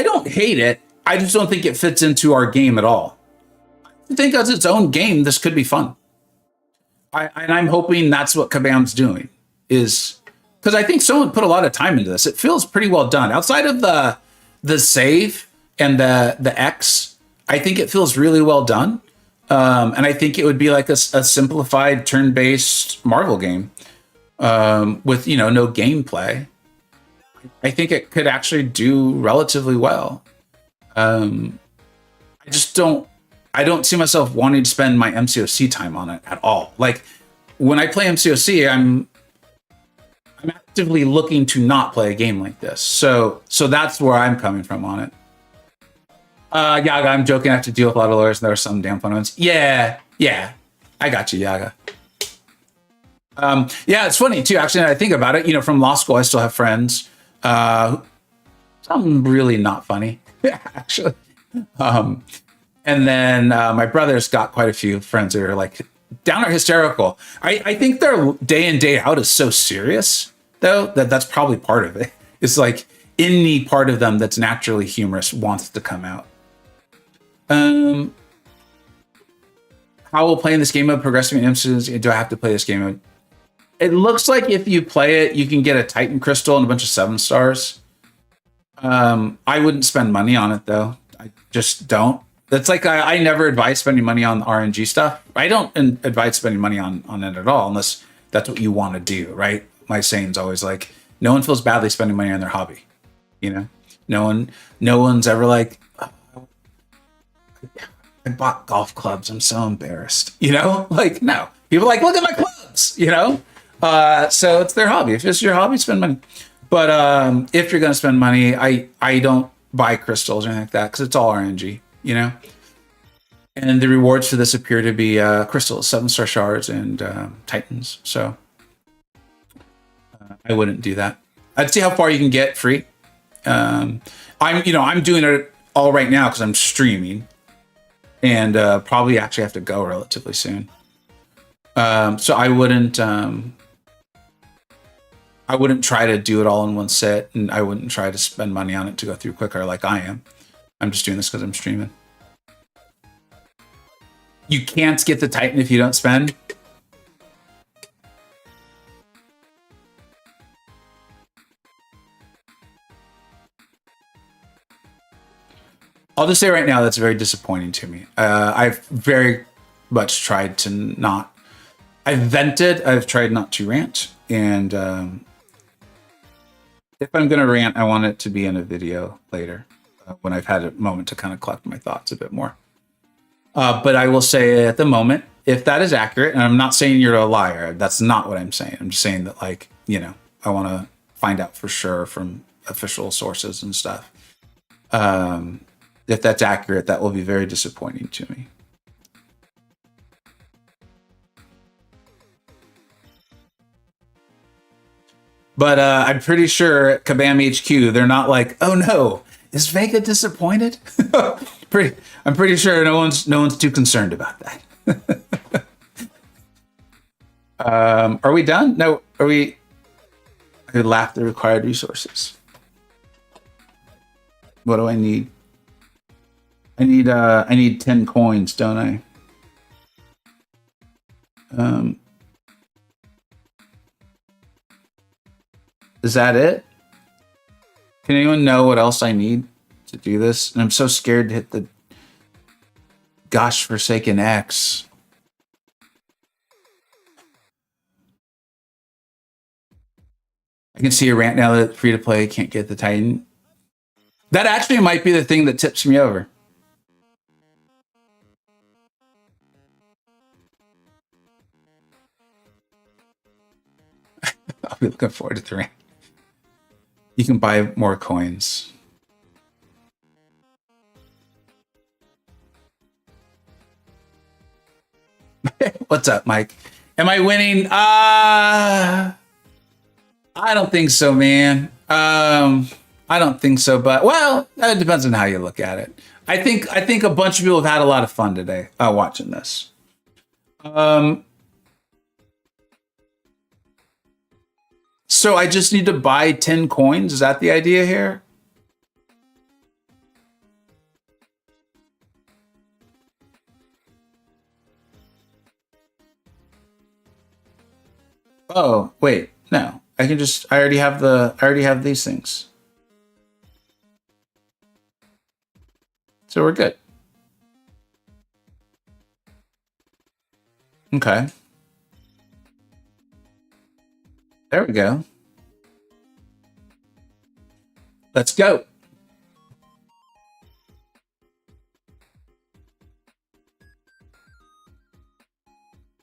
don't hate it. I just don't think it fits into our game at all. I think as its own game, this could be fun. And I'm hoping that's what Kabam's doing, is because I think someone put a lot of time into this. It feels pretty well done. Outside of the save and the X, I think it feels really well done. And I think it would be like a simplified turn-based Marvel game with, no gameplay. I think it could actually do relatively well. I don't see myself wanting to spend my MCoC time on it at all. Like when I play MCoC, I'm actively looking to not play a game like this. So that's where I'm coming from on it. Yaga, I'm joking. I have to deal with a lot of lawyers, and there are some damn fun ones. Yeah, I got you, Yaga. Yeah, it's funny too. Actually, I think about it. From law school, I still have friends. Some really not funny, actually. And then my brother's got quite a few friends that are like downright hysterical. I think their day in, day out is so serious, though, that's probably part of it. It's like any part of them that's naturally humorous wants to come out. How will playing this game mode progress me in MCoC? Do I have to play this game mode? It looks like if you play it, you can get a Titan Crystal and a bunch of 7 stars. I wouldn't spend money on it, though. I just don't. That's like I never advise spending money on RNG stuff. I don't advise spending money on it at all, unless that's what you want to do, right? My saying's always like, no one feels badly spending money on their hobby. No one's ever like, oh, I bought golf clubs. I'm so embarrassed. Like, no. People are like, look at my clubs. So it's their hobby. If it's your hobby, spend money. But if you're going to spend money, I don't buy crystals or anything like that because it's all RNG. And the rewards for this appear to be crystals, 7-star shards, and titans. So I wouldn't do that. I'd see how far you can get free. I'm doing it all right now because I'm streaming, and probably actually have to go relatively soon. So I wouldn't try to do it all in one sit, and I wouldn't try to spend money on it to go through quicker like I am. I'm just doing this because I'm streaming. You can't get the Titan if you don't spend. I'll just say right now that's very disappointing to me. I've very much tried to not. I've vented. I've tried not to rant, and if I'm going to rant, I want it to be in a video later. When I've had a moment to kind of collect my thoughts a bit more. But I will say at the moment, if that is accurate, and I'm not saying you're a liar, that's not what I'm saying. I'm just saying that, like, I want to find out for sure from official sources and stuff. If that's accurate, that will be very disappointing to me. But I'm pretty sure at Kabam HQ, they're not like, oh no, is Vega disappointed? I'm pretty sure no one's too concerned about that. Are we done? No, are we? I could laugh the required resources. What do I need? I need 10 coins, don't I? Is that it? Can anyone know what else I need to do this? And I'm so scared to hit the gosh forsaken X. I can see a rant now that free to play can't get the Titan. That actually might be the thing that tips me over. I'll be looking forward to the rant. You can buy more coins. What's up, Mike? Am I winning? I don't think so, man. I don't think so, but well, it depends on how you look at it. I think a bunch of people have had a lot of fun today watching this. So I just need to buy 10 coins. Is that the idea here? Oh, wait, no. I already have these things. So we're good. Okay. There we go. Let's go.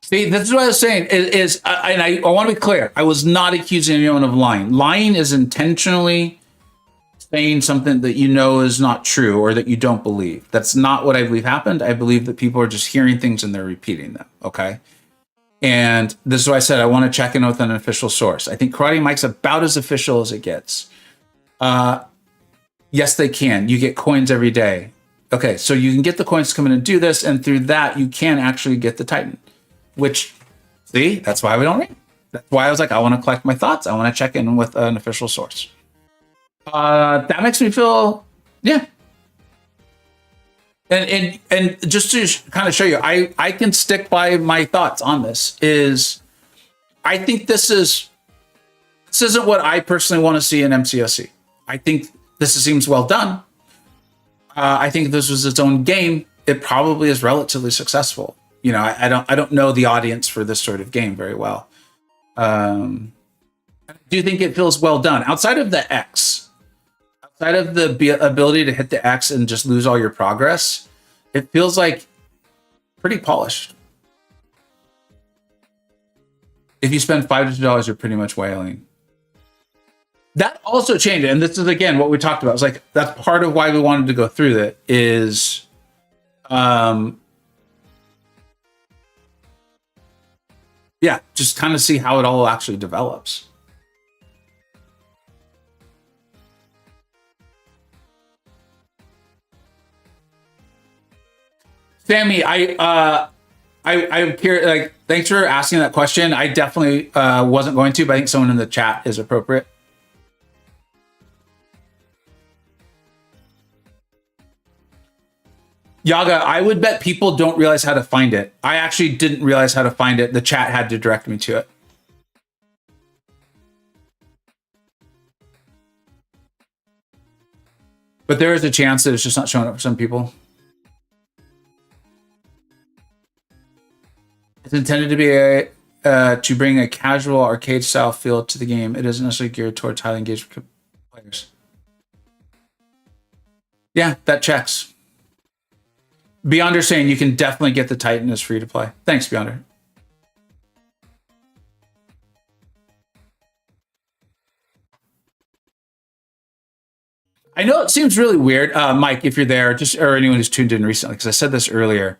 See, this is what I was saying. And I want to be clear. I was not accusing anyone of lying. Lying is intentionally saying something that you know is not true or that you don't believe. That's not what I believe happened. I believe that people are just hearing things and they're repeating them. Okay. And this is why I said I want to check in with an official source. I think Karate Mike's about as official as it gets. Yes, they can. You get coins every day. Okay, so you can get the coins to come in and do this, and through that, you can actually get the Titan. Which, see, that's why we don't read. That's why I was like, I want to collect my thoughts. I want to check in with an official source. That makes me feel, yeah. And just to kind of show you, I can stick by my thoughts on this. I think this isn't what I personally want to see in MCoC. I think this seems well done. I think if this was its own game, it probably is relatively successful. You know, I don't know the audience for this sort of game very well. I do think it feels well done. Outside of the X, outside of the ability to hit the X and just lose all your progress, it feels like pretty polished. If you spend $500, you're pretty much whaling. That also changed, and this is again what we talked about. It's like that's part of why we wanted to go through that is, yeah, just kind of see how it all actually develops. Sammy, I'm curious. Like, thanks for asking that question. I definitely wasn't going to, but I think someone in the chat is appropriate. Yaga, I would bet people don't realize how to find it. I actually didn't realize how to find it. The chat had to direct me to it. But there is a chance that it's just not showing up for some people. It's intended to be to bring a casual arcade style feel to the game. It isn't necessarily geared towards highly engaged players. Yeah, that checks. Beyonder saying you can definitely get the Titan as free to play. Thanks, Beyonder. I know it seems really weird, Mike, if you're there, just or anyone who's tuned in recently, because I said this earlier.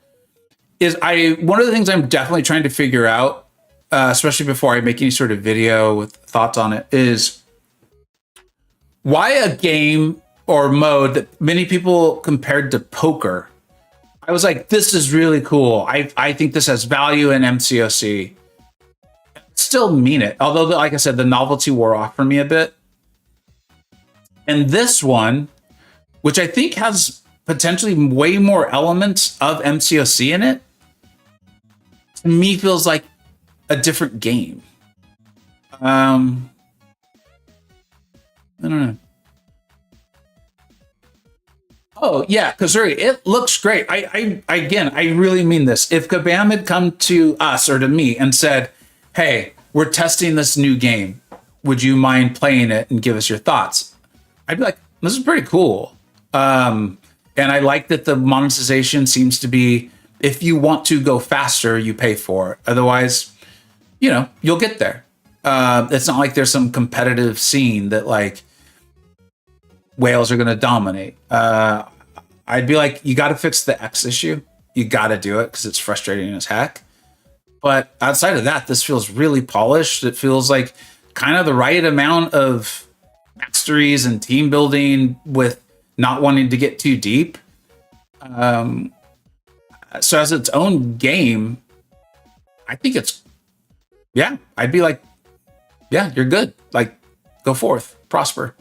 One of the things I'm definitely trying to figure out, especially before I make any sort of video with thoughts on it, is why a game or mode that many people compared to poker. I was like, this is really cool. I think this has value in MCoC. still mean it. Although, like I said, the novelty wore off for me a bit. And this one, which I think has potentially way more elements of MCoC in it, to me feels like a different game. I don't know. Oh yeah, Kazuri, it looks great. I again, I really mean this. If Kabam had come to us or to me and said, "Hey, we're testing this new game. Would you mind playing it and give us your thoughts?" I'd be like, "This is pretty cool." And I like that the monetization seems to be, if you want to go faster, you pay for it. Otherwise, you know, you'll get there. It's not like there's some competitive scene that like whales are going to dominate. I'd be like, you got to fix the X issue. You got to do it because it's frustrating as heck. But outside of that, this feels really polished. It feels like kind of the right amount of masteries and team building with not wanting to get too deep. So as its own game, I think it's, yeah, I'd be like, yeah, you're good. Like, go forth, prosper.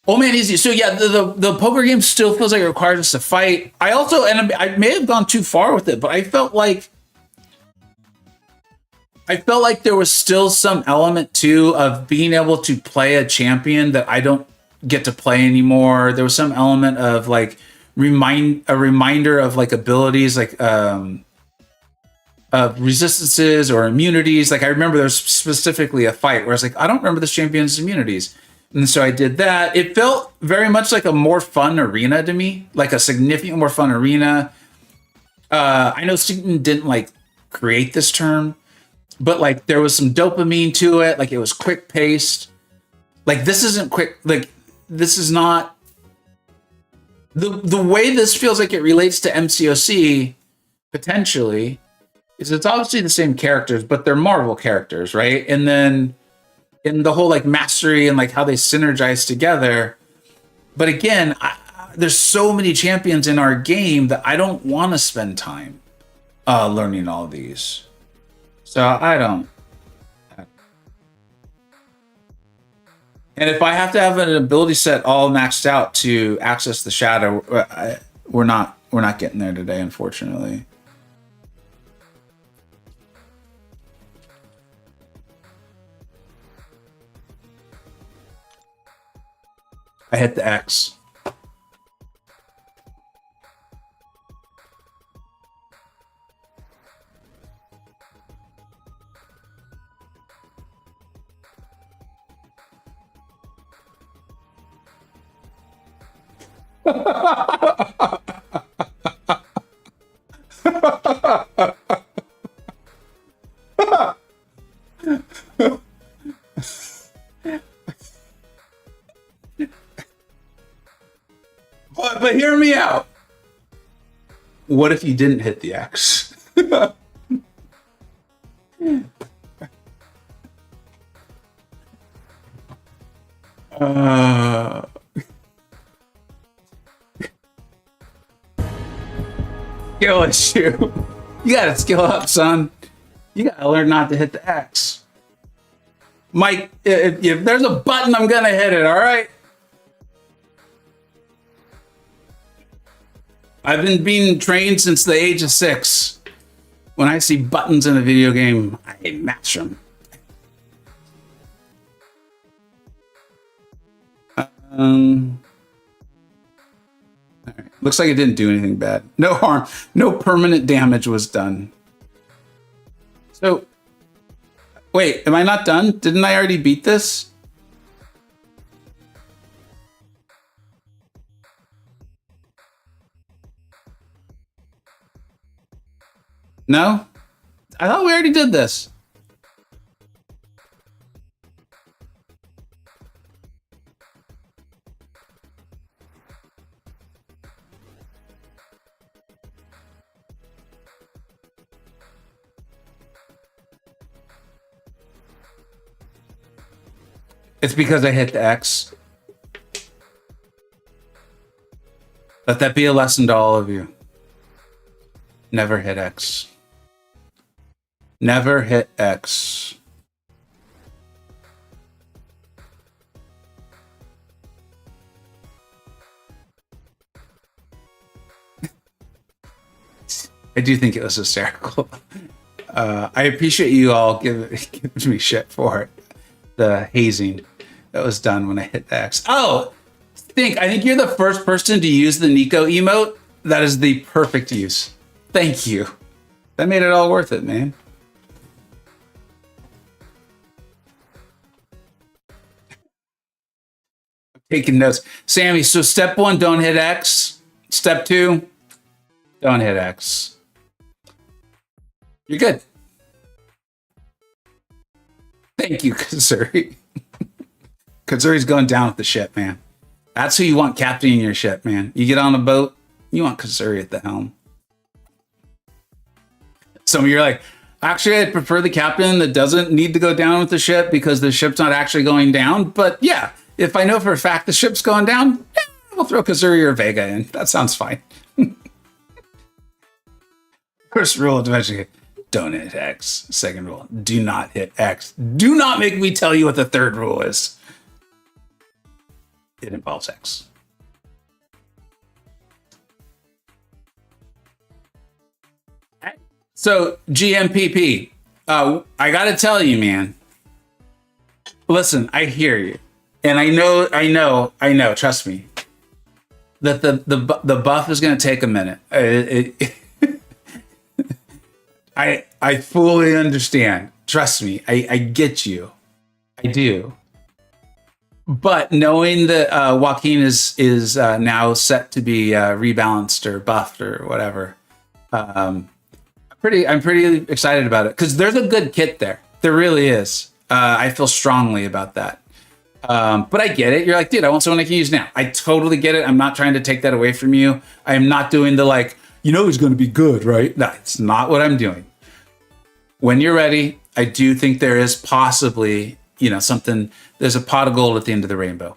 Oh man, easy. So yeah, the poker game still feels like it requires us to fight. I also, and I may have gone too far with it, but I felt like there was still some element too of being able to play a champion that I don't get to play anymore. There was some element of like a reminder of like abilities, like of resistances or immunities. Like I remember there was specifically a fight where I was like, I don't remember this champion's immunities. And so I did that. It felt very much like a more fun arena to me, like a significant more fun arena. I know Satan didn't like create this term, but like there was some dopamine to it. Like it was quick paced. Like this isn't quick. Like this is not the way this feels like it relates to MCoC potentially is it's obviously the same characters, but they're Marvel characters, right? And then in the whole like mastery and like how they synergize together. But again, there's so many champions in our game that I don't want to spend time learning all these. So I don't. And if I have to have an ability set all maxed out to access the shadow, we're not getting there today, unfortunately. I hit the X. But hear me out. What if you didn't hit the X? Skill issue. You gotta skill up, son. You gotta learn not to hit the X. Mike, if there's a button, I'm gonna hit it, all right? I've been being trained since the age of 6. When I see buttons in a video game, I mash them. All right. Looks like it didn't do anything bad. No harm. No permanent damage was done. So, wait, am I not done? Didn't I already beat this? No? I thought we already did this. It's because I hit the X. Let that be a lesson to all of you. Never hit X. Never hit X. I do think it was hysterical. I appreciate you all giving me shit for it. The hazing that was done when I hit X. Oh, I think you're the first person to use the Nico emote. That is the perfect use. Thank you. That made it all worth it, man. I'm taking notes. Sammy, so step 1, don't hit X. Step 2, don't hit X. You're good. Thank you, Kazuri. Kazuri's going down with the ship, man. That's who you want captaining your ship, man. You get on a boat, you want Kazuri at the helm. Some of you are like, actually, I'd prefer the captain that doesn't need to go down with the ship because the ship's not actually going down. But yeah, if I know for a fact the ship's going down, we'll throw Kazuri or Vega in. That sounds fine. First rule of Dimension, don't hit X. Second rule, do not hit X. Do not make me tell you what the third rule is. It involves X. So GMPP, I got to tell you, man. Listen, I hear you, and I know. Trust me, that the buff is going to take a minute. I fully understand. Trust me, I get you. I do. But knowing that Joaquin is now set to be rebalanced or buffed or whatever, I'm pretty excited about it because there's a good kit there. There really is. I feel strongly about that. But I get it. You're like, dude, I want someone I can use now. I totally get it. I'm not trying to take that away from you. I am not doing the like, he's going to be good, right? No, it's not what I'm doing. When you're ready, I do think there is possibly, something. There's a pot of gold at the end of the rainbow.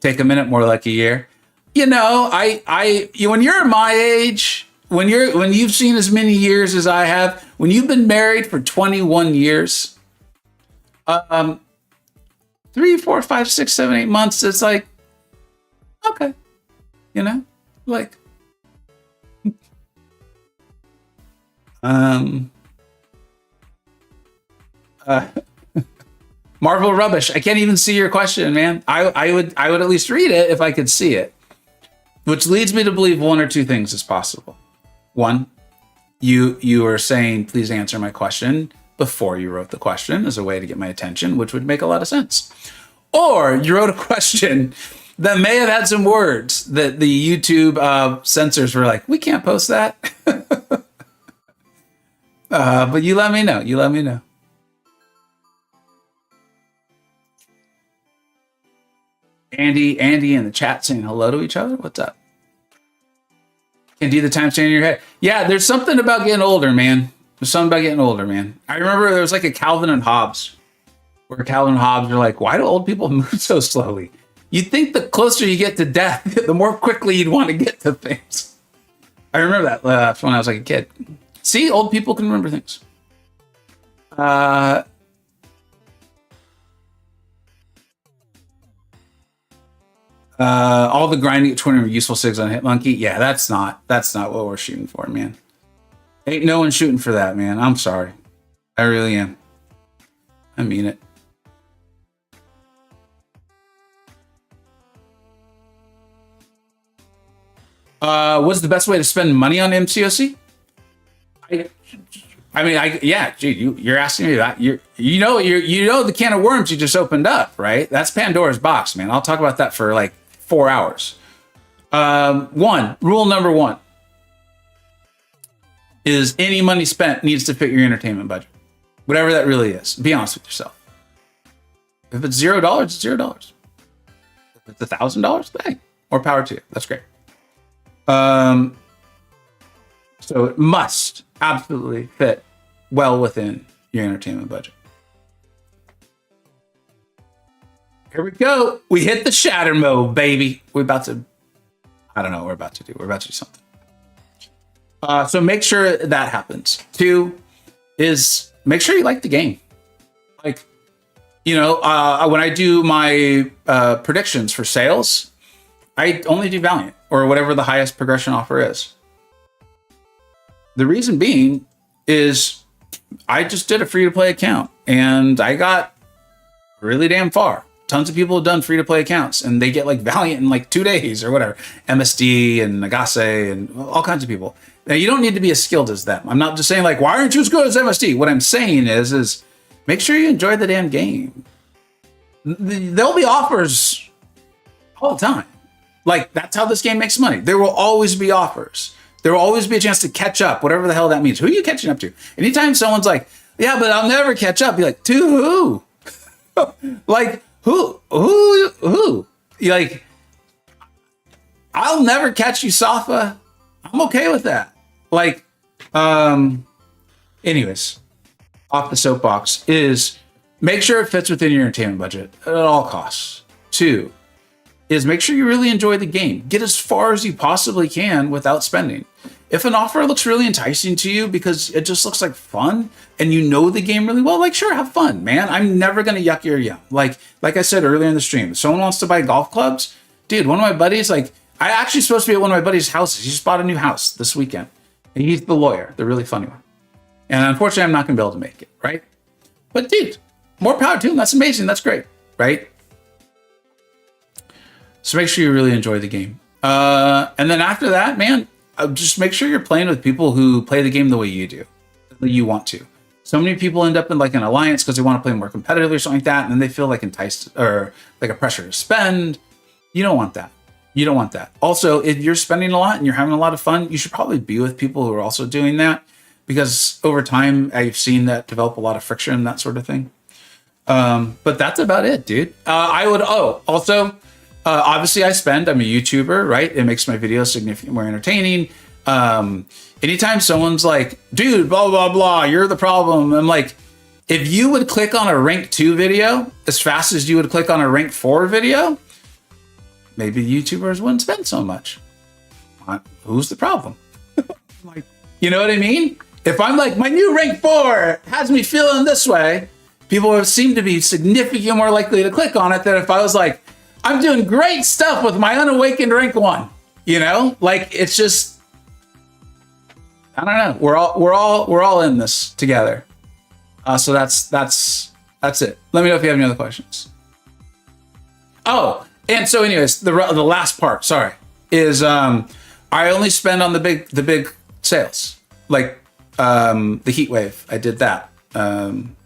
Take a minute, more like a year. When you're my age, when you've seen as many years as I have, when you've been married for 21 years, 3, 4, 5, 6, 7, 8 months, it's like, okay, like, Marvel rubbish. I can't even see your question, man. I would at least read it if I could see it. Which leads me to believe one or two things is possible. One, you are saying, please answer my question before you wrote the question as a way to get my attention, which would make a lot of sense. Or you wrote a question that may have had some words that the YouTube censors were like, we can't post that. But you let me know. Andy in the chat saying hello to each other. What's up? Can do the time stand in your head. Yeah, there's something about getting older, man. I remember there was like a Calvin and Hobbes, where Calvin and Hobbes are like, why do old people move so slowly? You'd think the closer you get to death, the more quickly you'd want to get to things. I remember that when I was like a kid. See, old people can remember things. All the grinding at 20 useful SIGs on Hitmonkey. Yeah, that's not what we're shooting for, man. Ain't no one shooting for that, man. I'm sorry. I really am. I mean it. What's the best way to spend money on MCoC? You're asking me that. You know the can of worms you just opened up, right? That's Pandora's box, man. I'll talk about that for like 4 hours. Rule number one is any money spent needs to fit your entertainment budget, whatever that really is. Be honest with yourself. If it's $0, it's $0. If it's $1,000, hey, more power to you. That's great. So it must absolutely fit well within your entertainment budget. Here we go. We hit the shatter mode, baby. I don't know what we're about to do. We're about to do something. So make sure that happens. 2, is make sure you like the game. Like, when I do my predictions for sales, I only do Valiant or whatever the highest progression offer is. The reason being is I just did a free-to-play account and I got really damn far. Tons of people have done free-to-play accounts and they get like Valiant in like 2 days or whatever. MSD and Nagase and all kinds of people. Now, you don't need to be as skilled as them. I'm not just saying like, why aren't you as good as MSD? What I'm saying is make sure you enjoy the damn game. There'll be offers all the time. Like, that's how this game makes money. There will always be offers. There will always be a chance to catch up, whatever the hell that means. Who are you catching up to? Anytime someone's like, yeah, but I'll never catch up, be like, to who? Like, who? Like, I'll never catch you, Safa. I'm okay with that. Like, anyways, off the soapbox is make sure it fits within your entertainment budget at all costs. 2 is make sure you really enjoy the game. Get as far as you possibly can without spending. If an offer looks really enticing to you because it just looks like fun and you know the game really well, like, sure, have fun, man. I'm never going to yuck your yum. Like I said earlier in the stream, if someone wants to buy golf clubs, dude, one of my buddies, like, I actually supposed to be at one of my buddies' houses. He just bought a new house this weekend. And he's the lawyer, the really funny one. And unfortunately, I'm not going to be able to make it, right? But dude, more power to him. That's amazing. That's great, right? So make sure you really enjoy the game. And then after that, man, just make sure you're playing with people who play the game the way you do, the way you want to. So many people end up in like an alliance because they want to play more competitively or something like that, and then they feel like enticed or like a pressure to spend. You don't want that. You don't want that. Also, if you're spending a lot and you're having a lot of fun, you should probably be with people who are also doing that, because over time I've seen that develop a lot of friction and that sort of thing. But that's about it, dude. I would also. Obviously, I spend. I'm a YouTuber, right? It makes my videos significantly more entertaining. Anytime someone's like, dude, blah, blah, blah, you're the problem. I'm like, if you would click on a rank 2 video as fast as you would click on a rank 4 video, maybe YouTubers wouldn't spend so much. Who's the problem? Like, you know what I mean? If I'm like, my new rank 4 has me feeling this way, people would seem to be significantly more likely to click on it than if I was like, I'm doing great stuff with my unawakened rank 1. You know, like, it's just, I don't know. We're all in this together. So that's it. Let me know if you have any other questions. Oh, and so anyways, the last part, sorry, is I only spend on the big sales, like the heat wave. I did that. I'm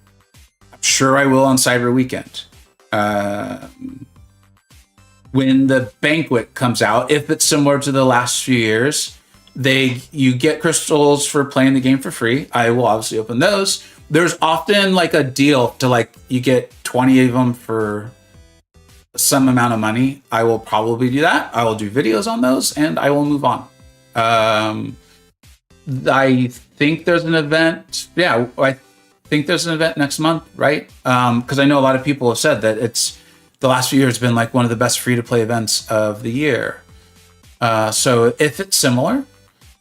sure I will on Cyber Weekend. When the banquet comes out, if it's similar to the last few years, you get crystals for playing the game for free. I will obviously open those. There's often like a deal to like you get 20 of them for some amount of money. I will probably do that. I will do videos on those and I will move on. I think there's an event. Yeah, I think there's an event next month, right? Because I know a lot of people have said that the last few years has been like one of the best free-to-play events of the year. So if it's similar,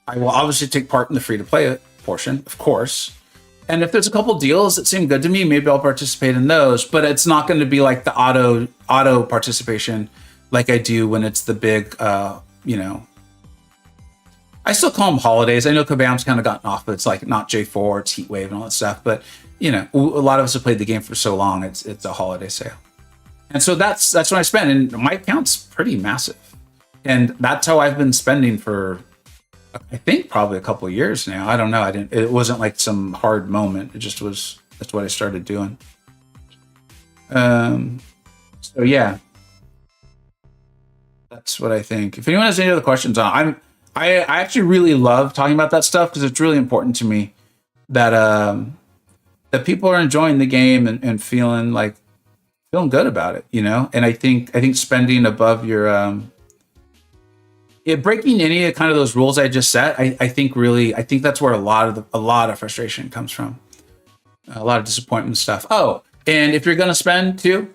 I will obviously take part in the free-to-play portion, of course. And if there's a couple deals that seem good to me, maybe I'll participate in those. But it's not going to be like the auto participation like I do when it's the big, I still call them holidays. I know Kabam's kind of gotten off, but it's like not J4, it's Heatwave and all that stuff. But, a lot of us have played the game for so long, it's a holiday sale. And so that's what I spend, and my account's pretty massive. And that's how I've been spending for, I think, probably a couple of years now. I don't know. It wasn't like some hard moment. It just was, that's what I started doing. So yeah, that's what I think. If anyone has any other questions I actually really love talking about that stuff because it's really important to me that people are enjoying the game and feeling good about it, And I think spending above your breaking any kind of those rules I just set, I think that's where a lot of frustration comes from, a lot of disappointment stuff. Oh, and if you're gonna spend too,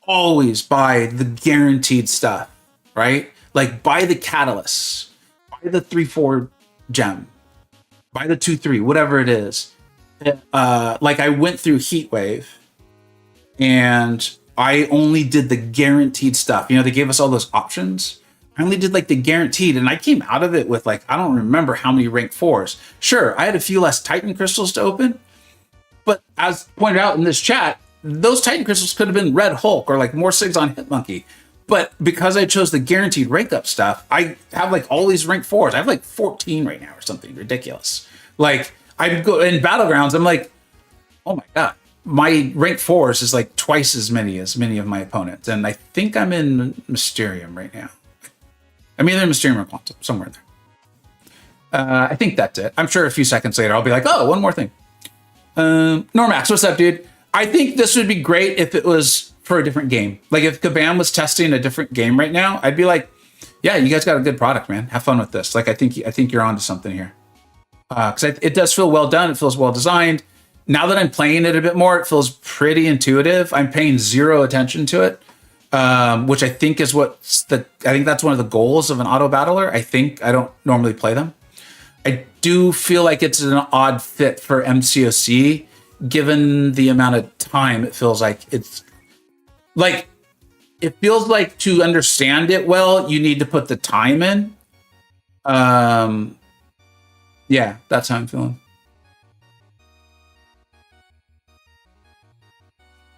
always buy the guaranteed stuff, right? Like buy the catalysts, buy the 3-4 gem, buy the 2-3, whatever it is. like I went through Heat Wave and I only did the guaranteed stuff. You know, they gave us all those options. I only did like the guaranteed, and I came out of it with like, I don't remember how many rank 4s. Sure, I had a few less Titan crystals to open, but as pointed out in this chat, those Titan crystals could have been Red Hulk or like more SIGs on Hitmonkey. But because I chose the guaranteed rank up stuff, I have like all these rank 4s. I have like 14 right now or something ridiculous. Like I go in Battlegrounds, I'm like, oh my God, my rank 4s is like twice as many of my opponents. And I think I'm in Mysterium right now. I'm either in Mysterium or Quantum, somewhere there. I think that's it. I'm sure a few seconds later, I'll be like, oh, one more thing. Normax, what's up, dude? I think this would be great if it was for a different game. Like if Kabam was testing a different game right now, I'd be like, yeah, you guys got a good product, man. Have fun with this. Like I think you're onto something here. Because it does feel well done. It feels well designed. Now that I'm playing it a bit more, it feels pretty intuitive. I'm paying zero attention to it, which I think is I think that's one of the goals of an auto battler. I don't normally play them. I do feel like it's an odd fit for MCoC, given the amount of time it feels like it's like, it feels like to understand it well, you need to put the time in. Yeah, that's how I'm feeling.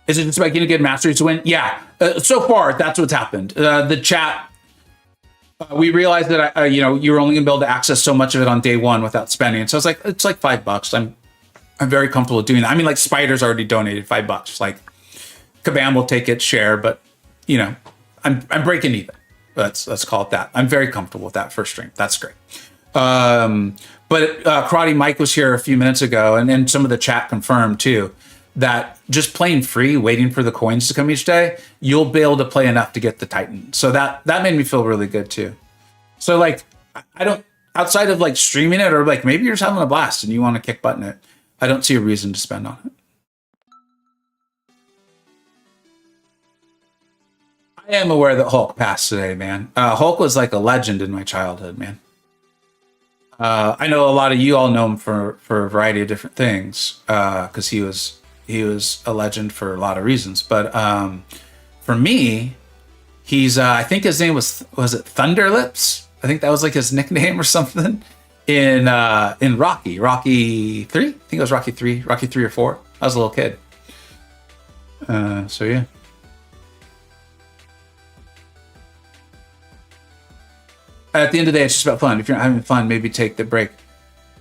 Is it just about getting good mastery to win? Yeah, so far that's what's happened. The chat, we realized that you were only gonna be able to access so much of it on day one without spending. So it's like $5. I'm very comfortable doing that. I mean, like Spider's already donated $5. Like Kabam will take its share, but you know, I'm breaking even. Let's call it that. I'm very comfortable with that first stream. That's great. But Karate Mike was here a few minutes ago, and then some of the chat confirmed too that just playing free, waiting for the coins to come each day, you'll be able to play enough to get the Titan. So that made me feel really good too. So like, I don't, outside of like streaming it, or like maybe you're just having a blast and you want to kick button it, I don't see a reason to spend on it. I am aware that Hulk passed today, man. Hulk was like a legend in my childhood, man. I know a lot of you all know him for a variety of different things, because he was a legend for a lot of reasons. But for me, he's I think his name was it Thunderlips? I think that was like his nickname or something in Rocky 3. I think it was Rocky 3 or 4. I was a little kid. So yeah. At the end of the day, it's just about fun. If you're not having fun, maybe take the break.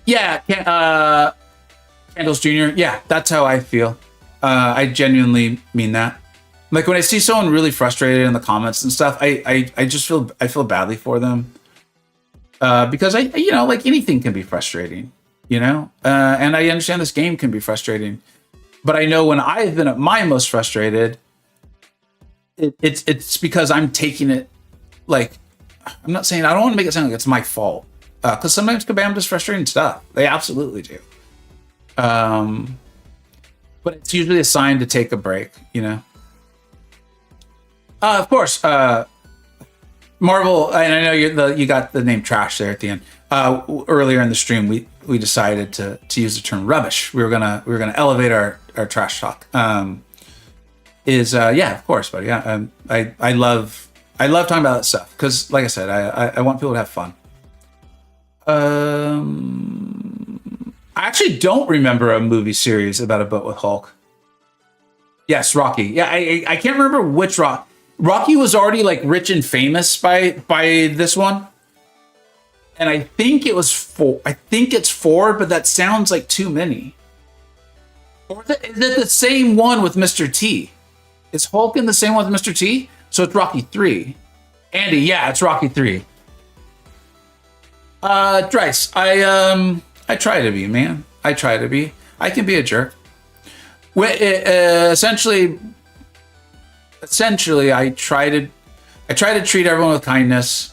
Yeah, Candles Jr. Yeah, that's how I feel. I genuinely mean that. Like when I see someone really frustrated in the comments and stuff, I just feel badly for them. Because like anything can be frustrating, and I understand this game can be frustrating. But I know when I've been at my most frustrated, it's because I'm taking it like, I'm not saying, I don't want to make it sound like it's my fault, because sometimes Kabam does frustrating stuff. They absolutely do. But it's usually a sign to take a break, Of course, Marvel, and I know you got the name Trash there at the end. Earlier in the stream, we decided to use the term rubbish. We were gonna elevate our trash talk. Yeah, of course, buddy. Yeah, I love talking about that stuff because, like I said, I want people to have fun. I actually don't remember a movie series about a boat with Hulk. Yes, Rocky. Yeah, I can't remember which Rocky. Rocky was already like rich and famous by this one, and I think it was 4. I think it's 4, but that sounds like too many. Or is it the same one with Mr. T? Is Hulk in the same one with Mr. T? So it's Rocky 3. Andy, yeah, it's Rocky 3. Dryce, I try to be, man. I try to be. I can be a jerk. Essentially, I try to treat everyone with kindness.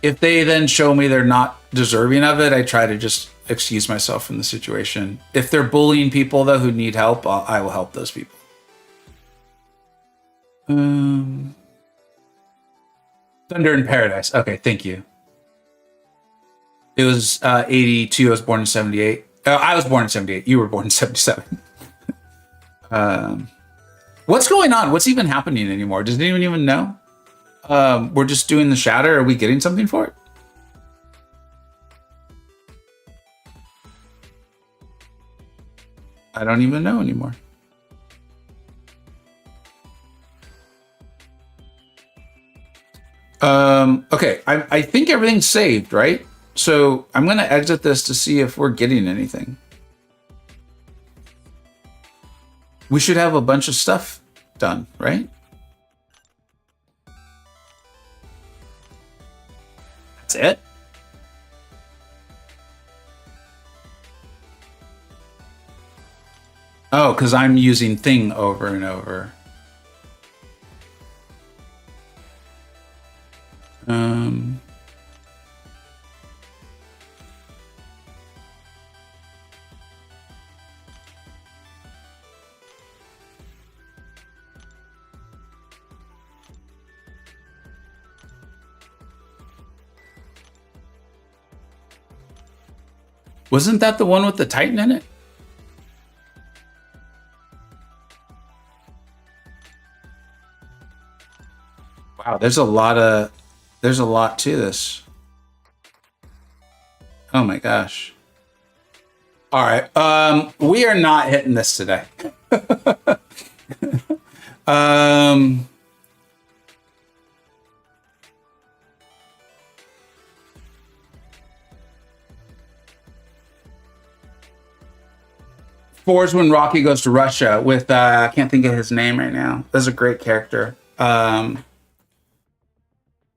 If they then show me they're not deserving of it, I try to just excuse myself from the situation. If they're bullying people though who need help, I will help those people. Thunder in Paradise. Okay, thank you. It was 82. I was born in 78. I was born in 78. You were born in 77. What's going on? What's even happening anymore? Does anyone even know? We're just doing the shatter. Are we getting something for it? I don't even know anymore. Okay, I think everything's saved, right? So I'm going to exit this to see if we're getting anything. We should have a bunch of stuff done, right? That's it? Oh, because I'm using thing over and over. Wasn't that the one with the Titan in it? Wow, there's a lot to this. Oh my gosh. All right. We are not hitting this today. Four's when Rocky goes to Russia with I can't think of his name right now. That's a great character.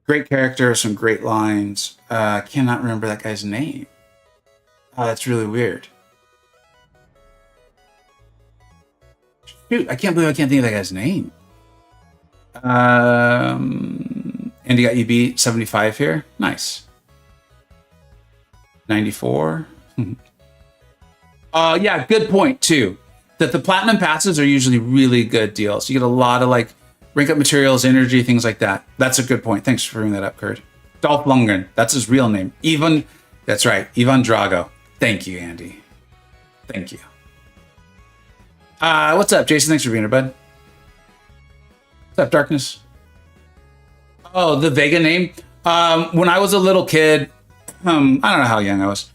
Great character, some great lines. Cannot remember that guy's name. That's really weird. Shoot, I can't believe I can't think of that guy's name. Andy got you beat 75 here. Nice. 94. Yeah, good point too. That the platinum passes are usually really good deals. You get a lot of like rank up materials, energy, things like that. That's a good point. Thanks for bringing that up, Kurt. Dolph Lundgren. That's his real name. That's right. Ivan Drago. Thank you, Andy. Thank you. What's up, Jason? Thanks for being here, bud. What's up, Darkness? Oh, the Vega name. When I was a little kid, I don't know how young I was.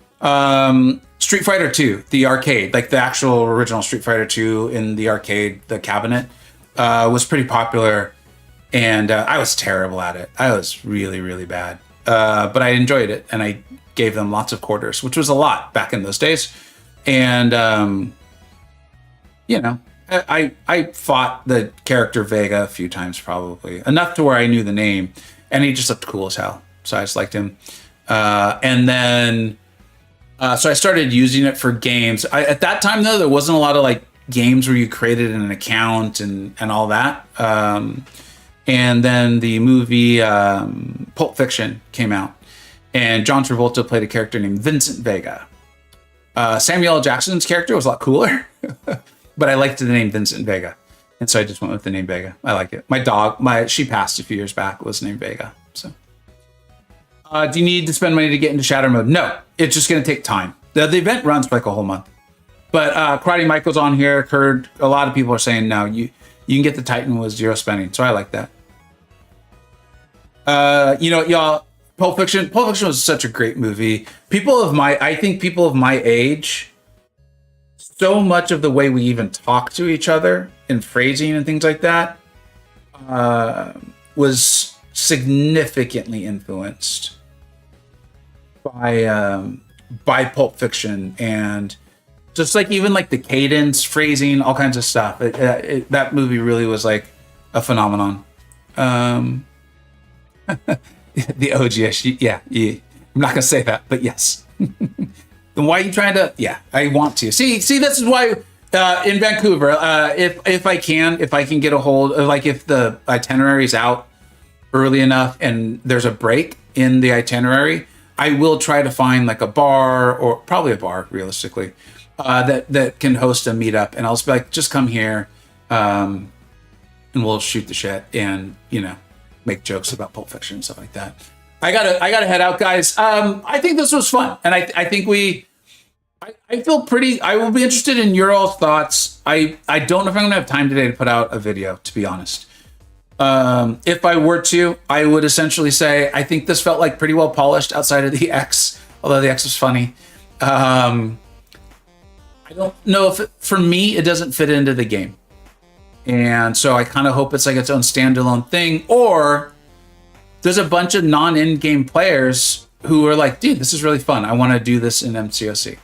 Street Fighter 2, the arcade, like the actual original Street Fighter 2 in the arcade, the cabinet, was pretty popular. And I was terrible at it. I was really, really bad. But I enjoyed it. And I gave them lots of quarters, which was a lot back in those days. And, you know, I fought the character Vega a few times, probably. Enough to where I knew the name. And he just looked cool as hell. So I just liked him. And then... so I started using it for games. At that time, though, there wasn't a lot of like games where you created an account and all that. And then the movie Pulp Fiction came out, and John Travolta played a character named Vincent Vega. Samuel L. Jackson's character was a lot cooler, but I liked the name Vincent Vega, and so I just went with the name Vega. I like it. My dog, she passed a few years back, was named Vega. So. Do you need to spend money to get into shatter mode? No, it's just going to take time. The event runs for like a whole month. But Karate Michael's on here. Heard a lot of people are saying no, you can get the Titan with 0 spending. So I like that. You know, y'all, Pulp Fiction was such a great movie. I think people of my age, so much of the way we even talk to each other and phrasing and things like that was significantly influenced by Pulp Fiction, and just like even like the cadence, phrasing, all kinds of stuff. That movie really was like a phenomenon. The OGS, yeah. I'm not gonna say that, but yes. Then why are you trying to? Yeah, I want to. See, this is why in Vancouver, if I can get a hold of, like, if the itinerary's out early enough and there's a break in the itinerary, I will try to find like a bar, or probably a bar realistically, that can host a meetup, and I'll just be like, just come here, and we'll shoot the shit and, you know, make jokes about Pulp Fiction and stuff like that. I gotta head out, guys. I think this was fun, and I think we I feel pretty. I will be interested in your all's thoughts. I don't know if I'm gonna have time today to put out a video, to be honest. If I were to, I would essentially say I think this felt like pretty well polished outside of the X, although the X was funny. I don't know if for me it doesn't fit into the game, and so I kind of hope it's like its own standalone thing, or there's a bunch of non-in-game players who are like, dude, this is really fun. I want to do this in MCoC.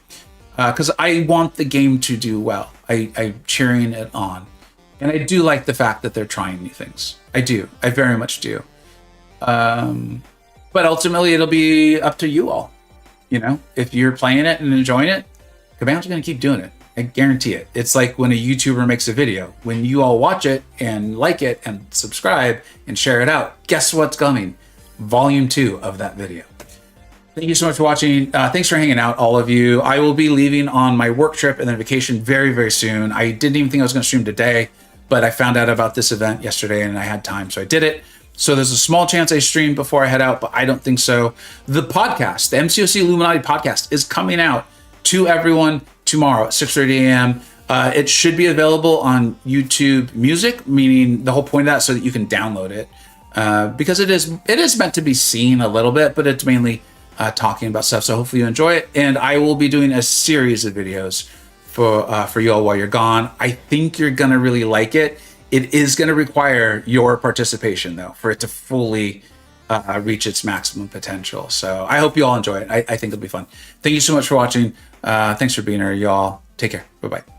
Because I want the game to do well. I'm cheering it on. And I do like the fact that they're trying new things. I do. I very much do. But ultimately, it'll be up to you all. You know, if you're playing it and enjoying it, Kabam's going to keep doing it. I guarantee it. It's like when a YouTuber makes a video. When you all watch it and like it and subscribe and share it out, guess what's coming? Volume 2 of that video. Thank you so much for watching. Thanks for hanging out, all of you. I will be leaving on my work trip and then vacation very, very soon. I didn't even think I was going to stream today, but I found out about this event yesterday and I had time, so I did it. So there's a small chance I stream before I head out, but I don't think so. The podcast, the MCoC Illuminati podcast, is coming out to everyone tomorrow at 6:30 a.m. It should be available on YouTube Music, meaning the whole point of that so that you can download it. Because it is meant to be seen a little bit, but it's mainly talking about stuff. So hopefully you enjoy it. And I will be doing a series of videos for you all while you're gone. I think you're going to really like it. It is going to require your participation, though, for it to fully reach its maximum potential. So I hope you all enjoy it. I think it'll be fun. Thank you so much for watching. Thanks for being here, y'all. Take care. Bye-bye.